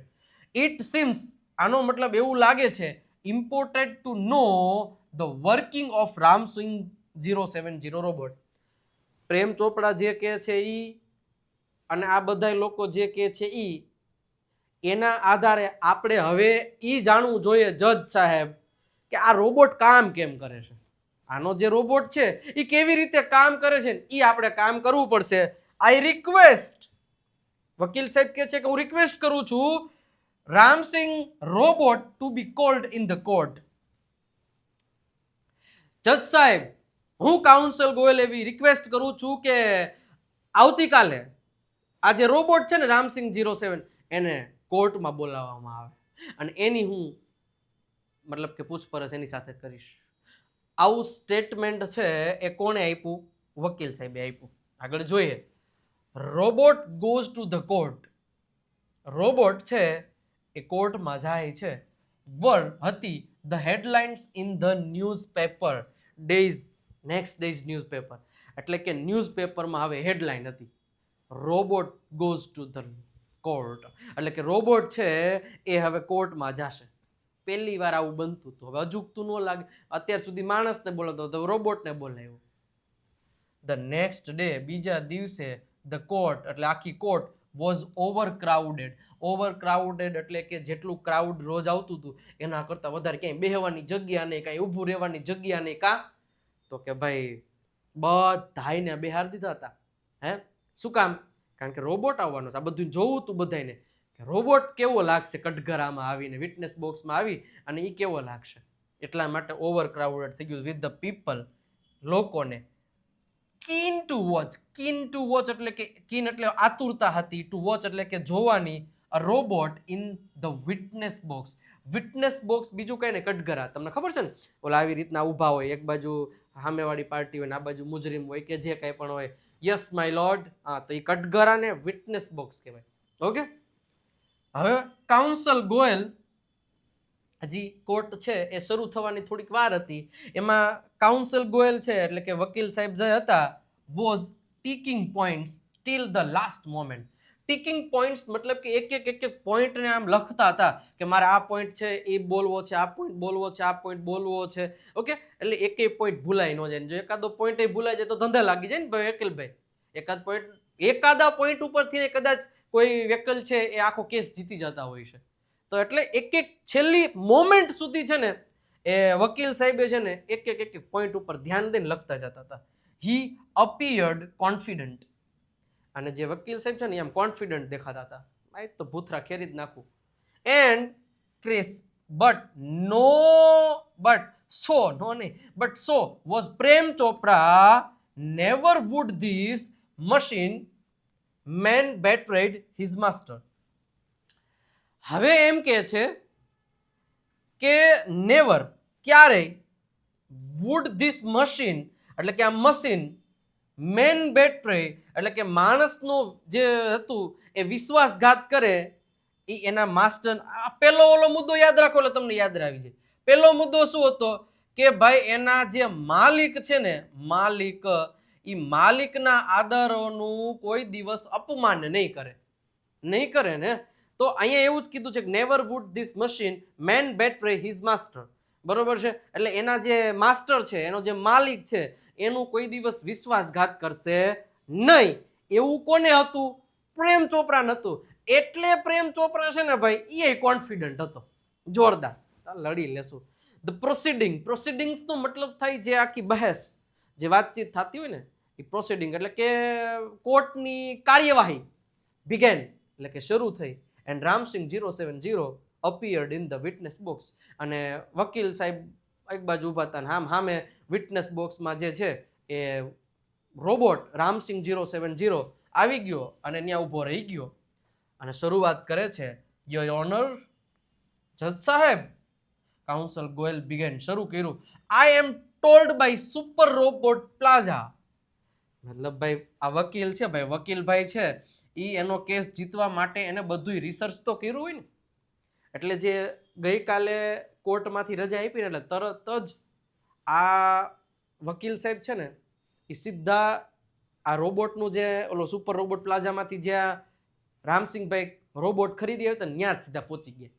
ઇટ સિમ્સ, આનો મતલબ એવું લાગે છે, important to know the working of Ramsingh 070 robot. Prem Chopra જે કહે છે ઈ અને આ બધા લોકો જે કહે છે ઈ, એના આધારે આપણે હવે ઈ જાણવું જોઈએ જજ સાહેબ કે આ રોબોટ કામ કેમ કરે છે. આનો જે રોબોટ છે એ કેવી રીતે કામ કરે છે એ આપણે કામ કરવું પડશે. આઈ રિક્વેસ્ટ, વકીલ સાહેબ કહે છે કે હું રિક્વેસ્ટ કરું છું Ramsingh robot to be called in the court. જજ સાહેબ, હું કાઉન્સિલ ગોયલ એવી રિક્વેસ્ટ કરું છું કે આવતીકાલે આ જે રોબોટ છે ને રામસિંગ 07 એને કોર્ટમાં બોલાવવામાં આવે અને એની હું મતલબ કે પૂછપરછ એની સાથે કરીશ. આવું સ્ટેટમેન્ટ છે એ કોણે આપ્યું? વકીલ સાહેબે આપ્યું. આગળ જોઈએ. Robot goes to the court. Robot છે એ કોર્ટમાં જાય છે. વર્ડ હતી the headlines in the newspaper days, next days newspaper, એટલે કે ન્યૂઝપેપરમાં હવે હેડલાઇન હતી robot goes to the court, એટલે કે રોબોટ છે એ હવે કોર્ટમાં જશે. પહેલી વાર આવું બનતું હતું, હવે અજુકતું ન લાગે. અત્યાર સુધી માણસને બોલાવતો હતો, રોબોટને બોલાવ્યો. ધ નેક્સ્ટ ડે, બીજા દિવસે, ધ કોર્ટ એટલે આખી કોર્ટ વોઝ ઓવરક્રાઉડેડ. ઓવરક્રાઉડેડ એટલે કે જેટલું ક્રાઉડ રોજ આવતું હતું એના કરતાં વધારે, ક્યાંય બેહવાની જગ્યા નહીં, કાંઈ ઊભું રહેવાની જગ્યા નહીં. કાં તો કે ભાઈ બધાને બેહાર દીધા હતા. હે શું કામ? કારણ કે રોબોટ આવવાનો છે. આ બધું જોવું હતું બધાને કે રોબોટ કેવો લાગશે કટઘરામાં આવીને, વિટનેસ બોક્સમાં આવી અને એ કેવો લાગશે. એટલા માટે ઓવરક્રાઉડેડ થઈ ગયું વિથ ધ પીપલ, લોકોને. Keen two watch, keen two watch એટલે કે કીન એટલે આતુરતા હતી, ટુ વોચ એટલે કે જોવાની. A robot in the witness box. Witness box બીજું કઈ ને કટઘરા, તમને ખબર છે ને ઓલા આવી રીતના ઊભા હોય, એક બાજુ સામેવાળી પાર્ટી હોય ને આ બાજુ મુજરીમ હોય કે જે કંઈ પણ હોય. Yes my lord. હા, તો એ કટઘરાને વિટનેસ બોક્સ કહેવાય. ઓકે. હવે કાઉન્સિલ ગોયલ, હજી કોર્ટ છે એ શરૂ થવાની થોડીક વાર હતી, એમાં કાઉન્સિલ ગોયલ છે એટલે કે વકીલ સાહેબ જે હતા, was ticking points till the last moment. Ticking points મતલબ કે એક એક પોઈન્ટને આમ લખતા હતા કે મારે આ પોઈન્ટ છે એ બોલવો છે, આ પોઈન્ટ બોલવો છે, આ પોઈન્ટ બોલવો છે. ઓકે, એટલે એક પોઈન્ટ ભૂલાઈ ન જાય. જો એકાદો પોઈન્ટ ભૂલાઈ જાય તો ધંધા લાગી જાય ને ભાઈ વકીલભાઈ. એકાદા પોઈન્ટ ઉપરથી કદાચ કોઈ વકીલ છે એ આખો કેસ જીતી જતા હોય છે. તો એટલે એક છેલ્લી મોમેન્ટ સુધી છે ને એ વકીલ સાહેબે છે ને એક પોઈન્ટ ઉપર ધ્યાન દઈને લખતા જતા હતા. હી અપિયર્ડ કોન્ફિડન્ટ. અને જે વકીલ સાહેબ છે ને એમ કોન્ફિડન્ટ દેખાતા હતા. આ તો ભૂથરા ખેરી જ નાખું. And crash, but so was Prem Chopra. Never would this machine man betrayed his master. હવે એમ કે છે કે નેવર ક્યારેય વુડ ધીસ મશીન એટલે કે આ મશીન મેન બેટ્રે એટલે કે માણસનું જે હતું એ વિશ્વાસઘાત કરે એ એના માસ્ટર. આ પહેલો ઓલો મુદ્દો યાદ રાખો એટલે તમને યાદ આવી જાય. પહેલો મુદ્દો શું હતો કે ભાઈ એના જે માલિક છે ને માલિક, એ માલિકના આદરોનું કોઈ દિવસ અપમાન નહીં કરે ને. તો અહીંયા એવું જ કીધું છે કે never would this machine man betray his master. બરોબર છે? એટલે એના જે માસ્ટર છે, એનો જે માલિક છે, એનું કોઈ દિવસ વિશ્વાસઘાત કરશે નહીં. એવું કોને હતું? પ્રેમ ચોપરા નતું. એટલે પ્રેમ ચોપરા છે ને ભાઈ એ કોન્ફિડન્ટ હતો જોરદાર. લડી લેશું. ધ પ્રોસિડિંગ્સ નો મતલબ થાય જે આખી બહેસ, જે વાતચીત થતી હોય ને એ પ્રોસિડિંગ એટલે કે કોર્ટની કાર્યવાહી. બિગેન એટલે કે શરૂ થઈ. And Ramsingh 070 appeared in the witness box. અને વકીલ સાહેબ એક બાજુ ઊભા હતા, આમ સામે વિટનેસ બોક્સમાં જે છે એ રોબોટ રામસિંહ 070 આવી ગયો અને ત્યાં ઊભો રહી ગયો અને શરૂઆત કરે છે, યોર ઓનર જજ સાહેબ. કાઉન્સલ ગોયલ બિગેન શરૂ કર્યું. I am told by super robot plaza. મતલબ ભાઈ આ વકીલ છે, ભાઈ વકીલભાઈ છે, એ એનો કેસ જીતવા માટે એને બધું રિસર્ચ તો કર્યું હોય ને. એટલે જે ગઈકાલે કોર્ટમાંથી રજા આપી ને એટલે તરત જ આ વકીલ સાહેબ છે ને એ સીધા આ રોબોટનું જે ઓલો સુપર રોબોટ પ્લાઝામાંથી જ્યાં રામસિંહભાઈ રોબોટ ખરીદી આવ્યો તો ત્યાં જ સીધા પહોંચી ગયા.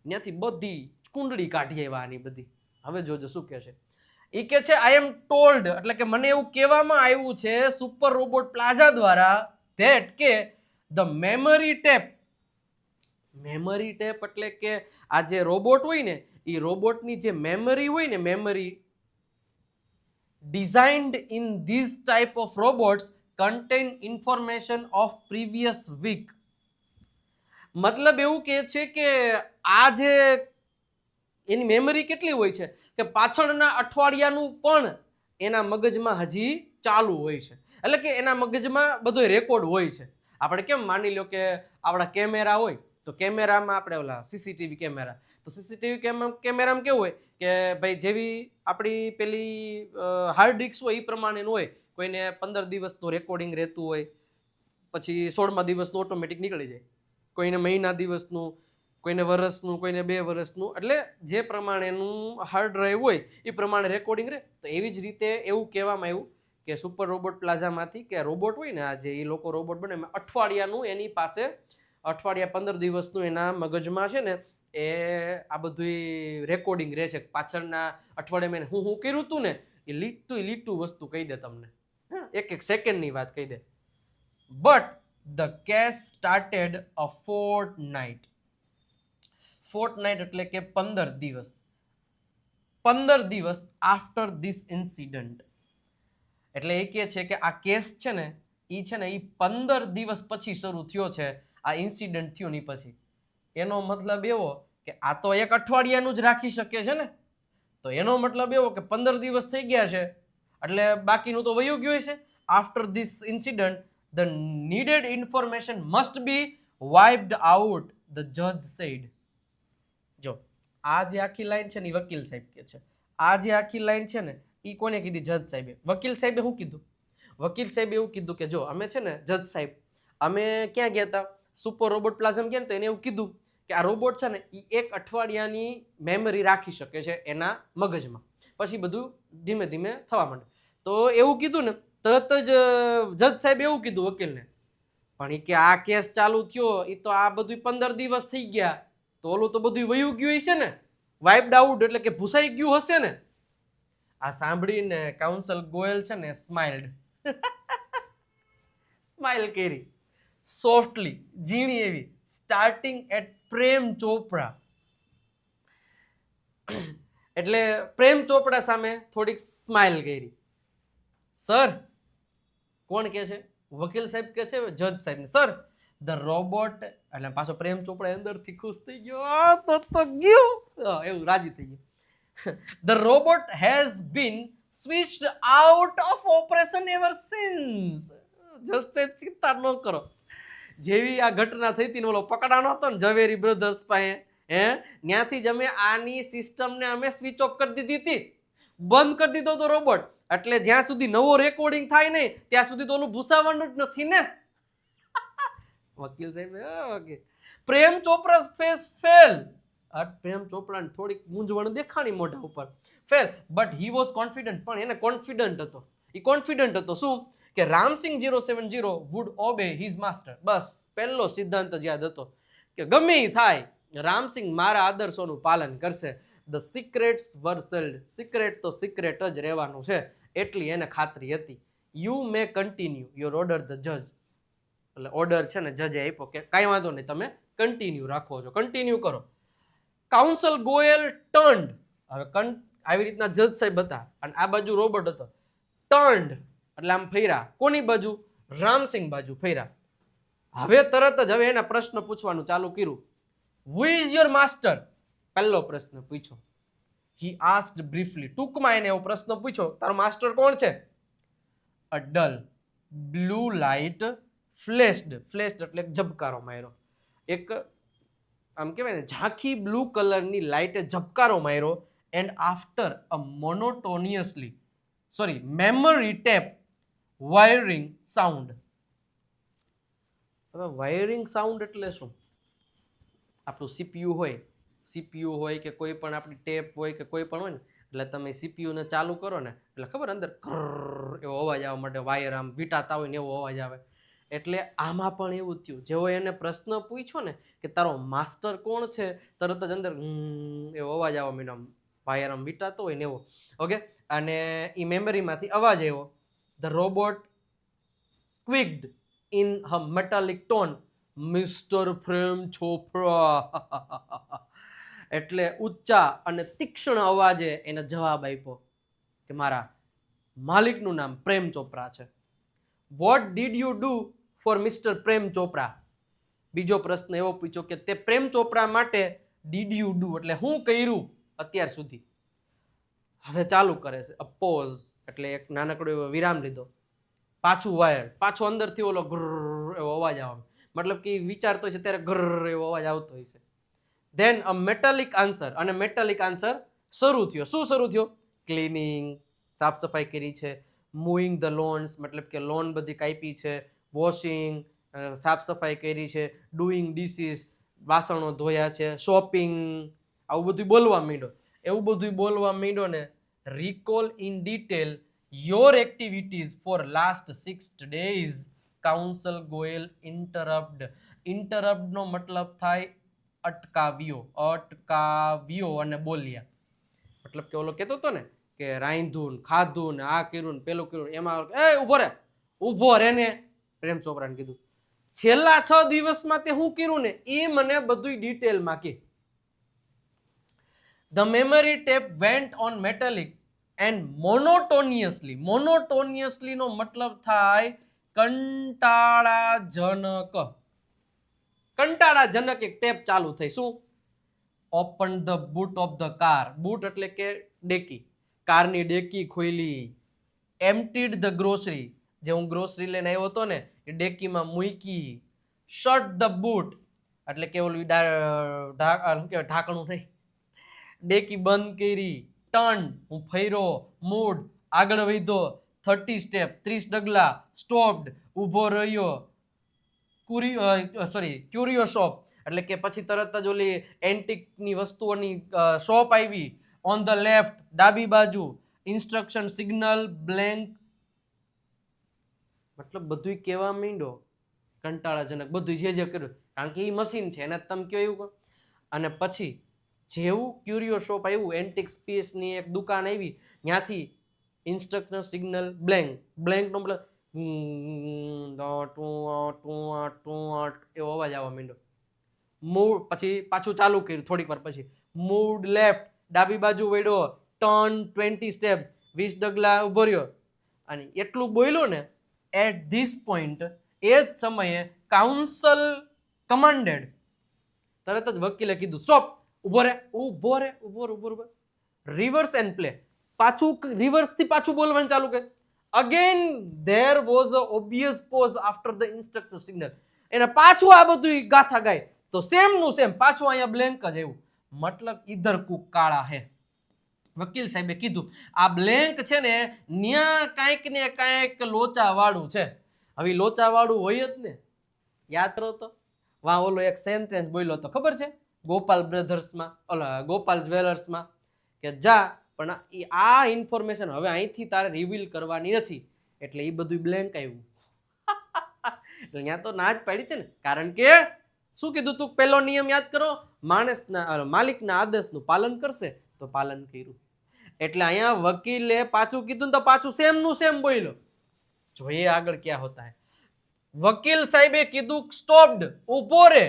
ત્યાંથી બધી કુંડળી કાઢી આવ્યા આની બધી. હવે જોજો શું કહે છે. એ કે છે આઈ એમ ટોલ્ડ એટલે કે મને એવું કહેવામાં આવ્યું છે સુપર રોબોટ પ્લાઝા દ્વારા ધેટ કે ધ મેમરી ટેપ એટલે કે આ જે રોબોટ હોય ને એ રોબોટની જે મેમરી હોય ને, memory designed in these type of robots contain information of previous week. મતલબ એવું કહે છે કે આ જે એની મેમરી કેટલી હોય છે કે પાછળના અઠવાડિયાનું પણ એના મગજમાં હજી ચાલુ હોય છે. એટલે કે એના મગજમાં બધો રેકોર્ડ હોય છે. આપણે કેમ માની લો કે આપણા કેમેરા હોય તો કેમેરામાં આપણે ઓલા સીસીટીવી કેમેરા, તો સીસીટીવી કેમેરામાં કેવું હોય કે ભાઈ જેવી આપણી પેલી હાર્ડ ડિસ્ક હોય એ પ્રમાણેનું હોય. કોઈને 15 દિવસનું રેકોર્ડિંગ રહેતું હોય, પછી 16મા દિવસનું ઓટોમેટિક નીકળી જાય, કોઈને મહિના દિવસનું, કોઈને વર્ષનું, કોઈને 2 વર્ષનું. એટલે જે પ્રમાણેનું હાર્ડ ડ્રાઈવ હોય એ પ્રમાણે રેકોર્ડિંગ રહે. તો એવી જ રીતે એવું કહેવામાં આવ્યું કે સુપર રોબોટ પ્લાઝામાંથી કે રોબોટ હોય ને, આજે એ લોકો રોબોટ બને અઠવાડિયાનું એની પાસે, અઠવાડિયા 15 દિવસનું એના મગજમાં છે ને એ આ બધું રેકોર્ડિંગ રહે છે. પાછળના અઠવાડિયામાં હું કર્યું હતું ને એ લીટું વસ્તુ કહી દે તમને, એક સેકન્ડની વાત કહી દે. But the case started a fortnight એટલે કે 15 દિવસ આફ્ટર ધીસ ઇન્સિડન્ટ. એટલે એ કહે છે કે આ કેસ છે ને એ 15 દિવસ પછી શરૂ થયો છે. આ ઇન્સિડન્ટ થયો ની પછી. એનો મતલબ એવો કે આ તો એક અઠવાડિયાનું જ રાખી શકે છે ને, તો એનો મતલબ એવો કે 15 દિવસ થઈ ગયા છે એટલે બાકીનું તો વયું ગયું છે. After this incident the needed information must be wiped out, the જજ સેડ. જો આ જે આખી લાઈન છે ને એ વકીલ સાહેબ કે છે. આ જે આખી લાઈન છે ને એ કોને કીધી? જજ સાહેબે. વકીલ સાહેબે શું કીધું? વકીલ સાહેબે એવું કીધું કે જો અમે છે ને જજ સાહેબ, અમે ક્યાં ગયા હતા? સુપર રોબોટ પ્લાઝામાં ગયા ને, તો એને એવું કીધું કે આ રોબોટ છે ને એ એક અઠવાડિયાની મેમરી રાખી શકે છે એના મગજમાં, પછી બધું ધીમે ધીમે થવા માંડે. તો એવું કીધું ને તરત જ જજ સાહેબ એવું કીધું વકીલને, પણ એ કે આ કેસ ચાલુ થયો એ તો આ બધું 15 દિવસ થઈ ગયા, તો ઓલું તો બધું વયું ગયું છે ને, વાઇપ્ડ આઉટ એટલે કે ભૂસાઈ ગયું હશે ને. આ સાંભળીને કાઉન્સલ ગોયલ છે ને સ્માઇલ કરી સોફ્ટલી, ઝીણી એવી, સ્ટાર્ટિંગ એટ પ્રેમ ચોપરા. એટલે પ્રેમ ચોપડા સામે થોડીક સ્માઇલ કરી. સર, કોણ કે છે? વકીલ સાહેબ કે છે જજ સાહેબ. સર, ધ રોબોટ એટલે પાછો પ્રેમ ચોપડા અંદરથી ખુશ થઈ ગયો તો ગયું એવું રાજી થઈ ગયો. The robot has been switched out of operation ever since. ચિંતા ન કરો, જેવી આ ઘટના થઈ હતી ને ઓલો પકડાનો હતો ને ઝવેરી બ્રધર્સ પાસે ત્યાંથી જ અમે આની સિસ્ટમને અમે સ્વિચ ઓફ કરી દીધી હતી, બંધ કરી દીધો તો રોબોટ. એટલે જ્યાં સુધી નવો રેકોર્ડિંગ થાય નહીં ત્યાં સુધી તો ઓલું ભૂસાવાનું જ નથી ને. વકીલ સાહેબ okay. Prem Chopra face fell. Prem ચોપરાને થોડીક મૂંઝવણ દેખાણી મોઢા ઉપર. Fell but he was confident. પણ એને કોન્ફિડન્ટ હતો. એ કોન્ફિડન્ટ હતો શું કે Ramsingh 070 would obey his master. બસ પહેલો સિદ્ધાંત જ યાદ હતો કે ગમે એ થાય રામસિંહ મારા આદર્શોનું પાલન કરશે. The secrets were sealed. Secret તો સિક્રેટ જ રહેવાનું છે એટલી એને ખાતરી હતી. You may continue your order the જજ. એટલે ઓર્ડર છે ને જજે આપ્યો કે કાંઈ વાંધો નહીં, તમે કન્ટિન્યુ રાખો છો, કન્ટિન્યુ કરો. Counsel Goyal turned. હવે આવી રીતના જજ સાહેબ હતા અને આ બાજુ રોબોટ હતો. ટર્ન્ડ એટલે આમ ફર્યા. કોની બાજુ? રામસિંહ બાજુ ફર્યા. હવે તરત જ હવે એના પ્રશ્ન પૂછવાનું ચાલુ કર્યું. Who is your master? પહેલો પ્રશ્ન પૂછ્યો. He asked briefly. ટૂંકમાં એને એવો પ્રશ્ન પૂછ્યો, તારો માસ્ટર કોણ છે? A dull blue light flashed. Flashed એટલે ઝબકારો માર્યો. એક આમ કહેવાય ને ઝાંખી બ્લુ કલરની લાઇટે ઝબકારો માર્યો. And after a monotonously memory tape whirring sound. હવે વાયરિંગ સાઉન્ડ એટલે શું? આપણું સીપીયુ હોય કે કોઈ પણ આપણી ટેપ હોય કે કોઈ પણ હોય ને, એટલે તમે સીપીયુને ચાલુ કરો ને એટલે ખબર અંદર એવો અવાજ આવવા માટે વાયર આમ વીંટાતા હોય ને એવો અવાજ આવે. એટલે આમાં પણ એવું થયું. જેવો એને પ્રશ્ન પૂછ્યો ને કે તારો માસ્ટર કોણ છે, તરત જ અંદર એવો અવાજ આવવા માંડ્યો, વાયર આમ વીંટાતો હોય ને એવો. ઓકે. અને એ મેમરીમાંથી અવાજ આવ્યો. ધ રોબોટ સ્ક્વિક્ડ ઇન હ metallic tone, mister Prem Chopra. એટલે ઊંચા અને તીક્ષ્ણ અવાજે એને જવાબ આપ્યો કે મારા માલિકનું નામ પ્રેમ ચોપરા છે. What did you do for mister Prem Chopra? બીજો પ્રશ્ન એવો પૂછ્યો કે તે પ્રેમ ચોપરા માટે ડીડ યુ ડુ એટલે હું કર્યું અત્યાર સુધી. હવે ચાલુ કરે છે. અપોઝ એટલે એક નાનકડો એવો વિરામ લીધો. પાછું વાયર, પાછો અંદરથી ઓલો ગ્રર એવો અવાજ આવે. મતલબ કે વિચારતો છે ત્યારે ગ્રર એવો અવાજ આવતો હોય છે. Then a metallic answer. અને મેટાલિક આન્સર શરૂ થયો. શું શરૂ થયો? ક્લિનિંગ, સાફ સફાઈ કરી છે. મૂવિંગ ધ લોન્સ મતલબ કે લોન બધી કાપી છે. વોશિંગ સાફ સફાઈ કરી છે. ડુઈંગ ડિશિસ વાસણો ધોયા છે. શોપિંગ આવું બધું બોલવા માંડ્યો. એવું બધું બોલવા માંડ્યો ને. Recall in detail your activities for last 6 days. Counsel Goyal interrupt. ઇન્ટરપ્ટનો મતલબ થાય અટકાવ્યો અને બોલ્યા. મતલબ કે ઓલો કહેતો હતો ને કે રાંધું ખાધું ને આ કર્યું ને પેલું કર્યું, એમાં ઉભો રે ને પ્રેમ ચોપરાને કીધું છેલ્લા 6 દિવસમાં તે શું કર્યું ને એ મને બધું ડિટેલમાં કે. The memory tape went on metallic and monotonously. Monotonously નો મતલબ થાય કંટાળાજનક. કંટાળાજનક એક ટેપ ચાલુ થઈ. શું? Open the boot of the car. Boot એટલે કે ડેકી. કારની ડેકી ખોલી. એમ્પ્ટીડ ધ ગ્રોસરી. જે હું ગ્રોસરી લઈને આવ્યો હતો ને એ ડેકીમાં મૂકી. શટ ધ બૂટ એટલે કે ઓલું ઢાંકણું નહીં, ડેકી બંધ કરી. ટર્ન હું ફર્યો. મૂડ આગળ વધ્યો. 30 સ્ટેપ 30 ડગલા. સ્ટોપ્ડ ઊભો રહ્યો. ક્યુરિયો શોપ એટલે કે પછી તરત જ ઓલી એન્ટિકની વસ્તુઓની શોપ આવી. ઓન ધ લેફ્ટ ડાબી બાજુ. ઇન્સ્ટ્રક્શન સિગ્નલ બ્લેન્ક મતલબ બધું કહેવા માંડ્યો. કંટાળાજનક બધું જે કર્યું કારણ કે એ મશીન છે એને તમે કયો એવું. અને પછી જેવું ક્યુરિયો શોપ આવ્યું, એન્ટિક સ્પેસની એક દુકાન આવી, ત્યાંથી ઇન્સ્ટ્રક્શન સિગ્નલ બ્લેન્ક. બ્લેન્કનો મતલબ એવો અવાજ આવવા માંડ્યો. મૂડ પછી પાછું ચાલુ કર્યું થોડીક વાર પછી. મૂડ લેફ્ટ ડાબી બાજુ વળ્યો. ટર્ન 20 સ્ટેપ 20 ડગલા ઉભો રહ્યો. અને એટલું બોલ્યો ને એટ ધીસ પોઈન્ટ એ જ સમયે કાઉન્સલ કમાન્ડેડ. તરત જ વકીલે કીધું સ્ટોપ, ઉભો રે. Reverse and play. પાછું રિવર્સ થી પાછું બોલવાનું ચાલુ કરે. Again there was a obvious pause after the instruction signal. એને પાછું આ બધું ગાથા ગાય તો સેમ નું સેમ પાછું અહીંયા બ્લેન્ક જ આવ્યું. મતલબ ઇધર કુક કાળા હે. વકીલ સાહેબે કીધું આ બ્લેન્ક છે ને ન્યા કાંઈક ને કાંઈક લોચા વાળું છે. હવે લોચા વાળું હોય જ ને. યાદ રહો તો વા ઓલો એક સેન્ટેન્સ બોલ્યો તો ખબર છે ગોપાલ બ્રધર્સમાં, ઓલા ગોપાલ જ્વેલર્સમાં, કે જા પણ આ ઇન્ફોર્મેશન હવે અહીંથી તારે રિવીલ કરવાની નથી. એટલે એ બધું બ્લેન્ક આવ્યું. એટલે ત્યાં તો ના જ પાડી છે ને, કારણ કે શું કીધું તું? પહેલો નિયમ યાદ કરો, માલિકના આદેશનું પાલન કરશે તો પાલન કર્યું. એટલે અહીંયા વકીલે પાછું કીધું તો પાછું સેમ નું સેમ બોલ્યો. જોઈએ આગળ ક્યાં હોતા હે. વકીલ સાહેબે કીધું સ્ટોપ્ડ, ઉભો રે.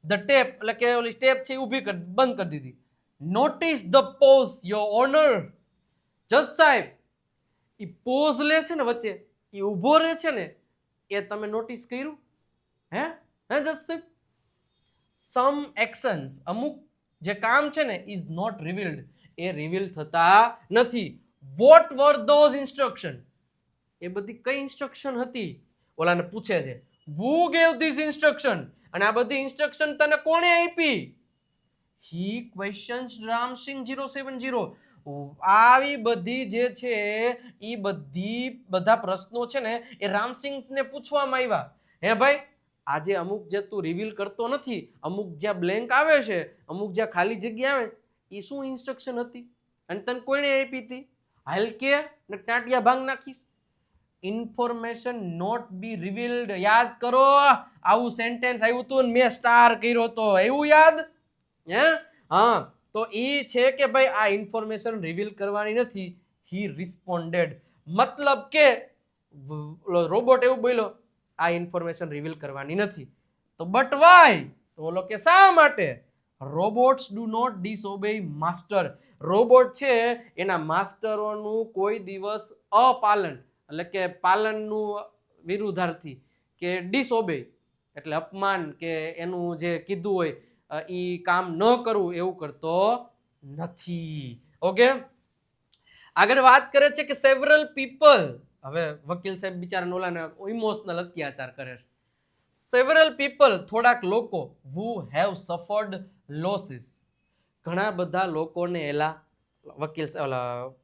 ધ ટેપ એટલે કે ઓલી ટેપ છે ઊભી બંધ કરી દીધી. Notice the pause your honour. જજ સાહેબ ઈ પોઝ લે છે ને વચ્ચે, ઈ ઊભો રહે છે ને, એ તમે નોટિસ કર્યું? હે જજ સાહેબ, સમ એક્શન્સ, અમુક જે કામ છે ને ઇઝ નોટ રિવીલ્ડ, એ રિવીલ થતા નથી. What were those instruction? એ બધી કઈ ઇન્સ્ટ્રક્શન હતી? ઓલાને પૂછે છે who gave this instruction? અને આ બધી ઇન્સ્ટ્રક્શન તને કોણે આપી? he questions Ramsingh 070. આવી બધી જે છે ઈ બધા પ્રશ્નો છે ને એ રામસિંહ ને પૂછવામાં આવ્યા. હે ભાઈ, આજે અમુક જે તું રિવીલ કરતો નથી, અમુક જ્યાં બ્લેન્ક આવે છે, અમુક જ્યાં ખાલી જગ્યા આવે, એ શું ઇન્સ્ટ્રક્શન હતી અને તને કોણે આપી હતી? હાલ કે ને ટાંટિયા ભાંગ નાખીશ. Information not be revealed. યાદ કરો, આવું સેન્ટેન્સ આવ્યું હતું ને મેં સ્ટાર કર્યો તો, એવું યાદ? હે હા, તો ઈ છે કે ભાઈ આ ઇન્ફોર્મેશન રિવીલ કરવાની નથી. હી રિસ્પોન્ડેડ, મતલબ કે રોબોટ એવું બોલ્યો આ ઇન્ફોર્મેશન રિવીલ કરવાની નથી. તો બટ વાય? તો ઓલો કે શા માટે? Robots do not disobey master. Robot છે એના માસ્ટરોનું કોઈ દિવસ અપાલન એટલે કે પાલનનું વિરુદ્ધાર્થી કે ડિસઓબે એટલે અપમાન કે એનું જે કીધું હોય એ કામ ન કરવું એવું કરતો નથી. ઓકે, આગળ વાત કરે છે કે સેવરલ પીપલ. હવે વકીલ સાહેબ બિચારા ઓલાને ઇમોશનલ અત્યાચાર કરે છે. સેવરલ પીપલ, થોડાક લોકો, who have suffered losses, ઘણા બધા લોકોને એલા વકીલ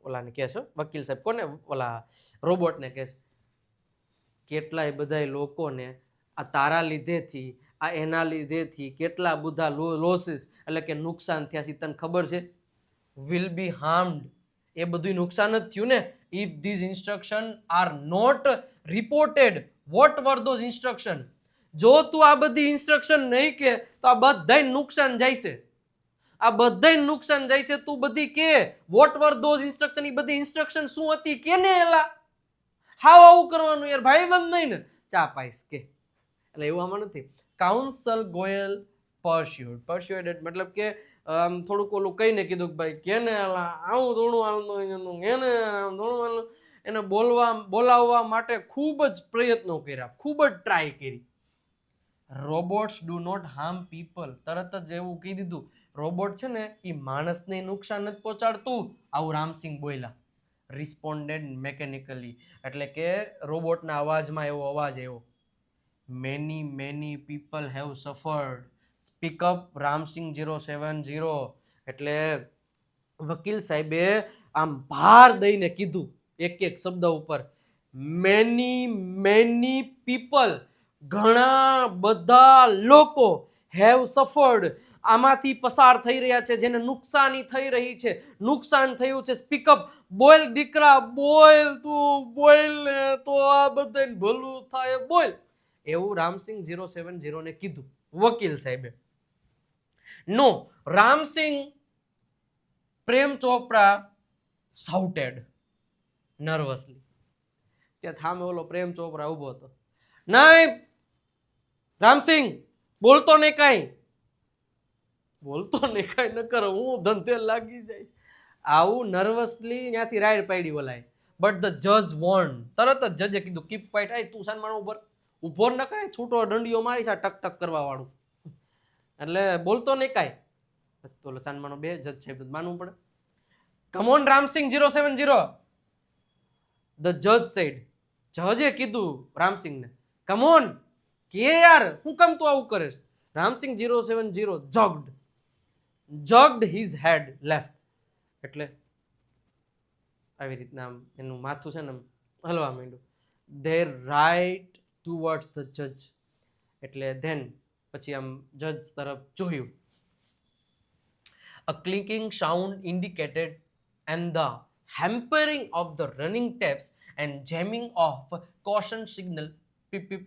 ઓલાને કહે છે, વકીલ સાહેબ કોને? ઓલા રોબોટને કહે છે કેટલાય બધા લોકોને આ તારા લીધેથી, આ એના લીધેથી કેટલા બધા લોસીસ એટલે કે નુકસાન થયા છે. તને ખબર છે? વિલ બી હાર્મડ, એ બધું નુકસાન જ થયું ને. If these instruction are not reported. What were those instruction? જો તું આ બધી ઇન્સ્ટ્રક્શન નહીં કે તો આ બધાય નુકસાન જાય છે, આ બધાય નુકસાન જાય છે. તું બધી કે વોટ વર ધોઝ ઇન્સ્ટ્રક્શન, એ બધી ઇન્સ્ટ્રક્શન શું હતી કેને એલા? હાવ આવું કરવાનું યાર, ભાઈ બંધ નહીં ને ચા પાઈશ કે. એટલે એવું આમાં નથી. કાઉન્સલ ગોયલ પરસ્યુએડેડ મતલબ કે થોડુંક ઓલું કહીને કીધું કે ભાઈ કેને આવું થોડું હાલતું એને આમ થોડું હાલતું, એને બોલાવવા માટે ખૂબ જ પ્રયત્નો કર્યા, ખૂબ જ ટ્રાય કરી. Robots do not harm people, તરત જ એવું કહી દીધું રોબોટ છે ને એ માણસને નુકસાન નથી પહોંચાડતું, આવું રામસિંહ બોલ્યા. રિસ્પોન્ડેડ મેકેનિકલી એટલે કે રોબોટના અવાજમાં એવો અવાજ આવ્યો. Many people have suffered. Speak up Ramsingh 070. એટલે વકીલ સાહેબે આમ ભાર દઈને કીધું એક એક શબ્દ ઉપર. મેની પીપલ, ઘણા બધા લોકો, હેવ સફર્ડ, આમાંથી પસાર થઈ રહ્યા છે, જેને નુકસાની થઈ રહી છે, નુકસાન થયું છે. સ્પીકઅપ, બોલ દીકરા બોલ, તું બોલ ને તો આ બધાને ભલું થાય, બોલ. એવું રામસિંહ 070 ને કીધું વકીલ સાહેબે. નો, રામસિંહ પ્રેમ ચોપરા શાઉટેડ નર્વસલી. ત્યાં સામે ઓલો પ્રેમ ચોપરા ઉભો હતો. નહીં રામસિંહ, બોલતો નહીં કાંઈ, બોલતો નહીં કાંઈ, ન કરો હું ધંધે લાગી જાય. આવું નર્વસલી ત્યાંથી રાઈડ પાડી ઓલાય. બટ ધ જજ વોર્ન, તરત જ જજે કીધું કીપ ક્વાઇટ. તું સાન માણો ઉપર ઉભો ન કાંઈ છૂટો દંડીઓ મારી છે ટક ટક કરવા વાળું, એટલે બોલતો નહીં કાંઈ. બસ તો ચાંદમાનો 2 જજ છે માનવું પડે. કમ ઓન રામસિંગ 070, ધ જજ સેડ. જજે કીધું રામસિંગને, કમ ઓન કે યાર હું કેમ તું આવું કરે છે. રામસિંગ 070 જગ્ડ હિઝ હેડ લેફ્ટ, એટલે આવી રીતના આમ એનું માથું છે ને આમ હલવા માંડ્યું. ધે રાઇટ ટુવર્ડ્સ ધ જજ, એટલે ધેન પછી આમ જજ તરફ જોયું. A clinking sound indicated and the hampering of the running taps and jamming of caution signal. પીપ પીપ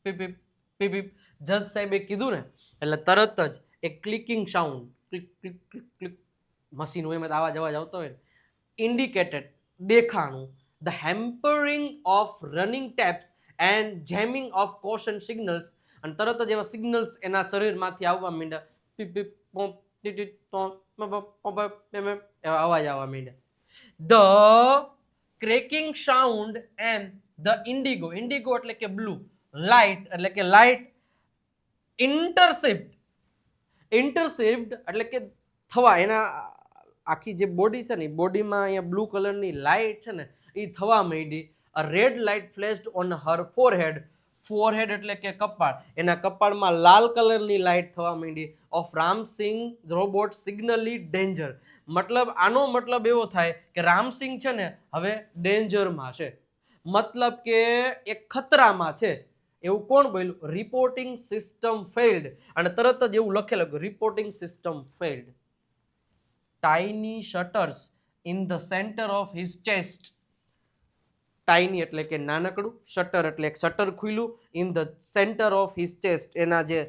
પીપ પીપ પીપ પીપ. જજ સાહેબે કીધું ને એટલે તરત જ એક clicking sound, click click click click, machine હોય એમાં અવાજ આવતો હોય, ઇન્ડિકેટેડ દેખાણું, the hampering of running tapes and jamming of caution signals, અને તરત જ એવા સિગ્નલ્સ એના શરીરમાંથી આવવા માંડ્યા. પીપ પીપ પોપ ટીટી ટોપ એવા અવાજ આવવા માંડ્યા. The cracking sound and the Indigo, Indigo એટલે કે બ્લુ, લાઇટ એટલે કે લાઇટ, ઇન્ટરસેપ્ટ એટલે કે થવા, એના આખી જે બોડી છે ને એ બોડીમાં અહીંયા બ્લુ કલરની લાઇટ છે ને એ થવા માંડી. A red light flashed on her forehead, forehead એટલે કે કપાળ, એના કપાળમાં લાલ કલરની લાઇટ થવા માંડી. ઓફ રામસિંગ રોબોટ સિગ્નલી ડેન્જર, મતલબ આનો મતલબ એવો થાય કે રામસિંગ છે ને હવે ડેન્જરમાં છે, મતલબ કે એક ખતરામાં છે. એવું કોણ બોલ્યું? રિપોર્ટિંગ સિસ્ટમ ફેલ્ડ, અને તરત જ એવું લખેલું reporting system failed. Tiny shutters in the centre of his chest, tiny એટલે કે નાનકડું, શટર એટલે એક શટર ખુલ્યું, in the centre of his chest, એના જે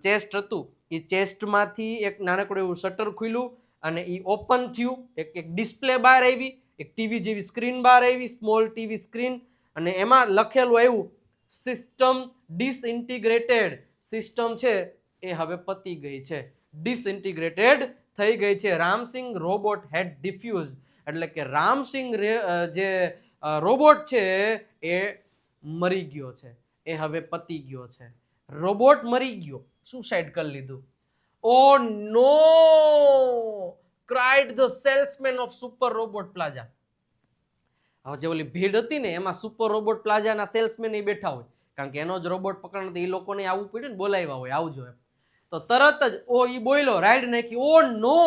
ચેસ્ટ હતું એ ચેસ્ટમાંથી એક નાનકડું એવું શટર ખુલ્યું અને એ ઓપન થયું. એક ડિસ્પ્લે બહાર આવી, એક ટીવી જેવી સ્ક્રીન બહાર આવી, સ્મોલ ટીવી સ્ક્રીન, અને એમાં લખેલું આવ્યું સિસ્ટમ ડિસઇન્ટિગ્રેટેડ, સિસ્ટમ છે એ હવે પતી ગઈ છે, ડિસઇન્ટિગ્રેટેડ થઈ ગઈ છે. રામસિંગ રોબોટ હેડ ડિફ્યુઝ, એટલે કે રામસિંગ જે રોબોટ છે એ મરી ગયો છે, એ હવે પતી ગયો છે. રોબોટ મરી ગયો, સુસાઇડ કરી લીધું. Oh no, cried the salesman of super robot plaza. હવે જે ઓલી ભીડ હતી ને એમાં સુપર રોબોટ પ્લાઝાના સેલ્સમેન એ બેઠા હોય, કારણ કે એનો જ રોબોટ પકડવાનો એ લોકોને આવવું પડ્યું ને, બોલાવ્યા હોય આવજો એમ. તો તરત જ ઓ ઈ બોલ્યો, રાઈડ નાખી. ઓ નો,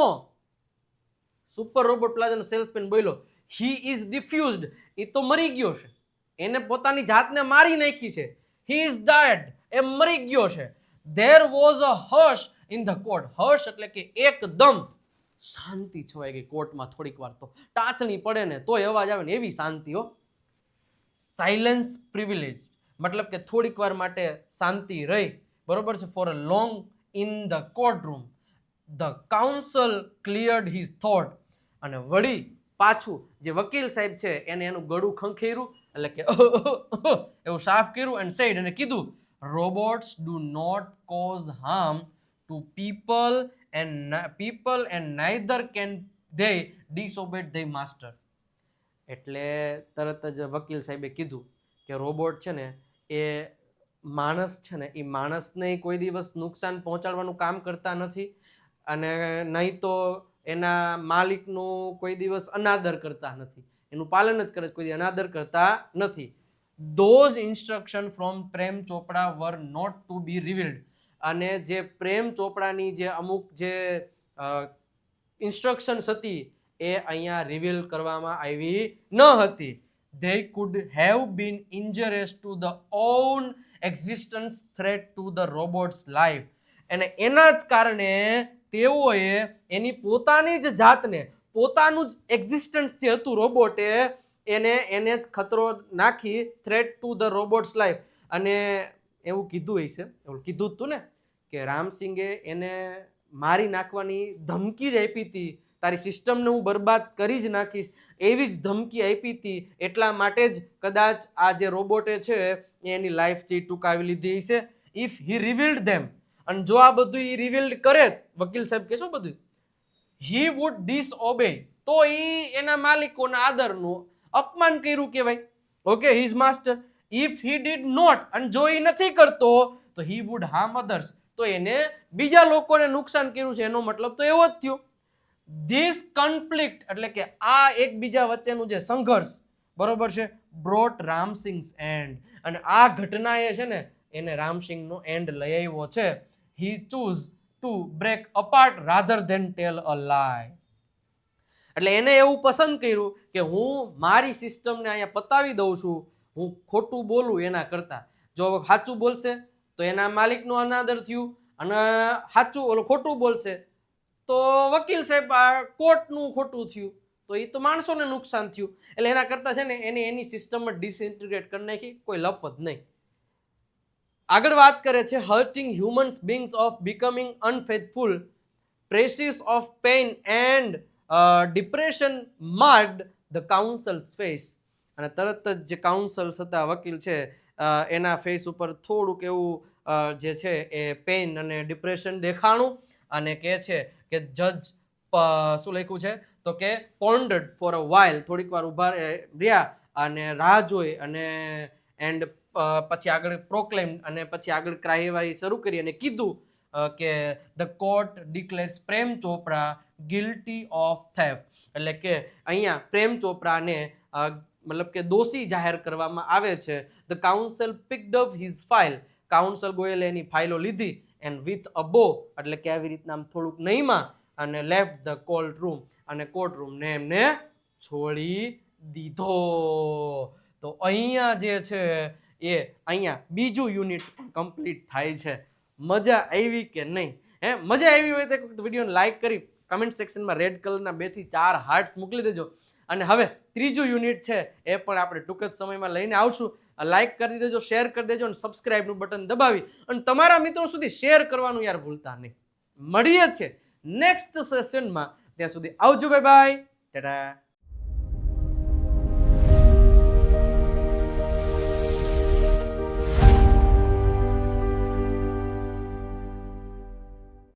સુપર રોબોટ પ્લાઝાનો સેલ્સમેન બોલ્યો, હી ઇઝ ડિફ્યુઝડ, એ તો મરી ગયો છે, એને પોતાની જાતને મારી નાખી છે. હી ઇઝ ડેડ, એ મરી ગયો છે. There was a hush in the court, hush એટલે કે એકદમ શાંતિ છવાઈ ગઈ કોર્ટમાં. થોડીક વાર તો ટાચણી પડે ને તોય અવાજ આવે ને એવી શાંતિ હો. સાયલેન્સ પ્રિવિલેજ, મતલબ કે થોડીક વાર માટે શાંતિ રહી, બરોબર છે. For a long in the court room the counsel cleared his thought, અને વળી પાછું જે વકીલ સાહેબ છે એને એનું ગળું ખંખેર્યું, એટલે કે એવું સાફ કર્યું, એન્ડ સેડ, અને કીધું, robots do not cause harm to people and neither can they disobeyed they master. એટલે તરત જ વકીલ સાહેબે કીધું કે રોબોટ છે ને એ માણસ છે ને એ માણસને કોઈ દિવસ નુકસાન પહોંચાડવાનું કામ કરતા નથી, અને નહીં તો એના માલિકનું કોઈ દિવસ અનાદર કરતા નથી, એનું પાલન જ કરે છે, કોઈ અનાદર કરતા નથી. Those instruction from Prem Chopra were not to be revealed, અને જે પ્રેમ ચોપડાની જે અમુક જે ઇન્સ્ટ્રક્શન્સ હતી એ અહીંયા રિવીલ કરવામાં આવી ન હતી. They could have been injurious to the own existence, threat to the robot's life. અને એના જ કારણે તેઓએ એની પોતાની જ જાતને, પોતાનું જ એક્ઝિસ્ટન્સ જે હતું રોબોટે, એને જ ખતરો નાખી, threat to the robots life. અને એવું કીધું હશે, એવું કીધું હતું ને કે રામસિંગે એને મારી નાખવાની ધમકી જ આપી હતી, તારી સિસ્ટમને હું બરબાદ કરી જ નાખીશ એવી જ ધમકી આપી હતી, એટલા માટે જ કદાચ આ જે રોબોટે છે એની લાઈફ જે ટૂંકાવી લીધી છે. ઇફ હી રિવીલ્ડ ધેમ, અને જો આ બધું ઈ રિવીલ્ડ કરે, વકીલ સાહેબ કે છો બધું, હી વુડ ડિસઓબે, તો ઈ એના માલિકોના આદરનું અપમાન કર્યું કહેવાય. Okay, his master. If he did not, અને જો એ નથી કરતો તો હી વુડ હાર્મ અધર્સ, તો એને બીજા લોકોને નુકસાન કર્યું છે, એનો મતલબ તો એવો જ થયો. ધીસ કન્ફ્લિક્ટ એટલે કે આ એકબીજા વચ્ચેનું જે સંઘર્ષ, બરોબર છે, બ્રોટ રામસિંગ્સ એન્ડ, અને આ ઘટનાએ છે ને એને રામસિંગનો એન્ડ લઈ આવ્યો છે. He choose to break apart rather than tell a lie. એટલે એને એવું પસંદ કર્યું કે હું મારી સિસ્ટમને અહીંયા પતાવી દઉં છું, હું ખોટું બોલું એના કરતા. જો સાચું બોલશે તો એના માલિકનો અનાદર થયું, અને ખોટું બોલશે તો વકીલ સાહેબ કોર્ટનું ખોટું થયું, તો એ તો માણસોને નુકસાન થયું. એટલે એના કરતા છે ને એને એની સિસ્ટમમાં ડિસઇન્ટિગ્રેટ કરી નાખી, કોઈ લપ જ નહીં. આગળ વાત કરે છે, hurting humans beings of becoming unfaithful, traces of pain and depression marked the counsels face. અને તરત જ જે કાઉન્સલ્સ હતા, વકીલ છે, એના ફેસ ઉપર થોડુંક એવું જે છે એ પેઇન અને ડિપ્રેશન દેખાણું, અને કહે છે કે જજ શું લખ્યું છે તો કે પોન્ડર્ડ ફોર અ વાઇલ, થોડીક વાર ઊભા રહ્યા અને રાહ જોઈ, અને એન્ડ પછી આગળ પ્રોક્લેમ, અને પછી આગળ કાર્યવાહી શરૂ કરી અને કીધું કે the court declares Prem Chopra guilty of theft. એટલે કે અહીંયા પ્રેમ ચોપરાને મતલબ કે દોષી જાહેર કરવામાં આવે છે. The council picked up his file, council ગોયલે એની ફાઇલો લીધી, એન્ડ વિથ અ બો એટલે કે આવી રીતના થોડુંક નહીમાં, અને લેફ્ટ ધ કોર્ટ રૂમ, અને કોર્ટ રૂમને એમને છોડી દીધો. તો અહીંયા જે છે એ અહીંયા બીજું યુનિટ કમ્પ્લીટ થાય છે. મજા આવી કે નહીં? મજા આવી હોય તો વિડીયોને લાઈક કરી કમેન્ટ સેક્શનમાં રેડ કલરના 2 થી 4 હાર્ટ્સ મોકલી દેજો. અને હવે ત્રીજું યુનિટ છે એ પણ આપણે ટૂંક જ સમયમાં લઈને આવશું. લાઈક કરી દેજો, શેર કરી દેજો, અને સબસ્ક્રાઇબનું બટન દબાવી અને તમારા મિત્રો સુધી શેર કરવાનું યાર ભૂલતા નહીં. મળીએ છે નેક્સ્ટ સેશનમાં. ત્યાં સુધી આવજો, બાય બાય, ટાટા.